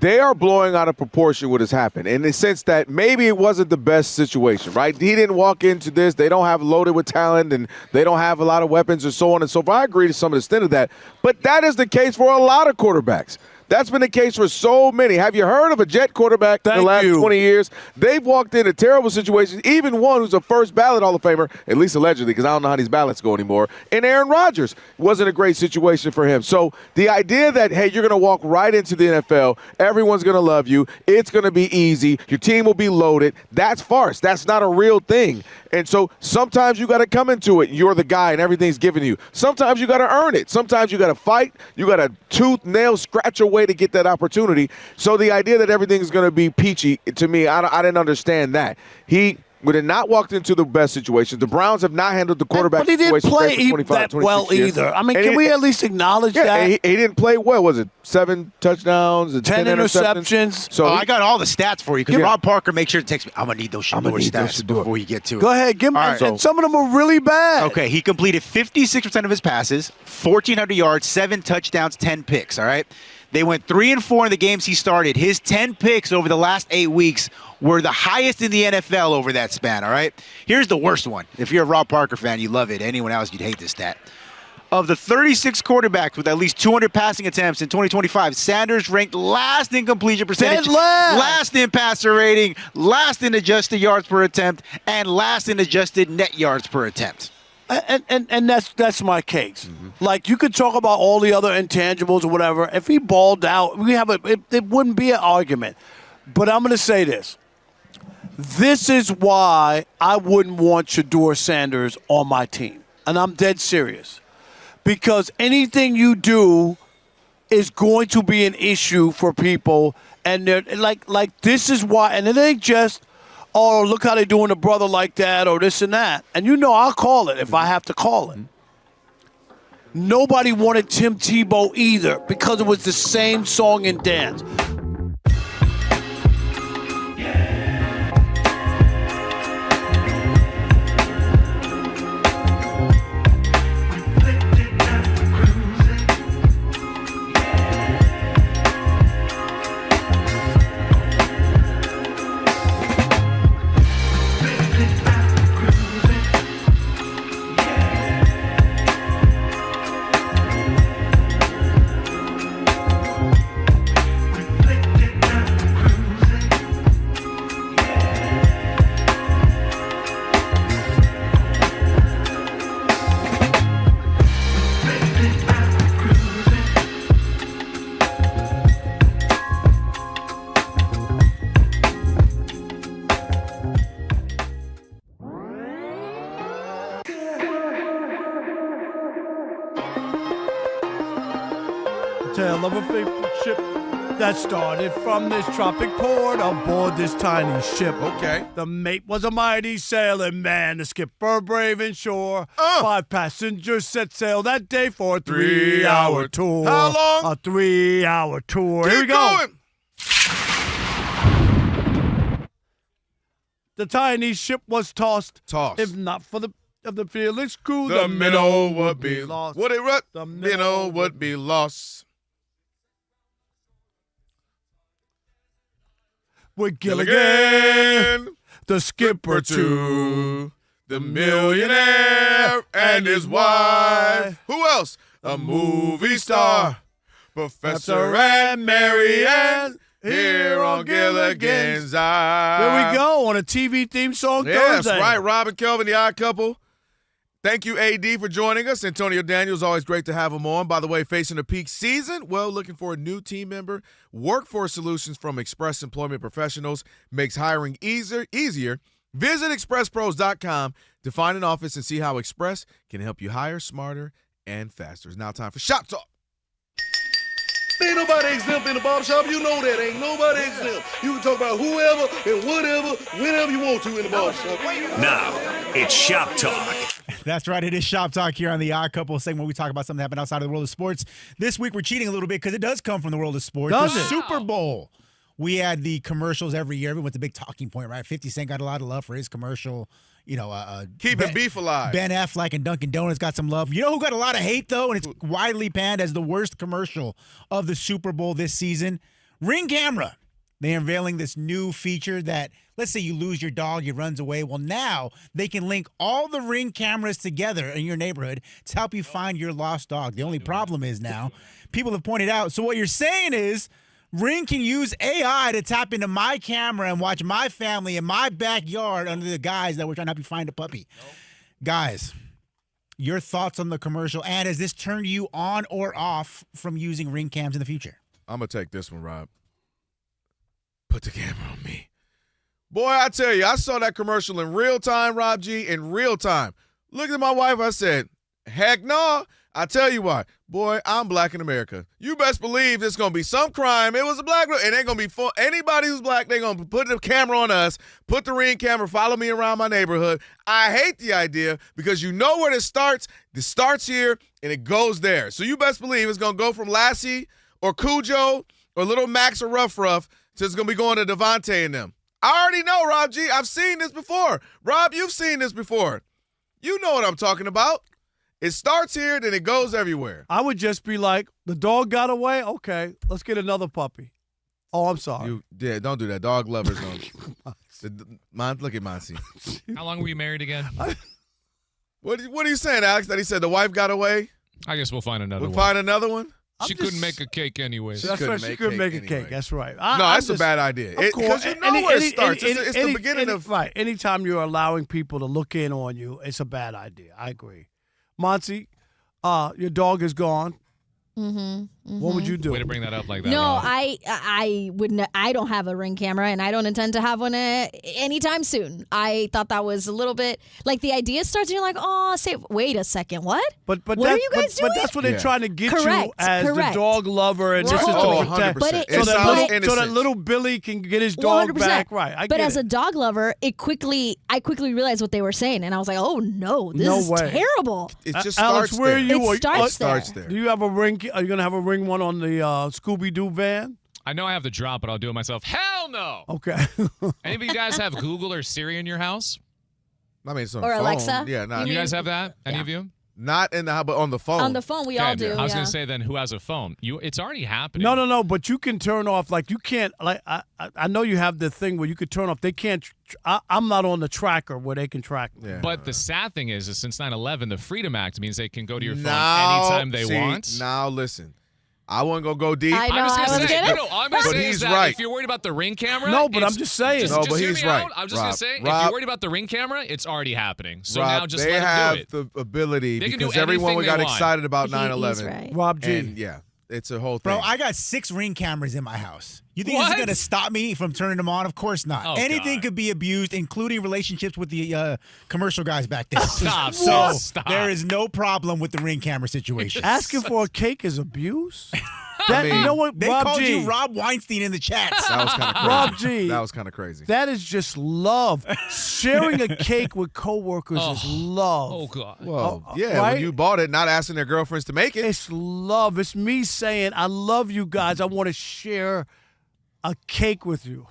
They are blowing out of proportion what has happened in the sense that maybe it wasn't the best situation, right? He didn't walk into this. They don't have loaded with talent, and they don't have a lot of weapons and so on and so forth. I agree to some extent of that, but that is the case for a lot of quarterbacks. That's been the case for so many. Have you heard of a Jet quarterback in the last 20 years? They've walked into terrible situations, even one who's a first ballot Hall of Famer, at least allegedly, because I don't know how these ballots go anymore, and Aaron Rodgers wasn't a great situation for him. So the idea that, hey, you're going to walk right into the NFL, everyone's going to love you, it's going to be easy, your team will be loaded, that's farce. That's not a real thing. And so sometimes you got to come into it. You're the guy and everything's given you. Sometimes you got to earn it. Sometimes you got to fight. You got to tooth, nail, scratch away to get that opportunity. So the idea that everything's going to be peachy, to me, I didn't understand that. He would have not walked into the best situations. The Browns have not handled the quarterback situation. But he didn't play that well either. I mean, can we at least acknowledge that? He didn't play well. Was it 7 touchdowns and 10 interceptions? So I got all the stats for you because Rob Parker makes sure to text me. I'm going to need those Shador stats before you get to it. Go ahead. Give me. And some of them are really bad. Okay, he completed 56% of his passes, 1,400 yards, 7 touchdowns, 10 picks, all right? They went 3-4 in the games he started. His 10 picks over the last 8 weeks were the highest in the NFL over that span, all right? Here's the worst one. If you're a Rob Parker fan, you love it. Anyone else, you'd hate this stat. Of the 36 quarterbacks with at least 200 passing attempts in 2025, Sanders ranked last in completion percentage, last in passer rating, last in adjusted yards per attempt, and last in adjusted net yards per attempt. And that's my case. Mm-hmm. Like, you could talk about all the other intangibles or whatever. If he balled out, it wouldn't be an argument. But I'm going to say this. This is why I wouldn't want Shador Sanders on my team. And I'm dead serious. Because anything you do is going to be an issue for people. And they're like this is why. And it ain't just, oh, look how they doing a brother like that or this and that. And you know I'll call it if I have to call it. Nobody wanted Tim Tebow either because it was the same song and dance. Tale of a faithful ship that started from this tropic port aboard this tiny ship. Okay. The mate was a mighty sailing man, the skipper brave and sure. 5 passengers set sail that day for a 3-hour tour. How long? A 3-hour tour. Keep Here we go. going. The tiny ship was tossed. Tossed. If not for the fearless crew, The minnow would be lost. What it rut? The minnow would be lost. With Gilligan, the skipper too, the millionaire and his wife. Who else? A movie star, Professor and Mary Ann, here on Gilligan's Eye. There we go, on a TV theme song Yes, Thursday. right, Rob and Kelvin, the Odd Couple. Thank you, AD, for joining us. Antonio Daniels, always great to have him on. By the way, facing a peak season, looking for a new team member. Workforce Solutions from Express Employment Professionals makes hiring easier. Visit expresspros.com to find an office and see how Express can help you hire smarter and faster. It's now time for Shop Talk. Ain't nobody exempt in the barbershop. You know that. Ain't nobody exempt. You can talk about whoever and whatever, whenever you want to in the barbershop. Now, it's Shop Talk. That's right. It is Shop Talk here on the Odd Couple segment where we talk about something that happened outside of the world of sports. This week, we're cheating a little bit because it does come from the world of sports. Does the it? Super Bowl. We had the commercials every year. Everyone's a big talking point, right? 50 Cent got a lot of love for his commercial. Keeping beef alive. Ben Affleck and Dunkin' Donuts got some love. You know who got a lot of hate, though, and it's widely panned as the worst commercial of the Super Bowl this season? Ring Camera. They're unveiling this new feature that, let's say you lose your dog, it runs away. Well, now they can link all the Ring cameras together in your neighborhood to help you find your lost dog. The only problem is now, people have pointed out, so what you're saying is, Ring can use AI to tap into my camera and watch my family in my backyard under the guise that we're trying to help you find a puppy. Guys, your thoughts on the commercial, and has this turned you on or off from using Ring cams in the future? I'm going to take this one, Rob. Put the camera on me. Boy, I tell you, I saw that commercial in real time, Rob G, in real time. Looked at my wife, I said, heck no. I tell you why. Boy, I'm black in America. You best believe there's going to be some crime. It was a black, and ain't going to be anybody who's black, they're going to put the camera on us, put the Ring camera, follow me around my neighborhood. I hate the idea because you know where this starts. This starts here, and it goes there. So you best believe it's going to go from Lassie or Cujo or Little Max or Ruff Ruff to it's going to be going to Devontae and them. I already know, Rob G. I've seen this before. Rob, you've seen this before. You know what I'm talking about. It starts here, then it goes everywhere. I would just be like, the dog got away? Okay, let's get another puppy. Oh, I'm sorry. Don't do that. Dog lovers don't. Look at Monty. How long were you married again? What are you saying, Alex? That he said the wife got away? I guess we'll find another one. We'll find another one? She couldn't make a cake anyway. That's right. She couldn't make a cake. That's right. No, that's a bad idea. Because you know where it starts. It's the beginning of... Right. Anytime you're allowing people to look in on you, it's a bad idea. I agree. Monty, your dog is gone. What would you do? Way to bring that up like that. No, Rob. I wouldn't. I don't have a Ring camera, and I don't intend to have one anytime soon. I thought that was a little bit like the idea starts, and you're like, oh, wait a second, what? But what are you guys doing? But that's what they're trying to get Correct, you as correct. the dog lover, and this is to protect. 100%. So that little Billy can get his dog 100%. back. Right. I but get as a dog lover, I quickly realized what they were saying, and I was like, oh no, this is terrible. It just Alex, starts where there. are you? It starts there. Do you have a ring? Are you gonna have a ring one on the Scooby-Doo van? I know I have the drop, but I'll do it myself. Hell no. Okay. Any of you guys have Google or Siri in your house? I mean, it's on Or the phone. Alexa? Yeah, not. You guys have that? Any of you? Not in the but on the phone. On the phone, we all do. I was yeah. gonna say then, who has a phone? It's already happening. No. But you can turn off. Like you can't. Like I know you have the thing where you could turn off. They can't. I'm not on the tracker where they can track me. Yeah. But the sad thing is since 9/11, the Freedom Act means they can go to your phone Now, anytime they want. Now listen, I wasn't gonna go deep. I know, I'm just I gonna was say, gonna- no, I'm gonna But say he's is that right. if you're worried about the Ring camera, No, but I'm just saying. Just, No, just but hear he's me right. out. I'm just Rob, gonna say, if Rob- you're worried about the Ring camera, it's already happening. So Rob, now just they let have them do it. the ability They can do because everyone anything got they want. excited about He's 9/11. right. Rob G. And yeah, it's a whole thing. Bro, I got 6 Ring cameras in my house. You think this is What? going to stop me from turning them on? Of course not. Oh, Anything God. could be abused, including relationships with the commercial guys back there. Stop. So Stop. there is no problem with the Ring camera situation. Asking for a cake is abuse. I mean, you know what, They Rob called G. you Rob Weinstein in the chats. that was kind of crazy. Rob G. That was kind of crazy. That is just love. Sharing a cake with coworkers is love. Oh God. Well, Oh, yeah, right? when you bought it, not asking their girlfriends to make it. It's love. It's me saying, I love you guys. I want to share a cake with you.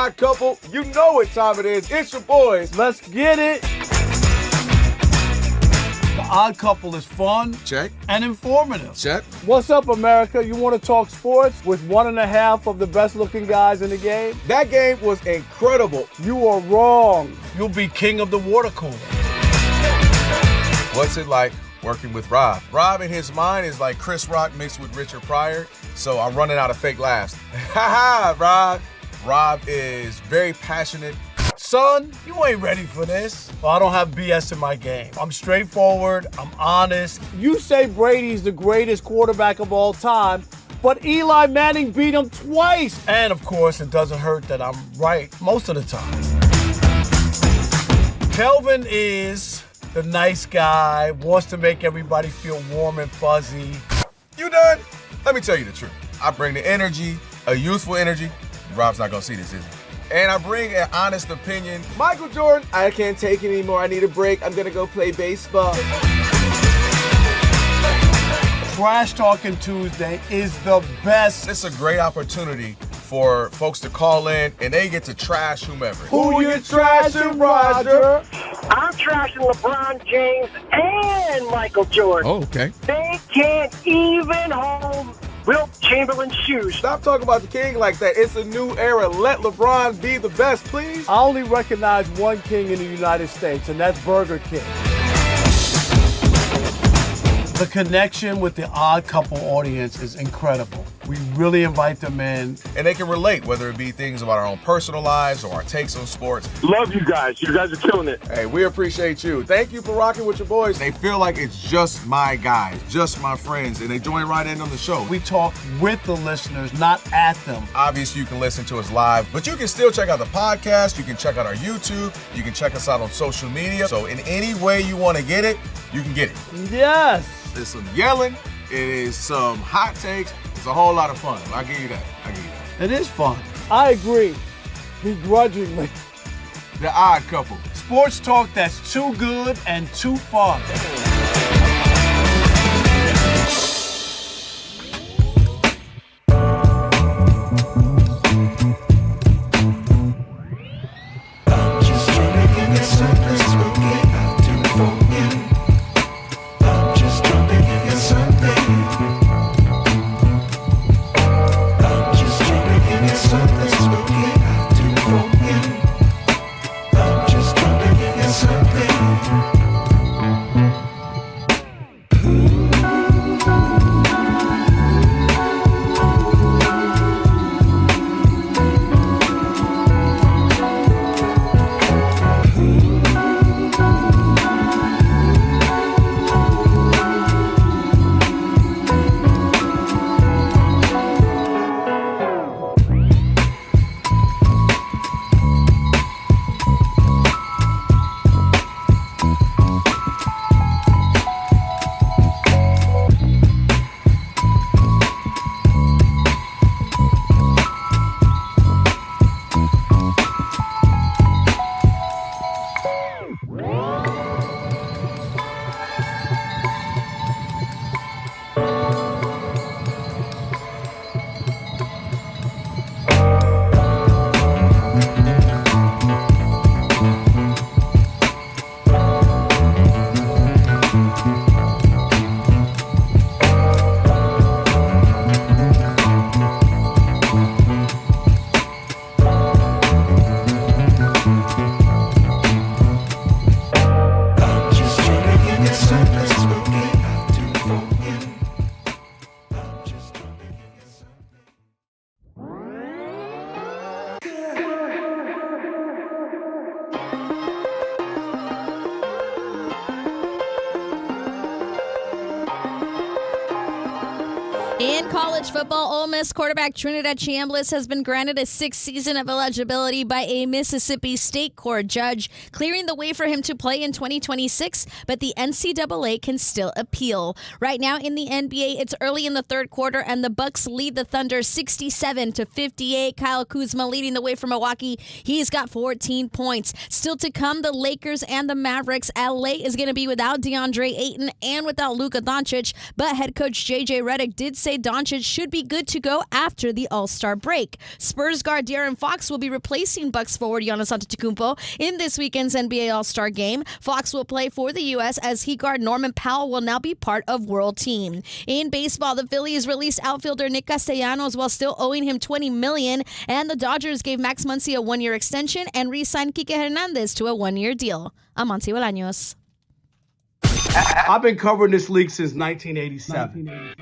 Odd Couple. You know what time it is. It's your boys. Let's get it. The Odd Couple is fun. Check. And informative. Check. What's up, America? You want to talk sports with 1.5 of the best-looking guys in the game? That game was incredible. You are wrong. You'll be king of the water cooler. What's it like working with Rob? Rob in his mind is like Chris Rock mixed with Richard Pryor, so I'm running out of fake laughs. Ha ha, Rob. Rob is very passionate. Son, you ain't ready for this. Well, I don't have BS in my game. I'm straightforward. I'm honest. You say Brady's the greatest quarterback of all time, but Eli Manning beat him twice. And, of course, it doesn't hurt that I'm right most of the time. Kelvin is the nice guy, wants to make everybody feel warm and fuzzy. You done? Let me tell you the truth. I bring the energy, a youthful energy. Rob's not gonna see this, is he? And I bring an honest opinion. Michael Jordan, I can't take it anymore. I need a break. I'm gonna go play baseball. Trash Talking Tuesday is the best. It's a great opportunity for folks to call in and they get to trash whomever. Who you trashing, Roger? I'm trashing LeBron James and Michael Jordan. Oh, okay. They can't even hold Wilt Chamberlain's shoes. Stop talking about the king like that. It's a new era. Let LeBron be the best, please. I only recognize one king in the United States, and that's Burger King. The connection with the Odd Couple audience is incredible. We really invite them in. And they can relate, whether it be things about our own personal lives or our takes on sports. Love you guys. You guys are killing it. Hey, we appreciate you. Thank you for rocking with your boys. They feel like it's just my guys, just my friends, and they join right in on the show. We talk with the listeners, not at them. Obviously, you can listen to us live, but you can still check out the podcast. You can check out our YouTube. You can check us out on social media. So in any way you want to get it, you can get it. Yes. There's some yelling. It is some hot takes. It's a whole lot of fun. I'll give you that. It is fun. I agree. Begrudgingly. The Odd Couple. Sports talk that's too good and too fun. In college football, Ole Miss quarterback Trinidad Chambliss has been granted a 6th season of eligibility by a Mississippi State court judge, clearing the way for him to play in 2026, but the NCAA can still appeal. Right now in the NBA, it's early in the third quarter, and the Bucks lead the Thunder 67-58. Kyle Kuzma leading the way for Milwaukee. He's got 14 points. Still to come, the Lakers and the Mavericks. LA is going to be without DeAndre Ayton and without Luka Doncic, but head coach J.J. Redick did say Doncic Doncic should be good to go after the All-Star break. Spurs guard De'Aaron Fox will be replacing Bucks forward Giannis Antetokounmpo in this weekend's NBA All-Star game. Fox will play for the U.S. as Heat guard Norman Powell will now be part of World Team. In baseball, the Phillies released outfielder Nick Castellanos while still owing him $20 million, and the Dodgers gave Max Muncy a one-year extension and re-signed Kike Hernandez to a one-year deal. I'm Monty Bolaños. I've been covering this league since 1987.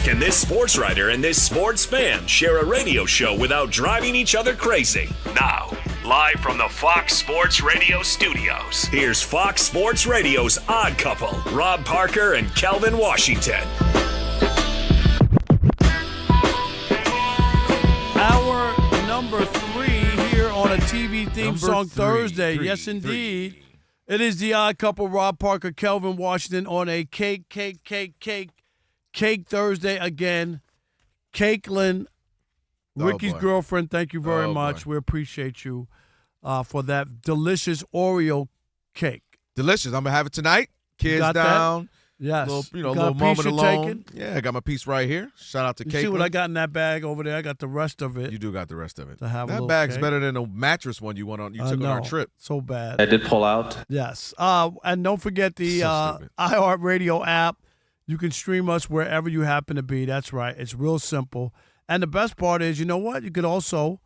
Can this sports writer and this sports fan share a radio show without driving each other crazy? Now, live from the Fox Sports Radio studios, here's Fox Sports Radio's Odd Couple, Rob Parker and Kelvin Washington. Hour number 3 here on a TV theme Number song three, Thursday. three, Yes, three. indeed. It is the Odd Couple, Rob Parker, Kelvin Washington on a Cake Thursday again. Cakelin, Ricky's boy. girlfriend, thank you very Oh, much. boy. We appreciate you for that delicious Oreo cake. Delicious. I'm gonna have it tonight. Kids got that? down. Yes. Little, You got little a piece moment you're alone. taking? Yeah, I got my piece right here. Shout out to You Kate. see what I got in that bag over there? I got the rest of it. You do got the rest of it. To have a that little bag's cake. better than the mattress one you took I on our know. trip. So bad. I did pull out. Yes. And don't forget the iHeartRadio app. You can stream us wherever you happen to be. That's right. It's real simple. And the best part is, you know what? You could also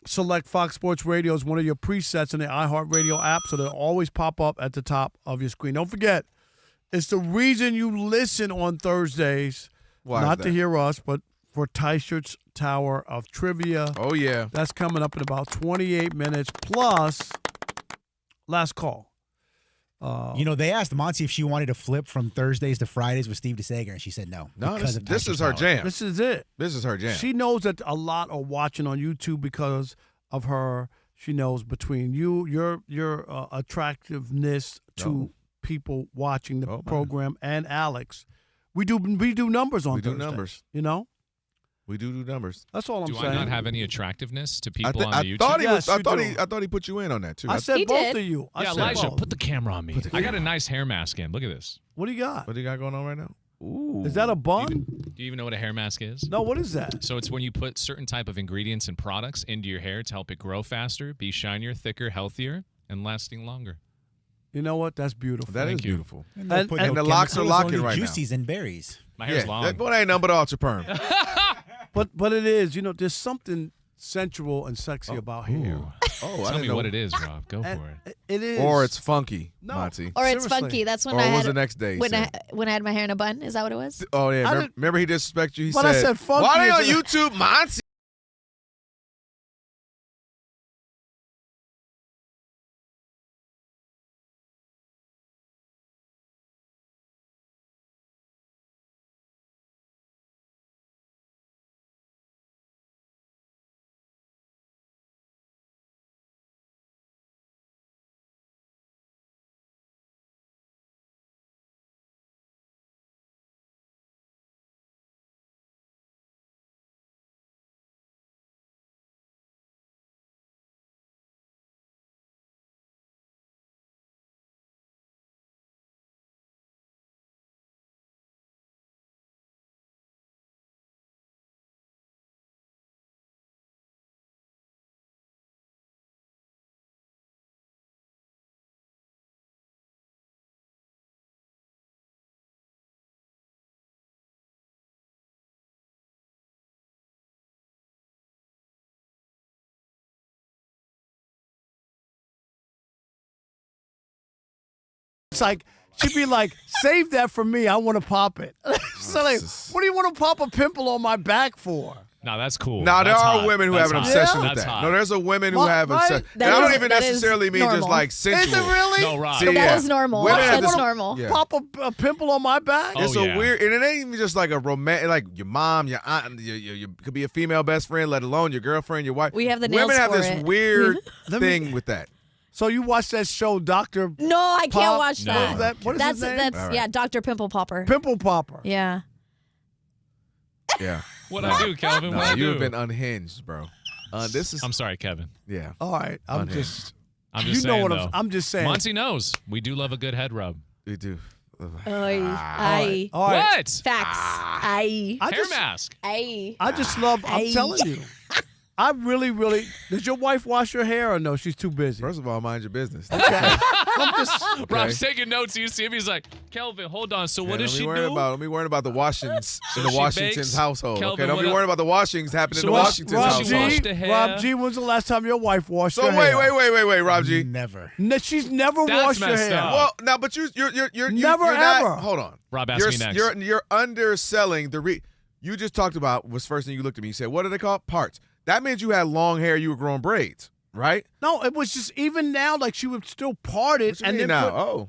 select Fox Sports Radio as one of your presets in the iHeartRadio app, so they'll always pop up at the top of your screen. Don't forget, it's the reason you listen on Thursdays, Why is not to that? hear us, but for Teichert's Tower of Trivia. Oh, yeah. That's coming up in about 28 minutes, plus last call. They asked Monty if she wanted to flip from Thursdays to Fridays with Steve DeSager, and she said no. No, because this of is her Teicher's jam. This is it. This is her jam. She knows that a lot are watching on YouTube because of her. She knows between your attractiveness to people watching the program and Alex, we do numbers on We do Thursday, numbers. You know, we do numbers. That's all I'm Do saying. I not have any attractiveness to I, people on I the YouTube? thought he Yes, was. I you thought do. he. I thought he put you in on that too. I said He both did. of you. I Yeah, said Elijah, both. put the camera on me. I got a nice hair mask in. Look at this. What do you got? What do you got going on right now? Ooh. Is that a bun? Do you even know what a hair mask is? No, what is that? So it's when you put certain type of ingredients and products into your hair to help it grow faster, be shinier, thicker, healthier, and lasting longer. You know what? That's beautiful. That is Thank you. beautiful. And, And- and the locks are locking right now. Juicies and berries. My hair's Yeah, long. that boy ain't nothing but ultra perm. But it is. You know, there's something sensual and sexy about hair. Oh, I Tell didn't me know. what it is, Rob. Go And for it. it is. Or it's funky, No. Monty. Or it's Seriously. funky. That's when Or I it had was the next day. he when I said. when I had my hair in a bun. Is that what it was? Oh yeah, I remember he disrespected you. He But I said, said funky "Why they on is a- YouTube, Monty?" It's like she'd be like, "Save that for me. I want to pop it." So like, what do you want to pop a pimple on my back for? No, that's cool. Now, there That's are hot. women who That's have an hot. obsession with That's that. hot. No, there's a women who What? have an Right? obsession. That And I don't is- even that is necessarily mean just normal. like sensual. Is it really? No, Rob. See, That yeah. is normal. Women That have is this- normal. Yeah. Pop a pimple on my back? Oh, It's yeah. a weird, and it ain't even just like a romantic, like your mom, your aunt, you could be a female best friend, let alone your girlfriend, your wife. We have the nails Women have for this it. weird Let me- thing with that. So you watch that show, Dr. No, I can't Pop? watch No. that. What is That's his name? that's All right. yeah, Dr. Pimple Popper. Pimple Popper. Yeah. Yeah. What'd I do, Kelvin? No, What'd I you do? have been unhinged, bro. This is I'm sorry, Kevin. yeah. All right. I'm Unhinged. just I'm you just know saying, what though. I'm just saying. Monty knows. We do love a good head rub. We do. Aye. All right. What? Facts. Aye. I Hair just, mask. Aye. I just love. I'm Aye. telling you. I really. Does your wife wash your hair or no? She's too busy. First of all, mind your business. Okay. I'm just. Rob's taking notes. You see him. He's like, Kelvin, hold on. So what does she do? Don't be worrying about the washings in the she Washington's bakes? household. Kelvin, okay, don't what be up? worrying about the washings happening So in the what- Washington's Rob Rob She G, household. washed the hair. Rob G, when's the last time your wife washed So her hair? wait, Rob G. Never. No, she's never That's washed her messed hair. up. Well, now, but you're Never, you're not- ever. Hold on. Rob, ask me next. You're underselling the. You just talked about was first thing you looked at me. You said, "What are they called? Parts." That means you had long hair. You were growing braids, right? No, it was just even now, like she would still part it What you and mean then now? put,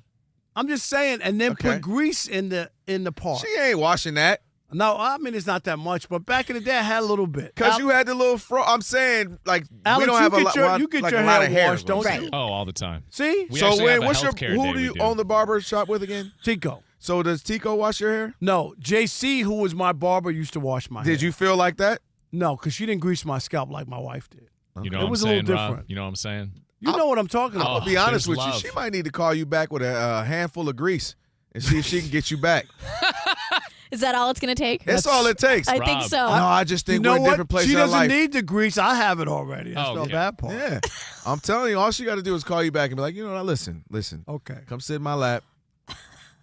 I'm just saying, and then Okay. put grease in the part. She ain't washing that No, I mean it's not that much, but back in the day I had a little bit. because you had the little fro. I'm saying like Alex, we don't you have a get lot. your- you get like your a lot hair of hair, washed, don't Right. you? Oh, all the time. See, We so actually wait, have a what's your healthcare who day do we you do. own the barber shop with again? Tico. So does Tico wash your hair? No, JC, who was my barber, used to wash my hair. Did you feel like that? No, because she didn't grease my scalp like my wife did. You know It what was I'm a saying, little Rob? different. You know what I'm saying? You know what I'm talking I'm about. gonna be honest there's with you. love. She might need to call you back with a handful of grease and see if she can get you back. Is that all it's gonna take? That's all it takes. I think Rob. so. No, I just You think know we're in what? different places She in our doesn't life. need the grease. I have it already. That's Oh, the okay. bad part. Yeah, I'm telling you, all she got to do is call you back and be like, you know what? Listen, Okay. come sit in my lap.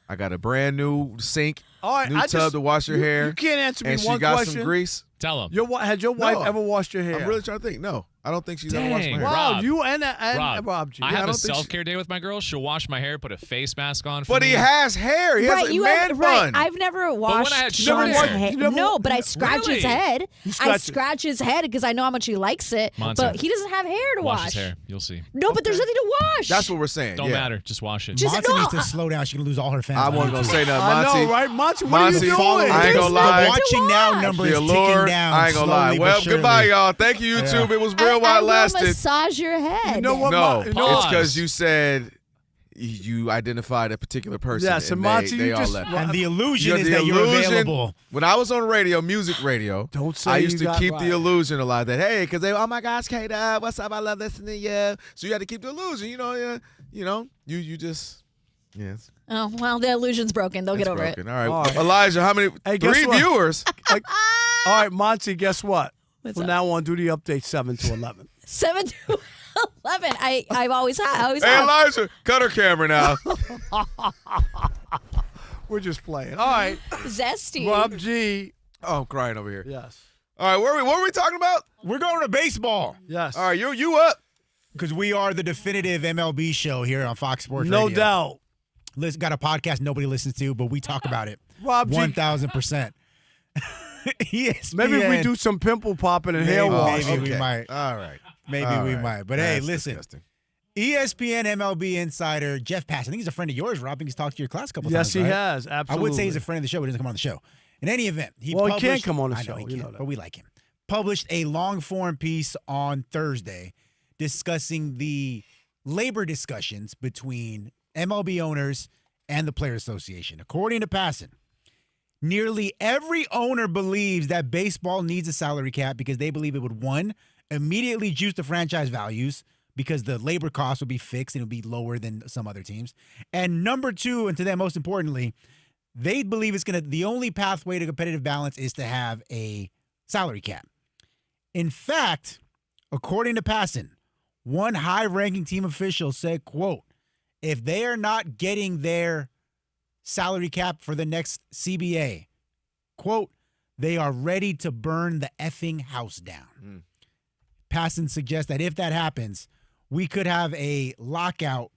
I got a brand new sink, All right. new I tub just, to wash your you, hair, You can't answer me and she one got question. some grease. Tell him. Had your wife No. ever washed your hair? I'm really trying to think. No, I don't think she's ever washed my Dang, hair. Wow, Rob. you and Rob, G. I I have a don't think she- self-care day with my girl. She'll wash my hair, put a face mask on for But me. he has hair. He has Right, a you man have bun. right. I've never washed I had Sean's short hair. head. You never- No, but I scratch Really? his head. You I scratch it. scratch his head because I know how much he likes it. Monty. But he doesn't have hair to Wash wash. his hair. You'll see. No, but there's nothing to wash. That's what we're saying. Don't yeah. matter. Just wash it. Just- Monty no, needs to slow down. She's gonna lose all her fans. I on wasn't gonna YouTube. say nothing, I Monty. know, right? Monty, what are you Monty, doing? I ain't There's gonna nothing lie. to Watching now watch. number The is allure, ticking down. I ain't gonna lie. slowly but Well, surely. goodbye, y'all. Thank you, YouTube. It was real I while it will lasted. massage your head. You know what? No, You know it's what? because you said you identified a particular person. Yes, and and Monty, they you all just left. And the illusion You're is the that you're illusion- available. When I was on radio, music radio, Don't say I you used to got keep right. the illusion alive that hey, because they, oh my gosh, Kata, what's up? I love listening to you. So you had to keep the illusion. You just yes. Oh well, the illusion's broken. They'll It's get over broken. it. All right. All right. Elijah, how many? Hey, guess 3 what? viewers. All right, Monty, guess what? What's From up? now on, do the update 7 to 11. 7 to 11. I've always had. I always Hey, have. Elijah, cut her camera now. We're just playing. All right, Zesty. Rob G. Oh, I'm crying over here. Yes. All right, what were we talking about? We're going to baseball Yes. All right, you up? because we are the definitive MLB show here on Fox Sports No Radio. doubt. Got a podcast nobody listens to, but we talk about it. Rob G. 1,000%. ESPN. Maybe if we do some pimple popping and hair Maybe, wash. maybe we Okay. might. All right. Maybe All we right. might. But hey, That's listen. disgusting. ESPN MLB insider Jeff Pass. I think he's a friend of yours, Rob. I think he's talked to your class a couple Yes, times. he right? has. Absolutely. I would say he's a friend of the show, but he doesn't come on the show. In any event, he Well, he published, can't come on the I show, know he you can't, know that. but we like him. Published a long-form piece on Thursday discussing the labor discussions between MLB owners and the Players Association. According to Passon, nearly every owner believes that baseball needs a salary cap because they believe it would, one, immediately juice the franchise values because the labor costs would be fixed and it would be lower than some other teams. And number two, and to them most importantly, they believe the only pathway to competitive balance is to have a salary cap. In fact, according to Passon, one high-ranking team official said, quote, if they are not getting their salary cap for the next CBA, quote, they are ready to burn the effing house down. Passon suggests that if that happens, we could have a lockout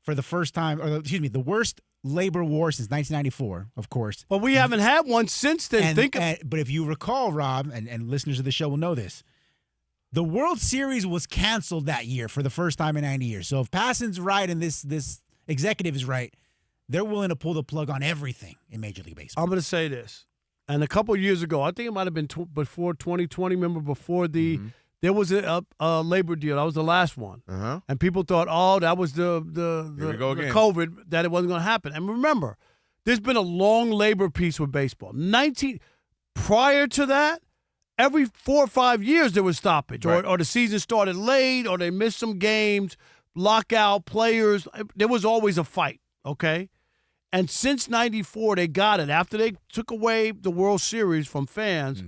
for the first time, or excuse me, the worst labor war since 1994, of course. But we haven't had one since then. But if you recall, Rob, and listeners of the show will know this, the World Series was canceled that year for the first time in 90 years. So if Passon's right and this executive is right, they're willing to pull the plug on everything in Major League Baseball. I'm going to say this. And a couple of years ago, I think it might have been before 2020, remember, before there was a labor deal. That was the last one. Uh-huh. And people thought, oh, that was the COVID, that it wasn't going to happen. And remember, there's been a long labor piece with baseball. Prior to that, every 4 or 5 years there was stoppage. Right. Or the season started late, or they missed some games, lockout, players. There was always a fight, okay? And since 94, they got it. After they took away the World Series from fans,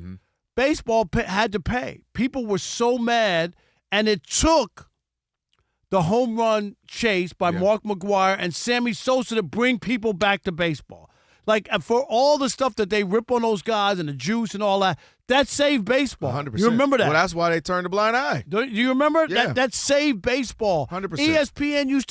baseball had to pay. People were so mad, and it took the home run chase by Mark McGwire and Sammy Sosa to bring people back to baseball. Like, for all the stuff that they rip on those guys and the juice and all that, that saved baseball. 100%. You remember that? Well, that's why they turned a blind eye. Do you remember? Yeah. That saved baseball. 100%. ESPN used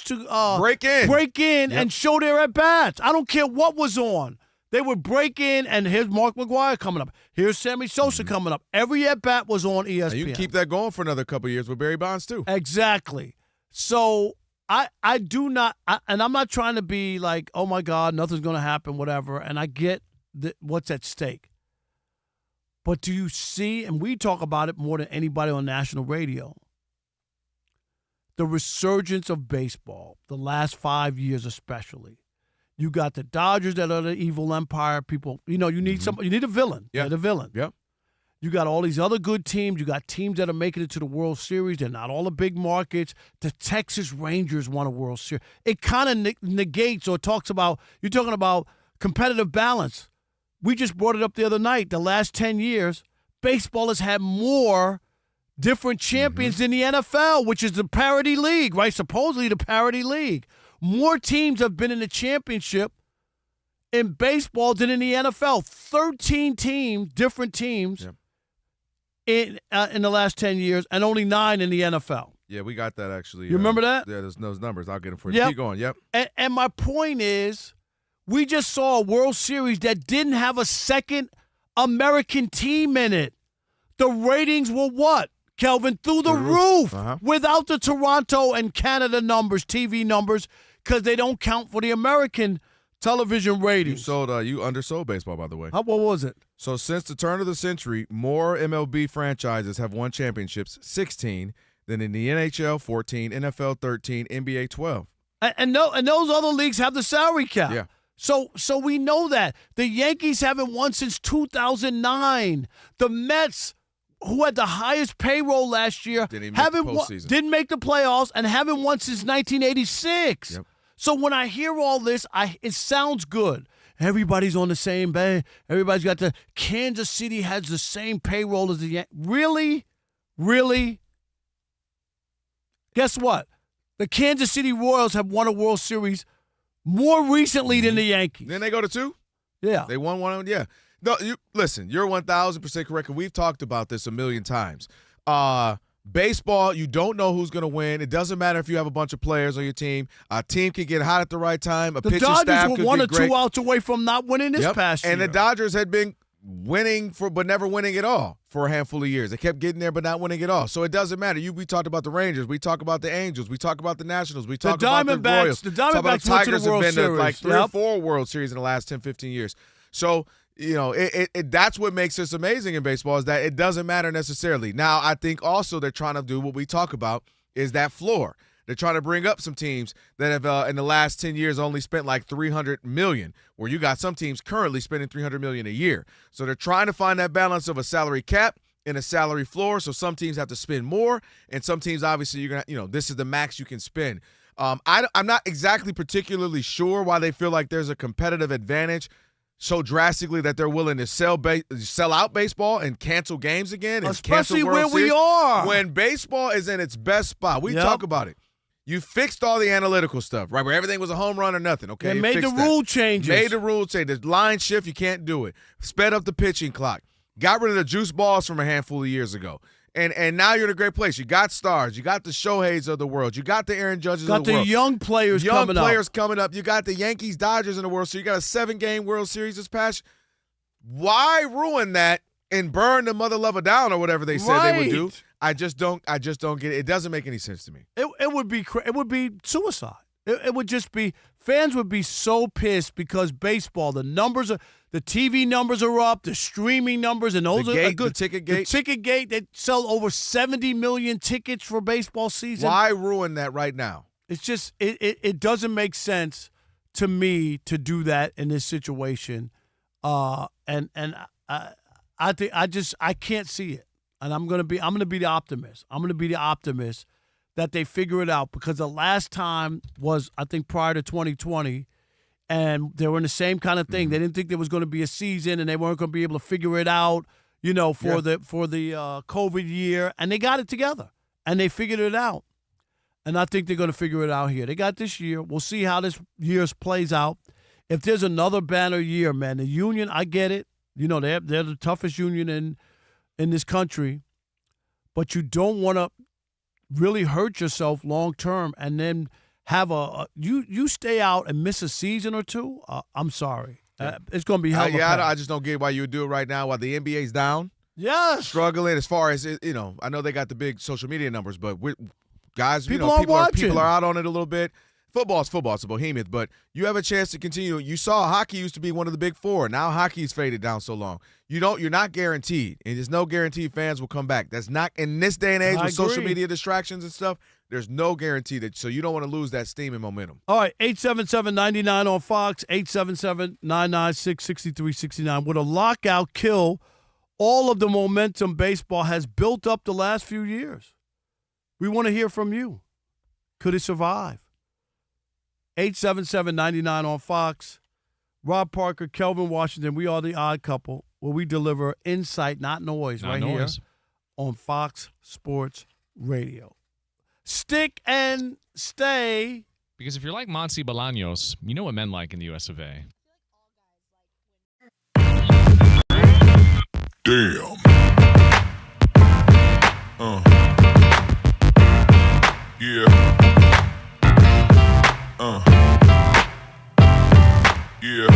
to break in and show their at-bats. I don't care what was on. They would break in, and here's Mark McGwire coming up. Here's Sammy Sosa coming up. Every at-bat was on ESPN. Now you can keep that going for another couple of years with Barry Bonds, too. Exactly. So I do not, and I'm not trying to be like, oh, my God, nothing's going to happen, whatever, and I get what's at stake. But do you see, and we talk about it more than anybody on national radio, the resurgence of baseball, the last 5 years especially. You got the Dodgers that are the evil empire. People, you need you need a villain. Yeah. They're the villain. Yep. You got all these other good teams. You got teams that are making it to the World Series. They're not all the big markets. The Texas Rangers won a World Series. It kind of negates or talks about, you're talking about competitive balance. We just brought it up the other night. The last 10 years, baseball has had more different champions than the NFL, which is the parity league, right? Supposedly the parity league. More teams have been in the championship in baseball than in the NFL. 13 teams, different teams, in the last 10 years, and only 9 in the NFL. Yeah, we got that actually. You remember that? Yeah, there's those numbers. I'll get them for you. Yep. Keep going. Yep. And my point is, we just saw a World Series that didn't have a second American team in it. The ratings were what, Kelvin? Through the roof. Without the Toronto and Canada numbers, TV numbers, because they don't count for the American television ratings. You undersold baseball, by the way. What was it? So since the turn of the century, more MLB franchises have won championships, 16, than in the NHL, 14, NFL, 13, NBA, 12. And those other leagues have the salary cap. Yeah. So we know that. The Yankees haven't won since 2009. The Mets, who had the highest payroll last year, didn't make the playoffs and haven't won since 1986. Yep. So when I hear all this, it sounds good. Everybody's on the same bay. Everybody's got Kansas City has the same payroll as the Yankees. Really? Really? Guess what? The Kansas City Royals have won a World Series more recently than the Yankees. Then they go to 2? Yeah. They won one. Yeah. No, listen, you're 1,000% correct. We've talked about this a million times. Baseball, you don't know who's going to win. It doesn't matter if you have a bunch of players on your team. A team can get hot at the right time. The pitching staff Dodgers could were 1 or be great. 2 outs away from not winning this past year. And the Dodgers had been winning but never winning at all for a handful of years. They kept getting there but not winning at all. So it doesn't matter. We talked about the Rangers. We talk about the Angels. We talk about the Nationals. We talk about the Royals. The Diamondbacks went to the Tigers World have been to Series. like 3 or 4 World Series in the last 10, 15 years. So, that's what makes this amazing in baseball is that it doesn't matter necessarily. Now, I think also they're trying to do what we talk about is that floor. They're trying to bring up some teams that have in the last 10 years only spent like $300 million, where you got some teams currently spending $300 million a year. So they're trying to find that balance of a salary cap and a salary floor. So some teams have to spend more, and some teams obviously you're gonna, this is the max you can spend. I'm not exactly particularly sure why they feel like there's a competitive advantage so drastically that they're willing to sell out baseball and cancel games again, and especially cancel World where Series. we are. When baseball is in its best spot, we talk about it. You fixed all the analytical stuff, right? Where everything was a home run or nothing. Okay, they made the rule changes. Made the rule change. The line shift, you can't do it. Sped up the pitching clock. Got rid of the juice balls from a handful of years ago. And now you're in a great place. You got stars. You got the Shoheis of the world. You got the Aaron Judges of the world. Got the young players coming up. You got the Yankees, Dodgers in the World Series. You got a 7-game World Series this past. Why ruin that and burn the mother lover down or whatever they said they would do? I just don't get it. It doesn't make any sense to me. It would be suicide. It would just be, fans would be so pissed because baseball, the TV numbers are up, the streaming numbers, and those are good. The ticket gate. The ticket gate, they sell over 70 million tickets for baseball season. Why ruin that right now? It's just, it doesn't make sense to me to do that in this situation. I think I can't see it. And I'm gonna be the optimist. I'm gonna be the optimist that they figure it out, because the last time was, I think, prior to 2020, and they were in the same kind of thing. They didn't think there was going to be a season, and they weren't going to be able to figure it out, for the COVID year, and they got it together, and they figured it out. And I think they're going to figure it out here. They got this year. We'll see how this year's plays out. If there's another banner year, man, the union, I get it. They're the toughest union in this country, but you don't want to really hurt yourself long term and then have you stay out and miss a season or two. I'm sorry. It's going to be hell of a pain. I just don't get why you would do it right now while the NBA's down. Yeah. Struggling as far as, I know they got the big social media numbers, but guys, people are out on it a little bit. Football's football. It's a behemoth, but you have a chance to continue. You saw hockey used to be one of the big four. Now hockey's faded down so long. You're not guaranteed, and there's no guarantee fans will come back. That's not in this day and age with social media distractions and stuff. There's no guarantee so you don't want to lose that steam and momentum. All right, 877-99 on Fox, 877-996-6369. Would a lockout kill all of the momentum baseball has built up the last few years? We want to hear from you. Could it survive? 877-99 on Fox. Rob Parker, Kelvin Washington, we are the odd couple, where we deliver insight, not noise, here on Fox Sports Radio. Stick and stay. Because if you're like Monty Bolaños, you know what men like in the US of A. Damn. Yeah. Yeah. Yeah.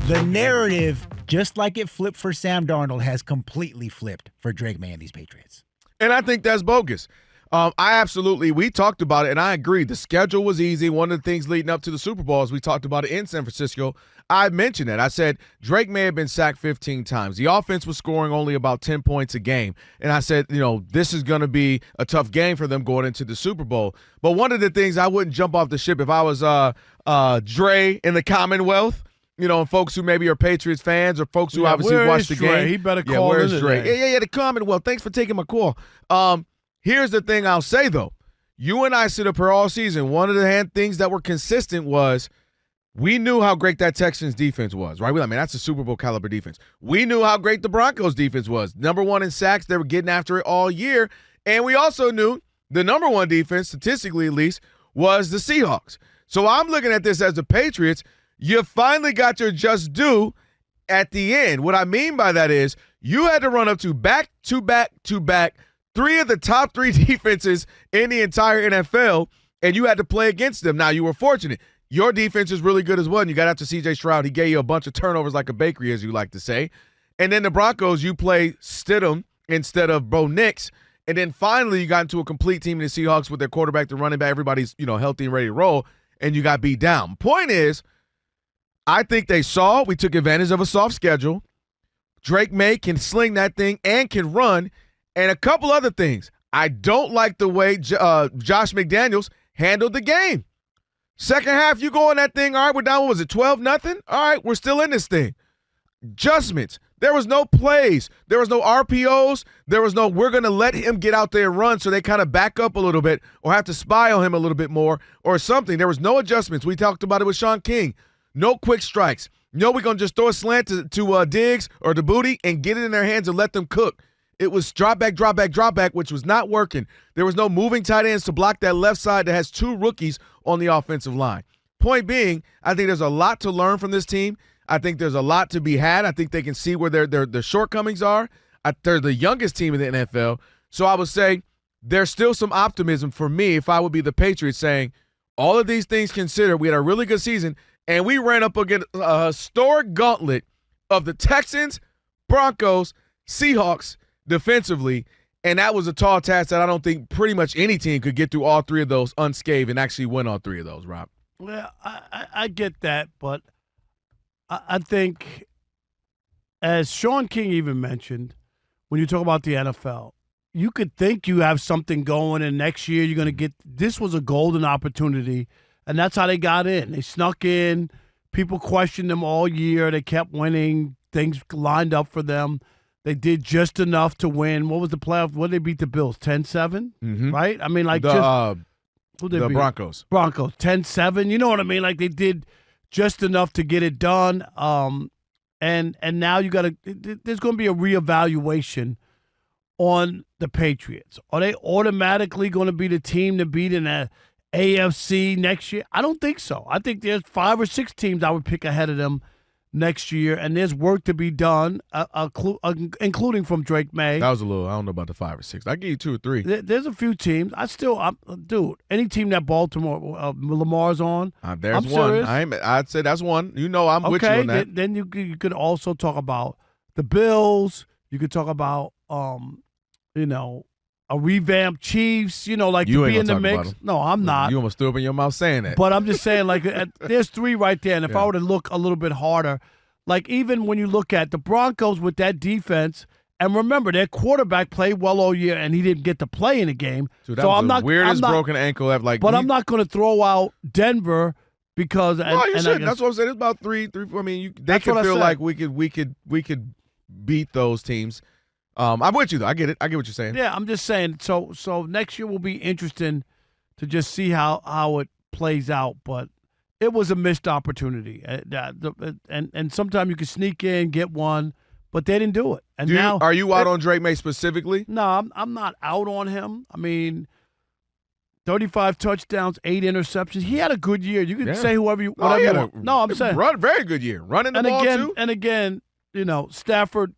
The narrative, just like it flipped for Sam Darnold, has completely flipped for Drake May and these Patriots. And I think that's bogus. We talked about it, and I agree. The schedule was easy. One of the things leading up to the Super Bowl, as we talked about it in San Francisco, I mentioned it. I said Drake may have been sacked 15 times. The offense was scoring only about 10 points a game. And I said, this is going to be a tough game for them going into the Super Bowl. But one of the things, I wouldn't jump off the ship if I was Dre in the Commonwealth. And folks who maybe are Patriots fans or folks who obviously watch the game. He better call where's Dre? Yeah, the Commonwealth. Thanks for taking my call. Here's the thing I'll say, though. You and I sit up here all season. One of the things that were consistent was we knew how great that Texans defense was, right? That's a Super Bowl caliber defense. We knew how great the Broncos defense was. Number one in sacks. They were getting after it all year. And we also knew the number one defense, statistically at least, was the Seahawks. So I'm looking at this as the Patriots. You finally got your just due at the end. What I mean by that is you had to run up to back, three of the top three defenses in the entire NFL, and you had to play against them. Now, you were fortunate. Your defense is really good as well, and you got after C.J. Stroud. He gave you a bunch of turnovers like a bakery, as you like to say. And then the Broncos, you play Stidham instead of Bo Nix. And then finally you got into a complete team in the Seahawks with their quarterback, the running back. Everybody's healthy and ready to roll, and you got beat down. Point is, I think they saw we took advantage of a soft schedule. Drake May can sling that thing and can run. And a couple other things. I don't like the way Josh McDaniels handled the game. Second half, you go on that thing, all right, we're down, what was it, 12-0? All right, we're still in this thing. Adjustments. There was no plays. There was no RPOs. There was no, we're going to let him get out there and run so they kind of back up a little bit or have to spy on him a little bit more or something. There was no adjustments. We talked about it with Sean King. No quick strikes. No, we're going to just throw a slant to Diggs or to Booty and get it in their hands and let them cook. It was drop back, which was not working. There was no moving tight ends to block that left side that has 2 rookies on the offensive line. Point being, I think there's a lot to learn from this team. I think there's a lot to be had. I think they can see where their shortcomings are. They're the youngest team in the NFL. So I would say there's still some optimism for me if I would be the Patriots, saying all of these things considered, we had a really good season, and we ran up against a historic gauntlet of the Texans, Broncos, Seahawks defensively, and that was a tall task that I don't think pretty much any team could get through all 3 of those unscathed and actually win all 3 of those, Rob. Well, I get that, but I think, as Sean King even mentioned, when you talk about the NFL, you could think you have something going, and next year you're going to get – this was a golden opportunity, and that's how they got in. They snuck in. People questioned them all year. They kept winning. Things lined up for them. They did just enough to win. What was the playoff? What did they beat the Bills? 10-7, right? I mean, like the Broncos. Broncos, 10-7. You know what I mean? Like they did just enough to get it done. And now you got to – there's going to be a reevaluation on the Patriots. Are they automatically going to be the team to beat in the AFC next year? I don't think so. I think there's 5 or 6 teams I would pick ahead of them next year, and there's work to be done, including from Drake May. That was a little – I don't know about the 5 or 6. I give you 2 or 3. There's a few teams. Dude, any team that Baltimore Lamar's on, there's I'm one. serious. I'd say that's one. You know I'm with you on that. Then you could also talk about the Bills. You could talk about, a revamped Chiefs, like You to ain't be in gonna the talk mix. about 'em. No, I'm not. You almost threw up in your mouth saying that. But I'm just saying, like, there's 3 right there. And if I were to look a little bit harder, like even when you look at the Broncos with that defense, and remember, their quarterback played well all year, and he didn't get to play in the game. Dude, that so was I'm the not weirdest I'm not, broken ankle ever. I'm not going to throw out Denver because. No, you shouldn't. That's what I'm saying. It's about 3. I mean, they could feel like we could beat those teams. I'm with you though. I get it. I get what you're saying. Yeah, I'm just saying. So next year will be interesting to just see how it plays out. But it was a missed opportunity, and sometimes you can sneak in, get one, but they didn't do it. And are you out on Drake May specifically? No, I'm not out on him. I mean, 35 touchdowns, 8 interceptions. He had a good year. You can say whatever you want. No, I'm saying very good year, running the ball too. And again, Stafford.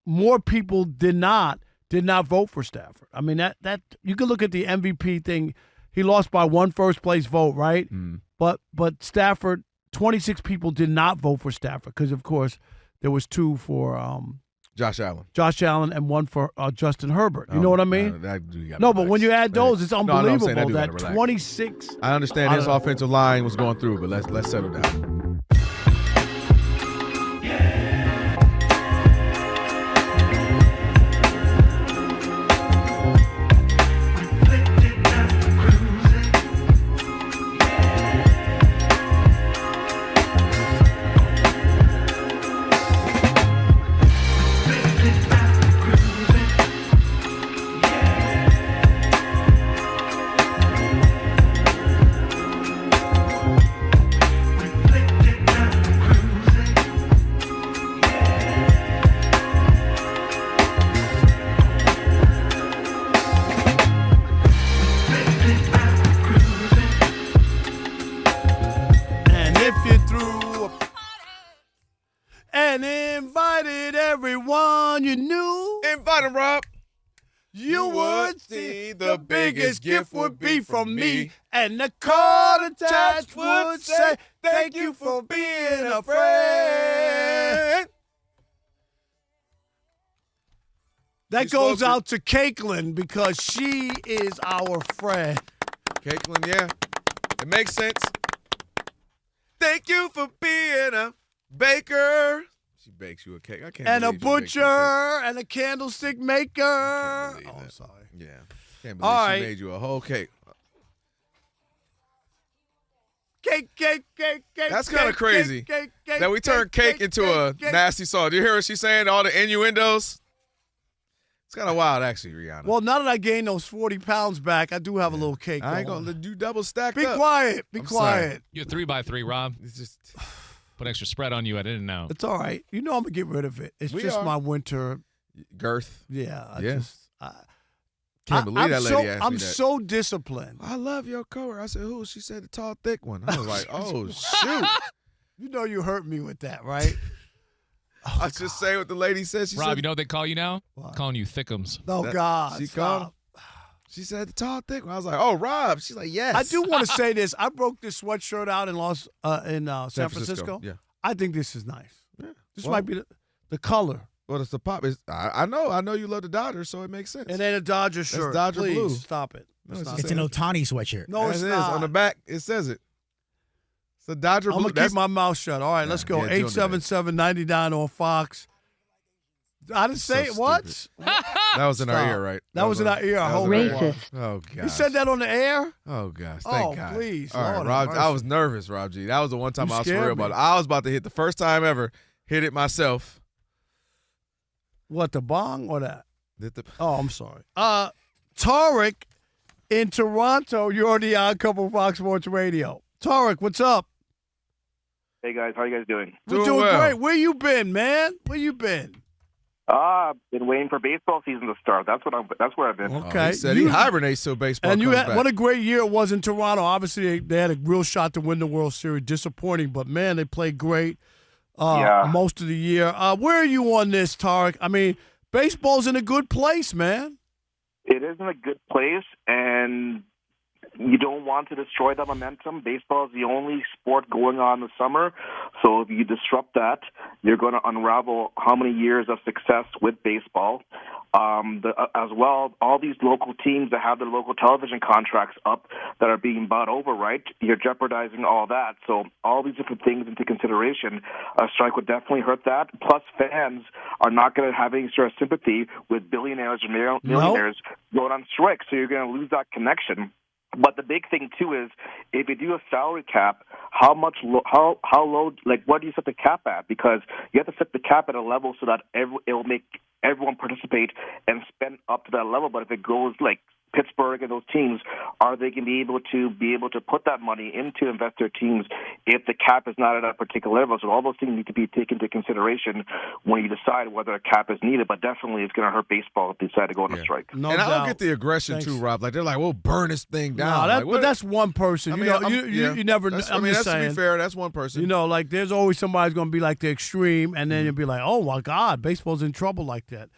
More people did not vote for Stafford. I mean, that you can look at the MVP thing. He lost by 1 first-place vote, right? But Stafford, 26 people did not vote for Stafford because, of course, there was 2 for Josh Allen. And 1 for Justin Herbert. You know what I mean? But when you add those, it's unbelievable that 26. I understand his offensive line was going through, but let's settle down. Rob. You would see the biggest gift would be from me, and the card attached would say, thank you for being a friend. That goes out to Caitlin because she is our friend. Caitlin, yeah. It makes sense. Thank you for being a baker. She bakes you a cake. I can't. And a butcher and a candlestick maker. Oh, sorry. Yeah. Can't believe she made you a whole cake. Cake. That's kind of crazy. That we turned cake into a nasty song. Do you hear what she's saying? All the innuendos. It's kind of wild, actually, Rihanna. Well, now that I gained those 40 pounds back, I do have a little cake. I ain't gonna do double stacked up. Be quiet. Be I'm quiet. sorry. You're 3x3, Rob. It's just put extra spread on you. I didn't know. It's all right. You know I'm gonna get rid of it. It's We just are. my winter. Girth. Yeah. Can't believe that lady asked me I'm that. so disciplined. I love your coworker. I said, who? She said the tall, thick one. I was like, oh, shoot. You know you hurt me with that, right? I was just saying what the lady said. She Rob, said, you know what they call you now? Calling you Thickums. Oh, God. She called. She said the tall, thick one. I was like, oh, Rob. She's like, yes. I do want to say this. I broke this sweatshirt out in San Francisco. Yeah. I think this is nice. Yeah. This Well- might be the color. Well, it's the pop. I know you love the Dodgers, so it makes sense. It ain't a Dodger shirt. That's Dodger Please, blue. stop it. No, It's not It's that. an Ohtani sweatshirt. No, it's As it is. not. On the back, it says it. It's a Dodger I'm blue. going to keep my mouth shut. All right, let's go. yeah, don't do that. 877-99 on Fox. I didn't say it. What? That was in our Stop. ear, right? That was in our ear. I that was hope in it our ear. was. Oh, God. You said that on the air? Oh, gosh. Oh, Thank God. please. All right, Lord Rob. have I mercy. was nervous, Rob G. That was the one time You I was for scared real about me. it. I was about to hit the first time ever, hit it myself. What, the bong or that? Hit the- Oh, I'm sorry. Tarek in Toronto. You're on the Odd Couple Fox Sports Radio. Tarek, what's up? Hey guys, how you guys doing? We're doing great. Where you been, man? Where you been? I've been waiting for baseball season to start. That's where I've been. Okay. He said he hibernates till baseball And you comes had back. what a great year it was in Toronto. Obviously, they had a real shot to win the World Series. Disappointing, but man, they played great most of the year. Where are you on this, Tarek? I mean, baseball's in a good place, man. It is in a good place, and you don't want to destroy that momentum. Baseball is the only sport going on in the summer, so if you disrupt that, you're going to unravel how many years of success with baseball. As well, all these local teams that have their local television contracts up that are being bought over, right? You're jeopardizing all that. So all these different things into consideration, a strike would definitely hurt that. Plus, fans are not going to have any sort of sympathy with billionaires or millionaires going on strike, so you're going to lose that connection. But the big thing too is if you do a salary cap, how low? Like, what do you set the cap at? Because you have to set the cap at a level so that it will make everyone participate and spend up to that level. But if it goes like Pittsburgh and those teams, are they going to be able to put that money into investor teams if the cap is not at a particular level? So all those things need to be taken into consideration when you decide whether a cap is needed. But definitely, it's going to hurt baseball if they decide to go on a strike. No and doubt. I don't get the aggression too, Rob. Like they're like, "We'll burn this thing down." No, but that's one person. I You mean, know, you never. That's, I'm I mean, just that's to saying. be fair. That's one person. You know, like there's always somebody's going to be like the extreme, and then you'll be like, oh my God, baseball's in trouble like that.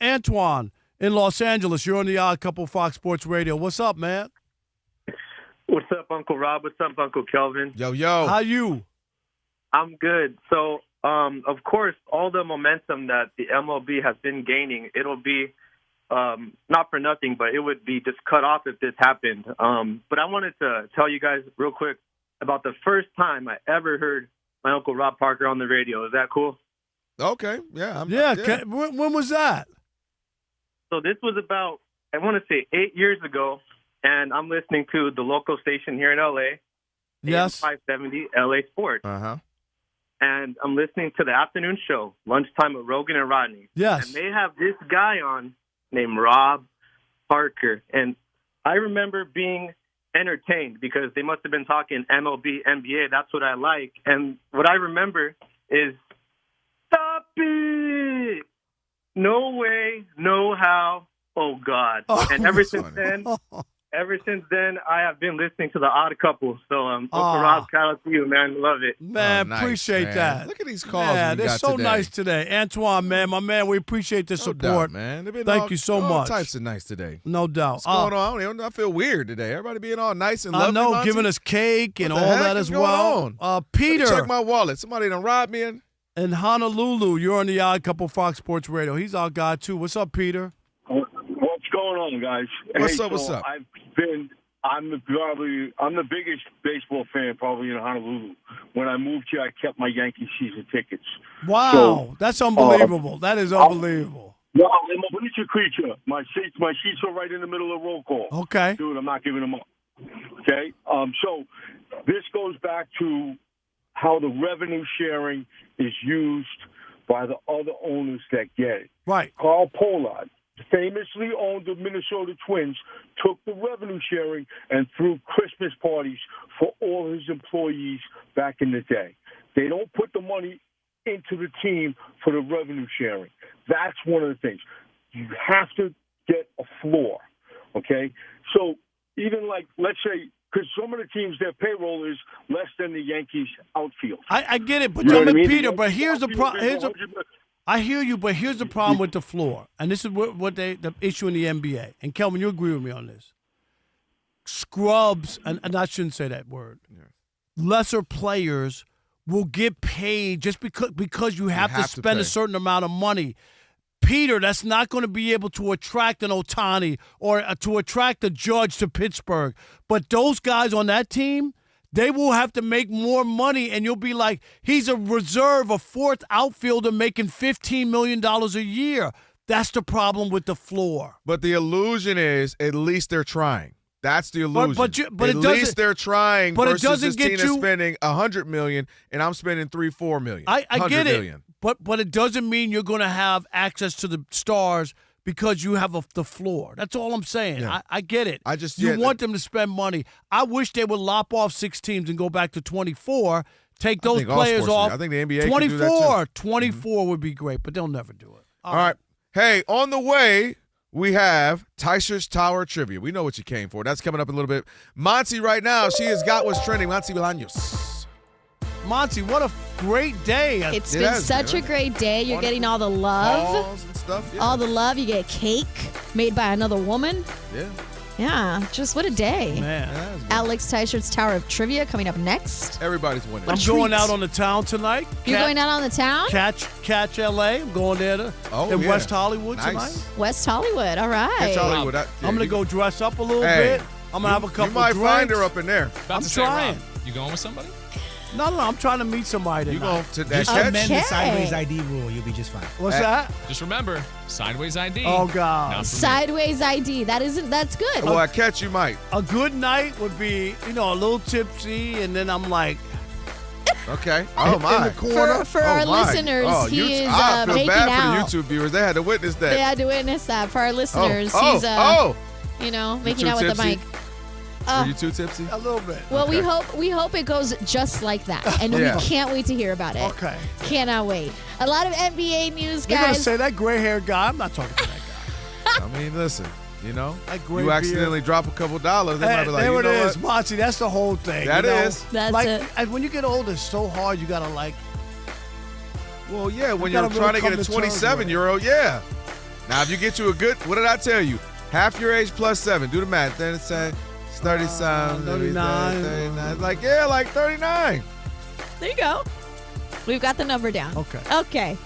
Antoine in Los Angeles, you're on the Odd Couple Fox Sports Radio. What's up, man? What's up, Uncle Rob? What's up, Uncle Kelvin? Yo. How you? I'm good. So, of course, all the momentum that the MLB has been gaining, it'll be not for nothing, but it would be just cut off if this happened. But I wanted to tell you guys real quick about the first time I ever heard my Uncle Rob Parker on the radio. Is that cool? Okay. Yeah. When was that? So this was about, I want to say 8 years ago, and I'm listening to the local station here in L.A., Yes. 570 L.A. Sports. Uh-huh. And I'm listening to the afternoon show, Lunchtime with Rogan and Rodney. Yes. And they have this guy on named Rob Parker. And I remember being entertained because they must have been talking MLB, NBA. That's what I like. And what I remember is, stop it! No way, no how, oh God. And ever since then, I have been listening to The Odd Couple. So, Uncle Rob, shout out to you, man. Love it. Man, nice, appreciate man. that. Look at these calls. Yeah, we they're got so today. nice today. Antoine, man, my man, we appreciate the No support. doubt, man. They've been Thank you so all much. types of nice today. No doubt. What's going on? I feel weird today. Everybody being all nice and I lovely. know, Monty. giving us cake and What all the heck that is as going well. on? Peter. Let me check my wallet. Somebody done robbed me. In Honolulu, you're on the Odd Couple Fox Sports Radio. He's our guy, too. What's up, Peter? What's going on, guys? What's up? What's up? I'm the biggest baseball fan probably in Honolulu. When I moved here, I kept my Yankee season tickets. Wow, So, that's unbelievable. That is unbelievable. No, I'm a bleacher creature. My seats are right in the middle of roll call. Okay. Dude, I'm not giving them up. Okay? So this goes back to how the revenue sharing is used by the other owners that get it. Right. Carl Pollard famously owned the Minnesota Twins, took the revenue sharing and threw Christmas parties for all his employees back in the day. They don't put the money into the team for the revenue sharing. That's one of the things. You have to get a floor, okay? So even like, let's say, because some of the teams, their payroll is less than the Yankees outfield. I get it, but You know what I mean? Peter, but here's the problem. I hear you, but here's the problem with the floor, and this is what the issue in the NBA. And Kelvin, you agree with me on this. Scrubs, and I shouldn't say that word. Lesser players will get paid just because you have to spend a certain amount of money. Peter, that's not going to be able to attract an Ohtani or to attract a Judge to Pittsburgh. But those guys on that team, they will have to make more money, and you'll be like, he's a reserve, a fourth outfielder making $15 million a year. That's the problem with the floor. But the illusion is at least they're trying. That's the illusion. But at least they're trying but versus it doesn't this get team you, is spending $100 million and I'm spending $3-4 million. I get it. Million. But it doesn't mean you're going to have access to the stars because you have the floor. That's all I'm saying. Yeah. I get it. You yeah, want them to spend money. I wish they would lop off 6 teams and go back to 24. Take those players off. I think the NBA 24. can do that too. 24 would be great, but they'll never do it. All right. Hey, on the way, we have Teichert's Tower Trivia. We know what you came for. That's coming up in a little bit. Monty right now, she has got what's trending. Monty Bolaños. Monty, what a great day. It's been such a great day. You're getting all the love. Balls and stuff. Yeah. All the love. You get cake made by another woman. Yeah. Yeah, just what a day. Man. Alex Teichert's Tower of Trivia coming up next. Everybody's winning. I'm going out on the town tonight. You're going out on the town? Catch LA. I'm going there in West Hollywood tonight. West Hollywood, all right. Catch Hollywood. I'm going to go dress up a little bit. I'm going to have a couple of drinks. You might find her up in there. I'm trying. You going with somebody? No, I'm trying to meet somebody tonight. You going to that Just amend the sideways ID rule. You'll be just fine. What's that? Just remember, sideways ID. Oh, God. Sideways ID. That's good. Oh, I catch you might. A good night would be, a little tipsy, and then I'm like, okay. Oh, my. In the corner. For our listeners, he is I feel making bad out. for the YouTube viewers. They had to witness that. They had to witness that. For our listeners, he's making out with the mic. Are you too tipsy? A little bit. Well, we hope it goes just like that, and we can't wait to hear about it. Okay. Cannot wait. A lot of NBA news, You're going to guys. say that gray-haired guy? I'm not talking to that guy. I mean, listen, that gray you accidentally drop a couple dollars, they might be like, there you it know is, what? Monty. That's the whole thing. That is. That's like, it. and when you get older, it's so hard. You got to like. Well, yeah, when You you're gotta trying to really get a come to terms with it. 27-year-old, yeah. Now, if you get you a good, what did I tell you? Half your age plus 7. Do the math. Then it's 30-something. 39. 39. Like 39. There you go. We've got the number down. Okay.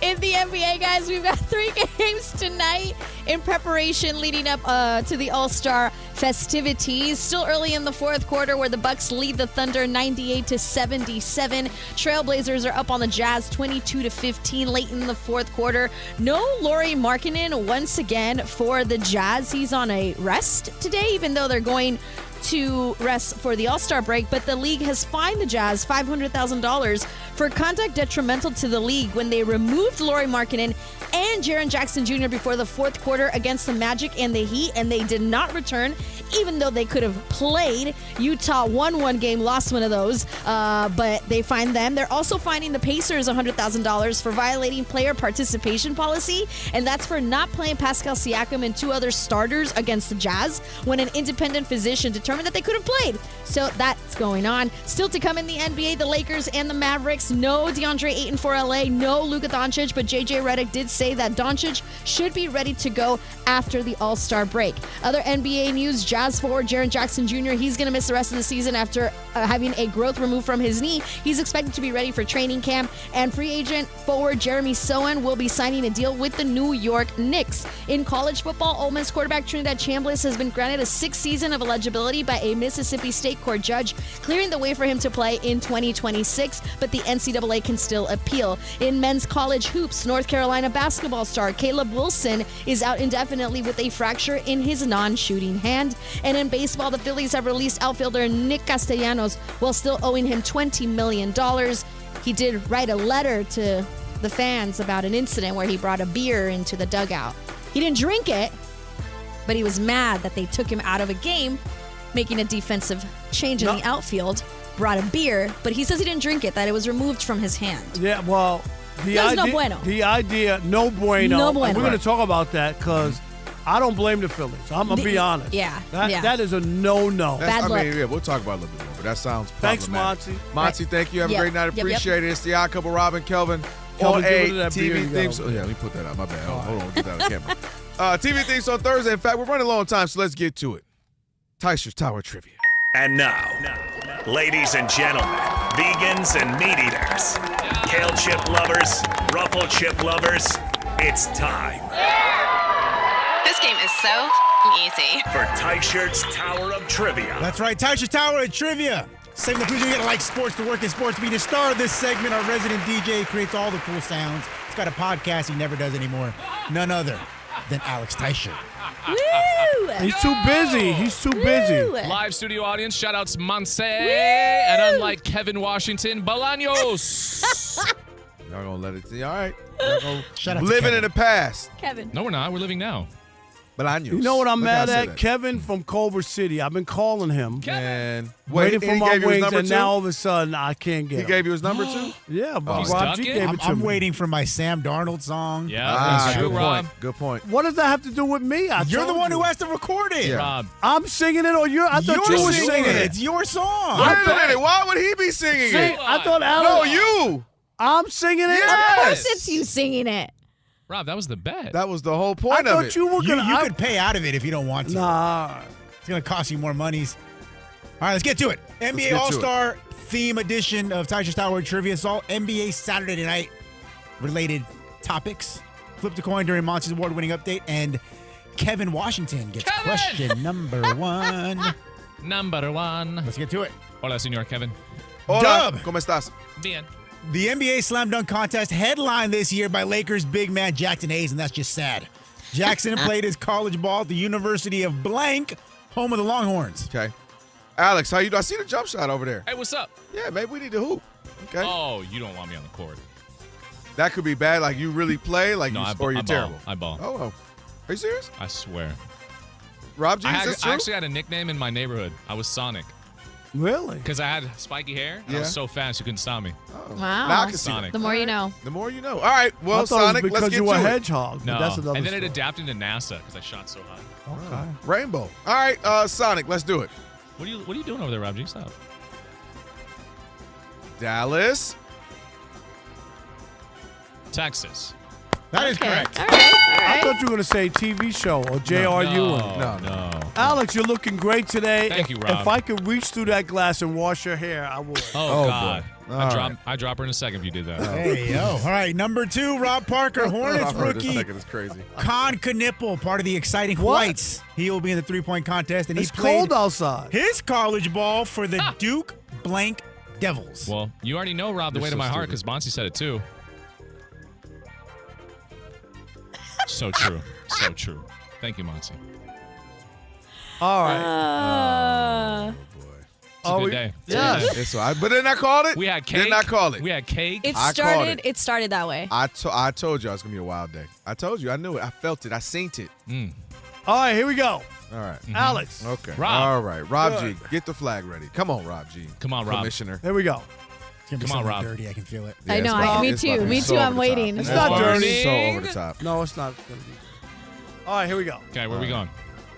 In the NBA, guys, we've got 3 games tonight in preparation leading up to the All-Star festivities. Still early in the fourth quarter where the Bucks lead the Thunder 98-77. Trailblazers are up on the Jazz 22-15 late in the fourth quarter. No Lauri Markkanen once again for the Jazz. He's on a rest today, even though they're going to rest for the All-Star break, but the league has fined the Jazz $500,000 for conduct detrimental to the league when they removed Lauri Markkanen and Jaren Jackson Jr. before the fourth quarter against the Magic and the Heat, and they did not return, even though they could have played. Utah won one game, lost one of those, but they fined them. They're also fining the Pacers $100,000 for violating player participation policy, and that's for not playing Pascal Siakam and 2 other starters against the Jazz when an independent physician determined that they could have played. So that's going on. Still to come in the NBA, the Lakers and the Mavericks. No DeAndre Ayton for LA, no Luka Doncic, but JJ Redick did say that Doncic should be ready to go after the All-Star break. Other NBA news, Jazz forward Jaren Jackson Jr., he's going to miss the rest of the season after having a growth removed from his knee. He's expected to be ready for training camp, and free agent forward Jeremy Sohan will be signing a deal with the New York Knicks. In college football, Ole Miss quarterback Trinidad Chambliss has been granted a 6th season of eligibility by a Mississippi State court judge, clearing the way for him to play in 2026, but the NCAA can still appeal. In men's college hoops, North Carolina basketball star Caleb Wilson is out indefinitely with a fracture in his non-shooting hand. And in baseball, the Phillies have released outfielder Nick Castellanos while still owing him $20 million. He did write a letter to the fans about an incident where he brought a beer into the dugout. He didn't drink it, but he was mad that they took him out of a game, making a defensive change in the outfield. brought a beer, but he says he didn't drink it, that it was removed from his hand. Yeah, well, the That's idea, no bueno. The idea, no bueno. No And bueno. we're going to talk about that because I don't blame the Phillies. I'm going to be honest. Yeah, That is a no-no. We'll talk about it a little bit more, but that sounds Thanks, problematic. Monty. Monty, thank you. Have a great night. Appreciate it. It's the Odd Couple, Rob and Kelvin. Kelvin, On give a it to that beer TV you theme got song. over Yeah, let me put that out. My bad. Hold on. Get that on camera. TV theme song Thursday. In fact, we're running low on time, so let's get to it. Teichert's Tower Trivia. And now, ladies and gentlemen, vegans and meat eaters, kale chip lovers, ruffle chip lovers, it's time This game is so easy. for Teichert's Tower of Trivia. That's right, Teichert's Tower of Trivia. Segment proves you gotta like sports to work in sports. To be the star of this segment, our resident DJ creates all the cool sounds. He's got a podcast he never does anymore. None other than Alex Teichert. Woo! He's too busy. He's too busy. Live studio audience, shout outs Monse, and unlike Kevin Washington, Bolaños. Y'all gonna let it see. All right. Y'all gonna Shout out to living Kevin. in the past. Kevin. No, we're not. We're living now. Bolaños. You know what I'm Look how I mad said at? that. Kevin from Culver City. I've been calling him. And Waiting for he my gave you his wings, number and too? now all of a sudden I can't get He him. gave you his number too? Yeah, but He's Rob G stuck gave it? it to I'm me. waiting for my Sam Darnold song. Yeah, Ah, that's true, good Rob. point. Good point. What does that have to do with me? You're the told one you. who has to record it. Yeah. Rob, I'm singing it, or I thought You're you were singing singing it. it. It's your song. Wait a minute. Why would he be singing Sing, it? I thought Alex. No, you. I'm singing it. Of course it's you singing it. Rob, that was the bet. That was the whole I point of thought it. you were You gonna. could pay out of it if you don't want to. Nah. It's going to cost you more monies. All right, let's get to it. NBA get to All-Star theme edition of Teichert's Tower Trivia. It's all NBA Saturday night related topics. Flip the coin during Monty's award-winning update, and Kevin Washington gets question number one. Number one. Let's get to it. Hola, señor Kevin. Hola. Dub. ¿Cómo estás? Bien. The NBA Slam Dunk Contest headlined this year by Lakers big man Jackson Hayes, and that's just sad. Jackson played his college ball at the University of blank, home of the Longhorns. Okay. Alex, how you doing? I see the jump shot over there. Hey, what's up? Yeah, maybe we need to hoop. Okay. Oh, you don't want me on the court. That could be bad. Like you really play, like No, you, I or you're ball. terrible. I ball. Oh, are you serious? I swear. Rob G, is this true? I actually had a nickname in my neighborhood. I was Sonic. Really? Because I had spiky hair, and I Yeah. was so fast you couldn't stop me. Oh. Wow. Now I can see Sonic. The more you know. The more you know. All right. Well, I thought Sonic, it was let's because get you were a to it. hedgehog. but No. That's another And then it story. adapted to NASA because I shot so high. Okay. Rainbow. All right, Sonic, let's do it. What are you doing over there, Rob G? Stop. Dallas. Texas. That is correct. All right. I thought you were going to say TV show or JRU. No. Alex, you're looking great today. Thank you, Rob. If I could reach through that glass and wash your hair, I would. Oh, Oh, God. boy. All I drop her in a second if you did that. Hey, yo. All right, number two, Rob Parker, Hornets I've heard this rookie. second. It's crazy. Con Knipple, part of the exciting What? Whites. He will be in the three-point contest, and It's he played cold outside. his college ball for the Duke blank Devils. Well, you already know, Rob, the You're way to so my heart stupid. because Bonsi said it too. So true. So true. Thank you, Monty. All right. It's a Are good we- day. It's a Yes. good day. It's all right. But didn't I call it? We had cake. Didn't I call it? We had cake. It I called started. it. It started that way. I told you it's going to be a wild day. I told you. I knew it. I felt it. I seen it. All right, here we go. All right. Alex. Okay. Rob. All right. Rob Good. G, get the flag ready. Come on, Rob G. Come on, Rob. Commissioner. Here we go. It's going to be Come on, something Rob. dirty. I can feel it. I it's know, about- me it's too. about to be Me so too, over I'm the waiting. top. It's not dirty. So over the top. No, it's not going to be. All right, here we go. Okay, where are we going?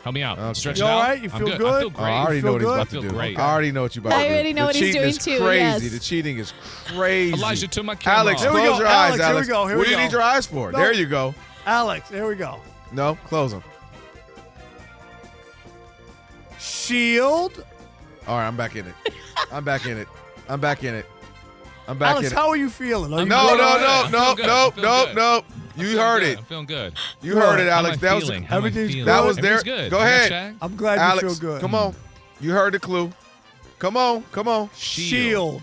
Help me out. Okay. Stretch You it all out. right? You I'm feel good? good? I feel Oh, great. I already feel know what he's good? about to I do. feel great. I already know what you're about to I do. already know The what he's cheating doing is too, crazy. yes. The cheating is crazy. Elijah, to my camera. Alex, Here we close go. your eyes, Alex, here we Alex. go, here What we do you go. need your eyes for? No. There you go. Alex, here we go. No, close them. Shield. All right, I'm back in it. I'm back in it. I'm back in it. I'm back Alex, in it. how are you feeling? Are you No, good? no, I no, feel no, good. no, I feel no, good. no. You heard it. I'm feeling good. You heard it, How am Alex. I That was feeling? How am I Everything's feeling? good. that was there. Everything's good. Go You got ahead. Shaq? I'm glad Alex, you feel good. come on. You heard the clue. Come on, come on. Shield.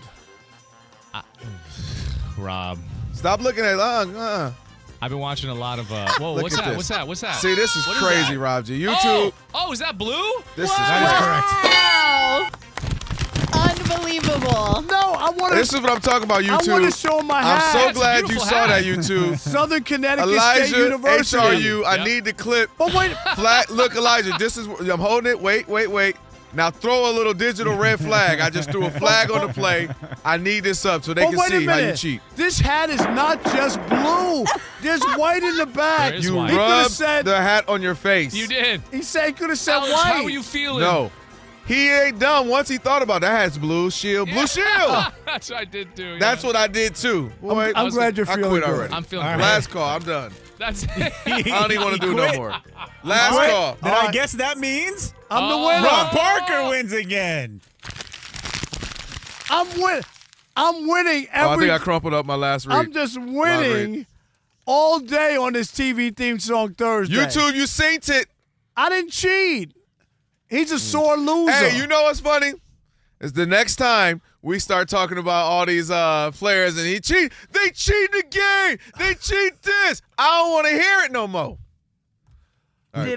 Rob. Stop looking at I've been watching a lot of. Whoa, Look what's at that? this. What's that? What's that? See, this is What crazy, that? Rob G. YouTube. Oh, is that blue? This is That is correct. Wow. Unbelievable. No, I want to. This is what I'm talking about, I want YouTube. to show my I'm hat. so That's a glad you beautiful saw hat. that, YouTube. Southern Connecticut State Elijah, University. HRU. I Yep. need the clip. But wait, Flat. Look, Elijah. This is. I'm holding it. Wait. Now throw a little digital red flag. I just threw a flag on the play. I need this up so they can see how you cheat. This hat is not just blue. There's white in the back. You rubbed the hat on your face. You did. He said he could have said Alex, white. how were you feeling? No. He ain't dumb. Once he thought about that hat's blue shield. Blue shield. That's what I did too. That's what I did too. Boy, I'm glad you're feeling I quit good. already. I'm feeling Last call. I'm done. That's I don't even want to do no more. Last call. Then I guess that means I'm the winner. Rob Parker wins again. I'm winning every. I think I crumpled up my last read. I'm just winning all day on this TV theme song Thursday. YouTube, you synced it. I didn't cheat. He's a sore loser. Hey, you know what's funny? Is the next time we start talking about all these players and he cheat, they cheat the game. They cheat this. I don't want to hear it no more. We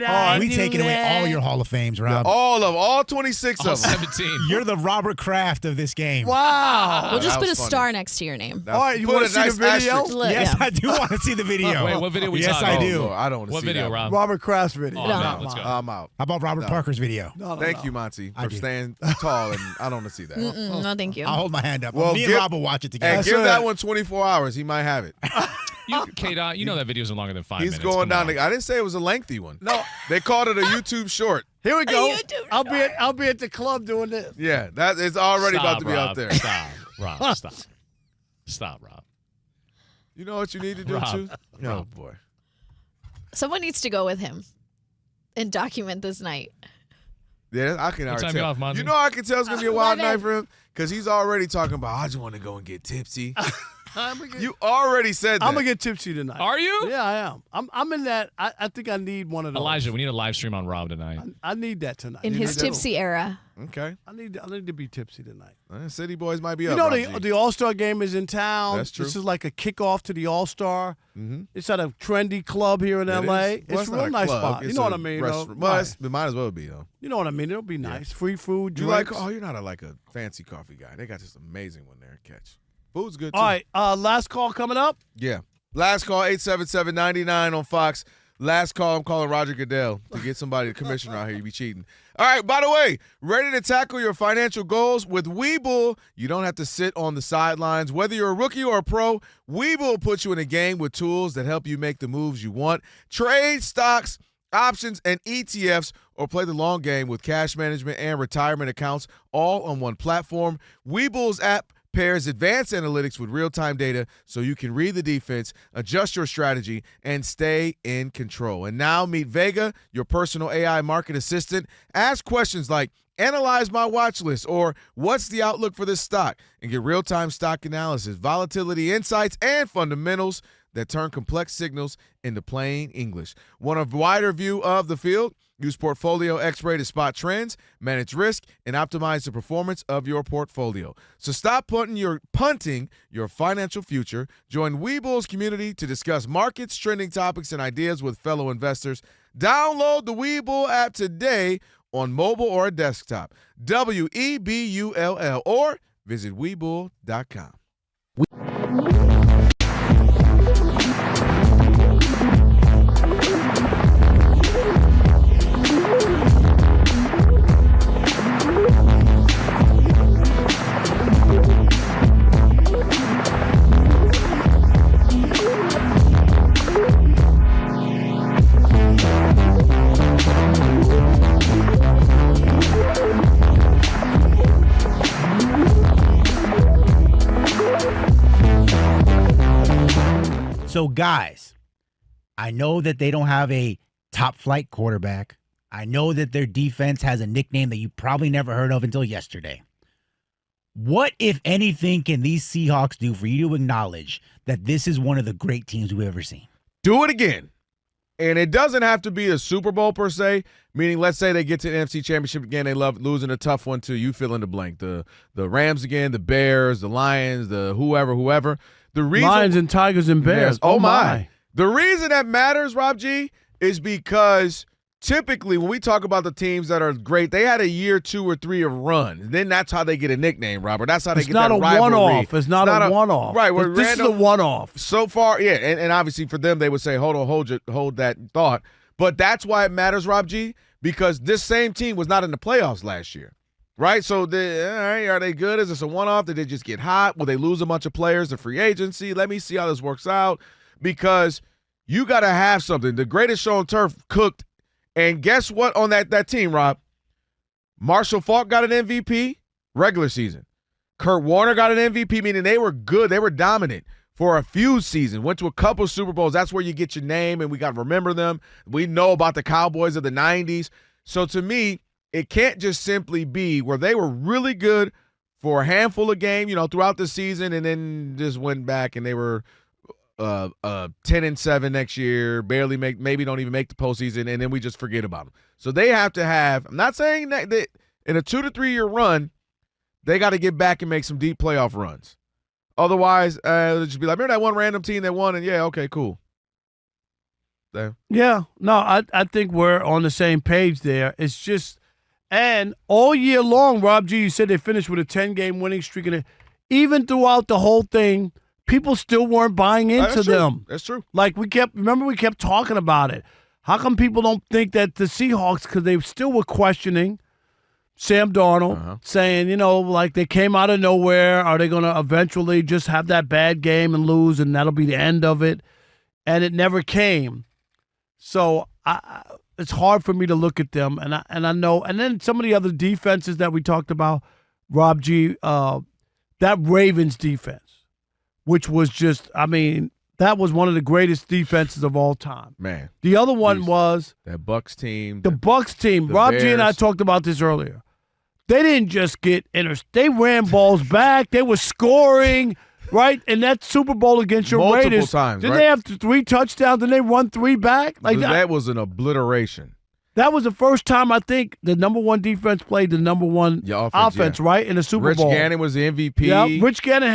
taking away all your Hall of Fames, Rob. All 26 all of them. 17. You're the Robert Kraft of this game. Wow. We'll just that put a was funny. star next to your name. All right, you want to see the video? Look, Yes, yeah. I do want to see the video. Wait, what video we Yes, talking I about? do. Lord, I don't want to What see video, that. Rob? Robert Kraft's video. Oh, no, let's go. I'm out. How about Robert Parker's video? No, Thank you, Monty, I for do. staying tall, and I don't want to see that. No, thank you. I'll hold my hand up. Well, Me and Rob will watch it together. And give that one 24 hours. He might have it. K-Dot, you know that video's longer than 5 He's minutes. going Come down. on. I didn't say it was a lengthy one. No. They called it a YouTube short. Here we go. I'll be at the club doing this. Yeah, that it's already about to be Rob. out there. Stop, Rob. Stop, Rob. You know what you need to do, Rob. too? Oh, boy. Someone needs to go with him and document this night. Yeah, I can What already time tell. you off, Monty? You know I can tell it's going to be a wild 11. night for him? Because he's already talking about, I just want to go and get tipsy. You already said that. I'm gonna get tipsy tonight. Are you? Yeah, I am. I'm in that. I think I need one of those. Elijah, we need a live stream on Rob tonight. I need that tonight. In his tipsy era. Okay. I need to be tipsy tonight. City boys might be You up. know Rob G. the All-Star game is in town. That's true. This is like a kickoff to the All-Star. Mm-hmm. It's at a trendy club here in L.A. Well, It's a not real nice club. spot. You It's know a what I mean? restaurant. though? Well, Right. it might as well be, though. You know what I mean? It'll be nice. Free food, You drinks. like? Oh, you're not like a fancy coffee guy. They got this amazing one there. Catch. Food's good too. All right, last call coming up. Yeah. Last call, 877-99 on Fox. Last call, I'm calling Roger Goodell to get somebody, the commissioner out here. You be cheating. All right, by the way, ready to tackle your financial goals? With Webull, you don't have to sit on the sidelines. Whether you're a rookie or a pro, Webull puts you in a game with tools that help you make the moves you want. Trade stocks, options, and ETFs, or play the long game with cash management and retirement accounts all on one platform. Webull's app pairs advanced analytics with real-time data so you can read the defense, adjust your strategy, and stay in control. And now meet Vega, your personal AI market assistant. Ask questions like, analyze my watch list, or what's the outlook for this stock, and get real-time stock analysis, volatility insights, and fundamentals that turn complex signals into plain English. Want a wider view of the field? Use Portfolio X-Ray to spot trends, manage risk, and optimize the performance of your portfolio. So stop punting your financial future. Join Webull's community to discuss markets, trending topics, and ideas with fellow investors. Download the Webull app today on mobile or desktop. Webull, or visit Webull.com. So, guys, I know that they don't have a top flight quarterback. I know that their defense has a nickname that you probably never heard of until yesterday. What, if anything, can these Seahawks do for you to acknowledge that this is one of the great teams we've ever seen? Do it again. And it doesn't have to be a Super Bowl per se, meaning let's say they get to the NFC Championship again, they love losing a tough one to you fill in the blank. The Rams again, the Bears, the Lions, the whoever. The reason Lions and Tigers and Bears. Yes. Oh my. The reason that matters, Rob G, is because typically when we talk about the teams that are great, they had a year, 2 or 3 of run. Then that's how they get a nickname, Robert. That's how they get that rivalry. It's not a one-off. It's not a one-off. Right. This is a one-off. So far, yeah, and obviously for them, they would say, hold that thought. But that's why it matters, Rob G, because this same team was not in the playoffs last year, right? So, all right, are they good? Is this a one-off? Did they just get hot? Will they lose a bunch of players to free agency? Let me see how this works out, because you got to have something. The greatest show on turf cooked, and guess what on that team, Rob? Marshall Faulk got an MVP regular season. Kurt Warner got an MVP, meaning they were good. They were dominant for a few seasons. Went to a couple Super Bowls. That's where you get your name, and we got to remember them. We know about the Cowboys of the 90s. So to me, it can't just simply be where they were really good for a handful of games, throughout the season, and then just went back and they were 10-7 next year, maybe don't even make the postseason, and then we just forget about them. So they have to have, I'm not saying that in a 2 to 3 year run, they got to get back and make some deep playoff runs. Otherwise, it'll just be like, remember that one random team that won, and yeah, okay, cool. There. Yeah, no, I think we're on the same page there. It's just, and all year long, Rob G, you said they finished with a 10-game winning streak, and even throughout the whole thing, people still weren't buying into them. That's true. Like we kept talking about it. How come people don't think that the Seahawks, because they still were questioning Sam Darnold, saying, like they came out of nowhere. Are they going to eventually just have that bad game and lose, and that'll be the end of it? And it never came. So it's hard for me to look at them, and I know. And then some of the other defenses that we talked about, Rob G, that Ravens defense, which was just, that was one of the greatest defenses of all time. Man. The other one was that Bucs team. The Bucs team. Rob G and I talked about this earlier. They didn't just get they ran balls back. They were scoring, right? In that Super Bowl against your multiple Raiders. times, Didn't right? they have 3 touchdowns? Didn't they run 3 back? Like that was an obliteration. That was the first time I think the number one defense played the number one offense, right, in the Super Bowl. Rich Gannon was the MVP. Yeah, Rich Gannon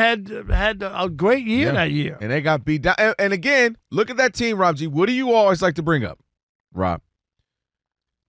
had a great year that year. And they got beat down. And again, look at that team, Rob G. What do you always like to bring up, Rob?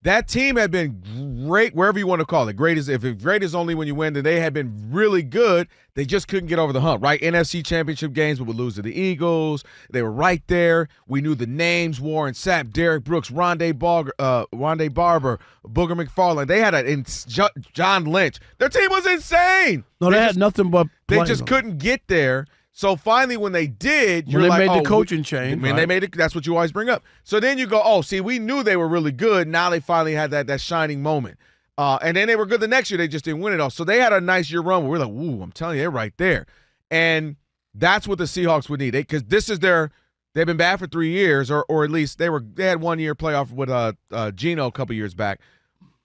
That team had been great, wherever you want to call it. If great is only when you win, then they had been really good. They just couldn't get over the hump, right? NFC Championship games, we would lose to the Eagles. They were right there. We knew the names: Warren Sapp, Derek Brooks, Rondé Barber, Booger McFarland. They had John Lynch. Their team was insane. No, they had nothing but They just couldn't get there. So finally, when they did, they made the coaching change. They made it. That's what you always bring up. So then you go, we knew they were really good. Now they finally had that shining moment. And then they were good the next year. They just didn't win it all. So they had a nice year run where we're like, ooh, I'm telling you, they're right there. And that's what the Seahawks would need. Because this is they've been bad for 3 years, or at least they had 1 year playoff with Geno a couple years back.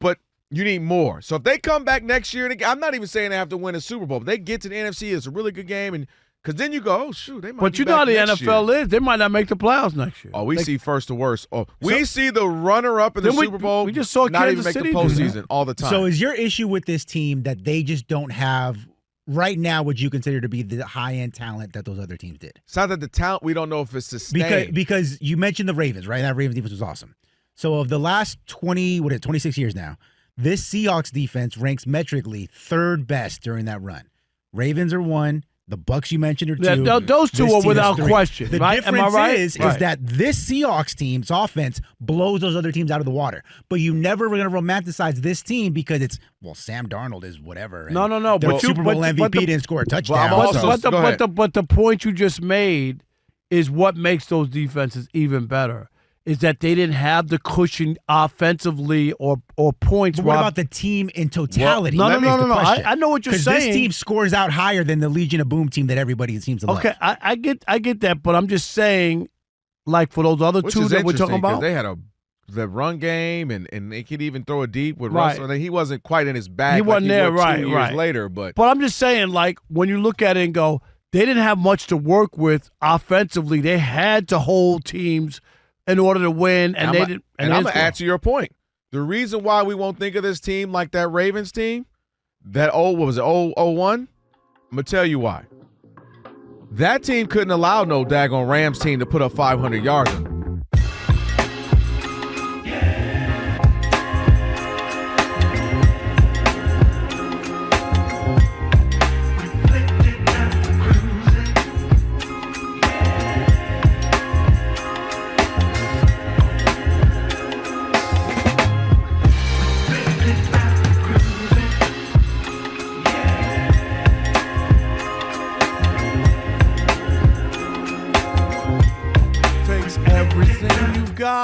But you need more. So if they come back next year, I'm not even saying they have to win a Super Bowl. But they get to the NFC, it's a really good game, and because then you go, they might. But you know how the NFL is. They might not make the playoffs next year. Oh, we see first to worst. We see the runner-up in the Super Bowl. We just saw not Kansas even make City the postseason all the time. So is your issue with this team that they just don't have right now what you consider to be the high-end talent that those other teams did? It's not that the talent, we don't know if it's sustained. Because you mentioned the Ravens, right? That Ravens defense was awesome. So of the last 26 years now, this Seahawks defense ranks metrically 3rd best during that run. Ravens are 1. The Bucs you mentioned are 2. Yeah, those two are without question. The right? difference Am I right? is that this Seahawks team's offense blows those other teams out of the water. But you never were going to romanticize this team because it's, Sam Darnold is whatever. No. The Super Bowl MVP didn't score a touchdown. But the point you just made is what makes those defenses even better. Is that they didn't have the cushion offensively or points. But what about the team in totality? Well, no. I know what you're saying. Because this team scores out higher than the Legion of Boom team that everybody seems to love. Okay, I get that, but I'm just saying, like for those other two that we're talking about, they had the run game and they could even throw it deep with Russell. He wasn't quite in his bag. He wasn't there, right? 2 years later, but I'm just saying, like when you look at it and go, they didn't have much to work with offensively. They had to hold teams in order to win, and they didn't. And I'm going to add to your point. The reason why we won't think of this team like that Ravens team, that 01? I'm going to tell you why. That team couldn't allow no daggone Rams team to put up 500 yards on them.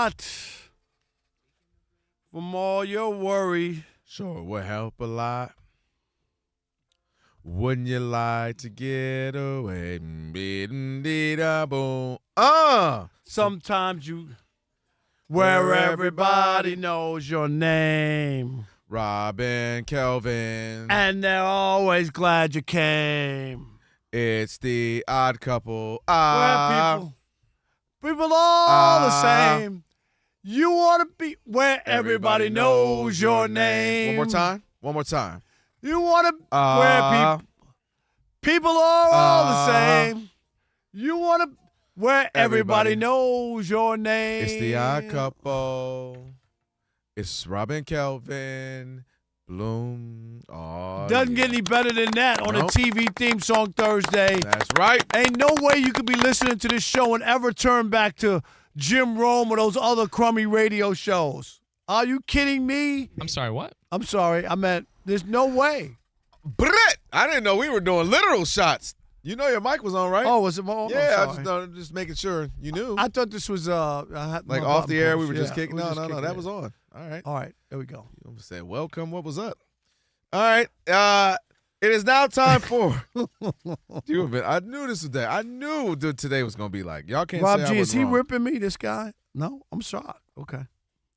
lot from all your worry. Sure would help a lot. Wouldn't you like to get away? Sometimes you, where everybody knows your name. Rob and Kelvin. And they're always glad you came. It's the odd couple. Where people all the same. You want to be where everybody knows your name. One more time. You want to where people are all the same. You want to where everybody knows your name. It's the odd couple. It's Rob and Kelvin. Bloom. Oh, Doesn't get any better than that on a TV theme song Thursday. That's right. Ain't no way you could be listening to this show and ever turn back to Jim Rome or those other crummy radio shows. Are you kidding me? I'm sorry, what? I'm sorry. I meant there's no way. Brett, I didn't know we were doing literal shots. You know your mic was on, right? Oh, was it on? Yeah, I just making sure you knew. I thought this was like off the air. We were just kicking. No, that was on. All right, there we go. You said welcome. What was up? All right, it is now time for. I knew this was that. I knew today was gonna be like. Y'all can't Rob say G, I was is he wrong. ripping me? This guy? No, I'm shocked. Okay.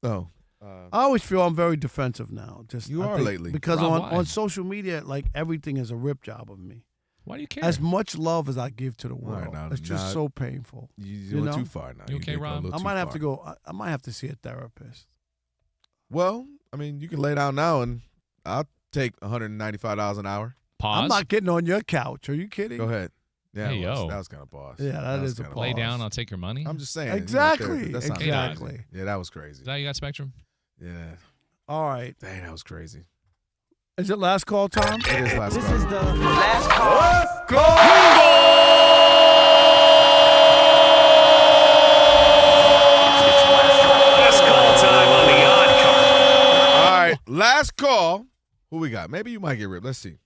No. I always feel I'm very defensive now. You are lately. Because Rob, on social media, like everything is a rip job of me. Why do you care? As much love as I give to the world, Right, now, it's just so painful. You went too far now. You okay, did go a Rob? little I too might have far. to go. I might have to see a therapist. Well, I mean, you can lay down now, and I'll take $195 an hour. Pause. I'm not getting on your couch. Are you kidding? Go ahead. Yeah, Hey, yo. that was kind of boss. Yeah, that is a kinda pause. Lay down, I'll take your money. I'm just saying. Exactly. That's not Exactly. crazy. Yeah, that was crazy. Is that you got Spectrum? Yeah. All right. Dang, that was crazy. Is it last call time? It is last call. This is the Last call. Last call time on the odd couple. All right, last call. Who we got? Maybe you might get ripped. Let's see.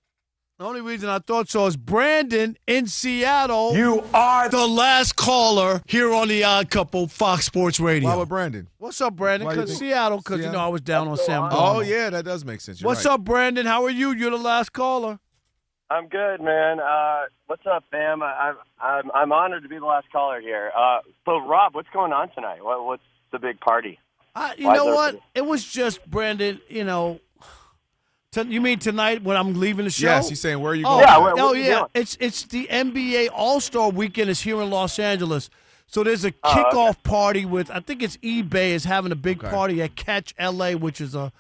The only reason I thought so is Brandon in Seattle. You are the last caller here on the Odd Couple, Fox Sports Radio. Why with Brandon? What's up, Brandon? Why you Because think- Seattle, because I was down on Sam Darnold. Oh, yeah, that does make sense. You're What's right. up, Brandon? How are you? You're the last caller. I'm good, man. What's up, fam? I'm honored to be the last caller here. So, Rob, what's going on tonight? What's the big party? You Why know is what? there- It was just, Brandon, you mean tonight when I'm leaving the show? Yes, he's saying, where are you Oh, going? Yeah, what are you yeah. doing? It's the NBA All-Star Weekend is here in Los Angeles. So there's a kickoff party with, I think it's eBay is having a big party at Catch LA, which is a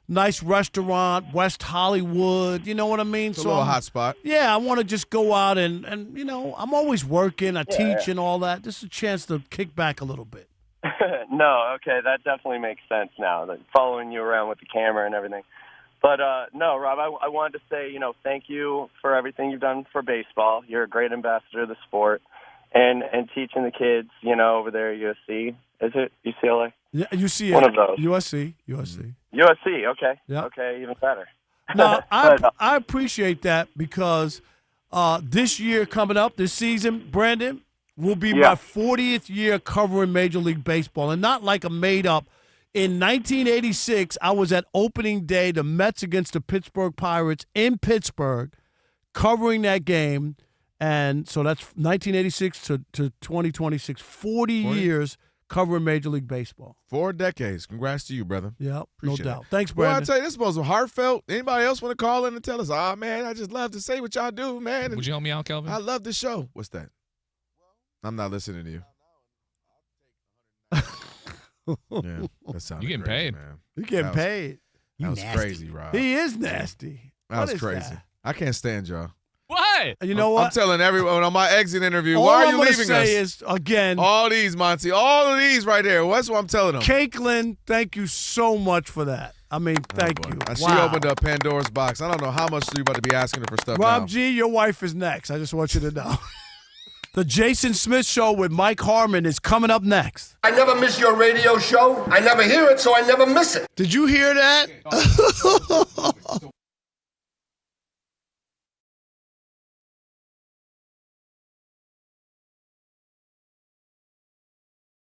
nice restaurant, West Hollywood. You know what I mean? It's a little hot spot. Yeah, I want to just go out and I'm always working. I teach and all that. This is a chance to kick back a little bit. No, okay, that definitely makes sense now. Like, following you around with the camera and everything. But no, Rob, I wanted to say, thank you for everything you've done for baseball. You're a great ambassador of the sport, and teaching the kids, over there at USC. Is it UCLA? Yeah, UCLA. One of those. USC. USC. Okay. Yeah. Okay, even better. No, But, I appreciate that because this year coming up, this season, Brandon, will be my 40th year covering Major League Baseball, and not like a made-up. In 1986, I was at opening day, the Mets against the Pittsburgh Pirates in Pittsburgh, covering that game. And so that's 1986 to 2026, 40 years covering Major League Baseball. 4 decades. Congrats to you, brother. Yeah, Appreciate no doubt. it. Thanks, Well, Brandon. I tell you, this was heartfelt. Anybody else want to call in and tell us, man, I just love to say what y'all do, man. And Would you help me out, Kelvin? I love the show. What's that? I'm not listening to you. Yeah, that sounded You getting crazy, paid. man. You getting paid. That was nasty. crazy, Rob. He is nasty. That What was is crazy. that? I can't stand y'all. What? You know I'm what? telling everyone on my exit interview, All why are I'm you gonna leaving say us? is, again, All these, Monty. All of these right there. That's what I'm telling them. Caitlin, thank you so much for that. I mean, thank you. She Wow. opened up Pandora's box. I don't know how much you're about to be asking her for stuff Rob now. G, your wife is next. I just want you to know. The Jason Smith Show with Mike Harmon is coming up next. I never miss your radio show. I never hear it, so I never miss it. Did you hear that?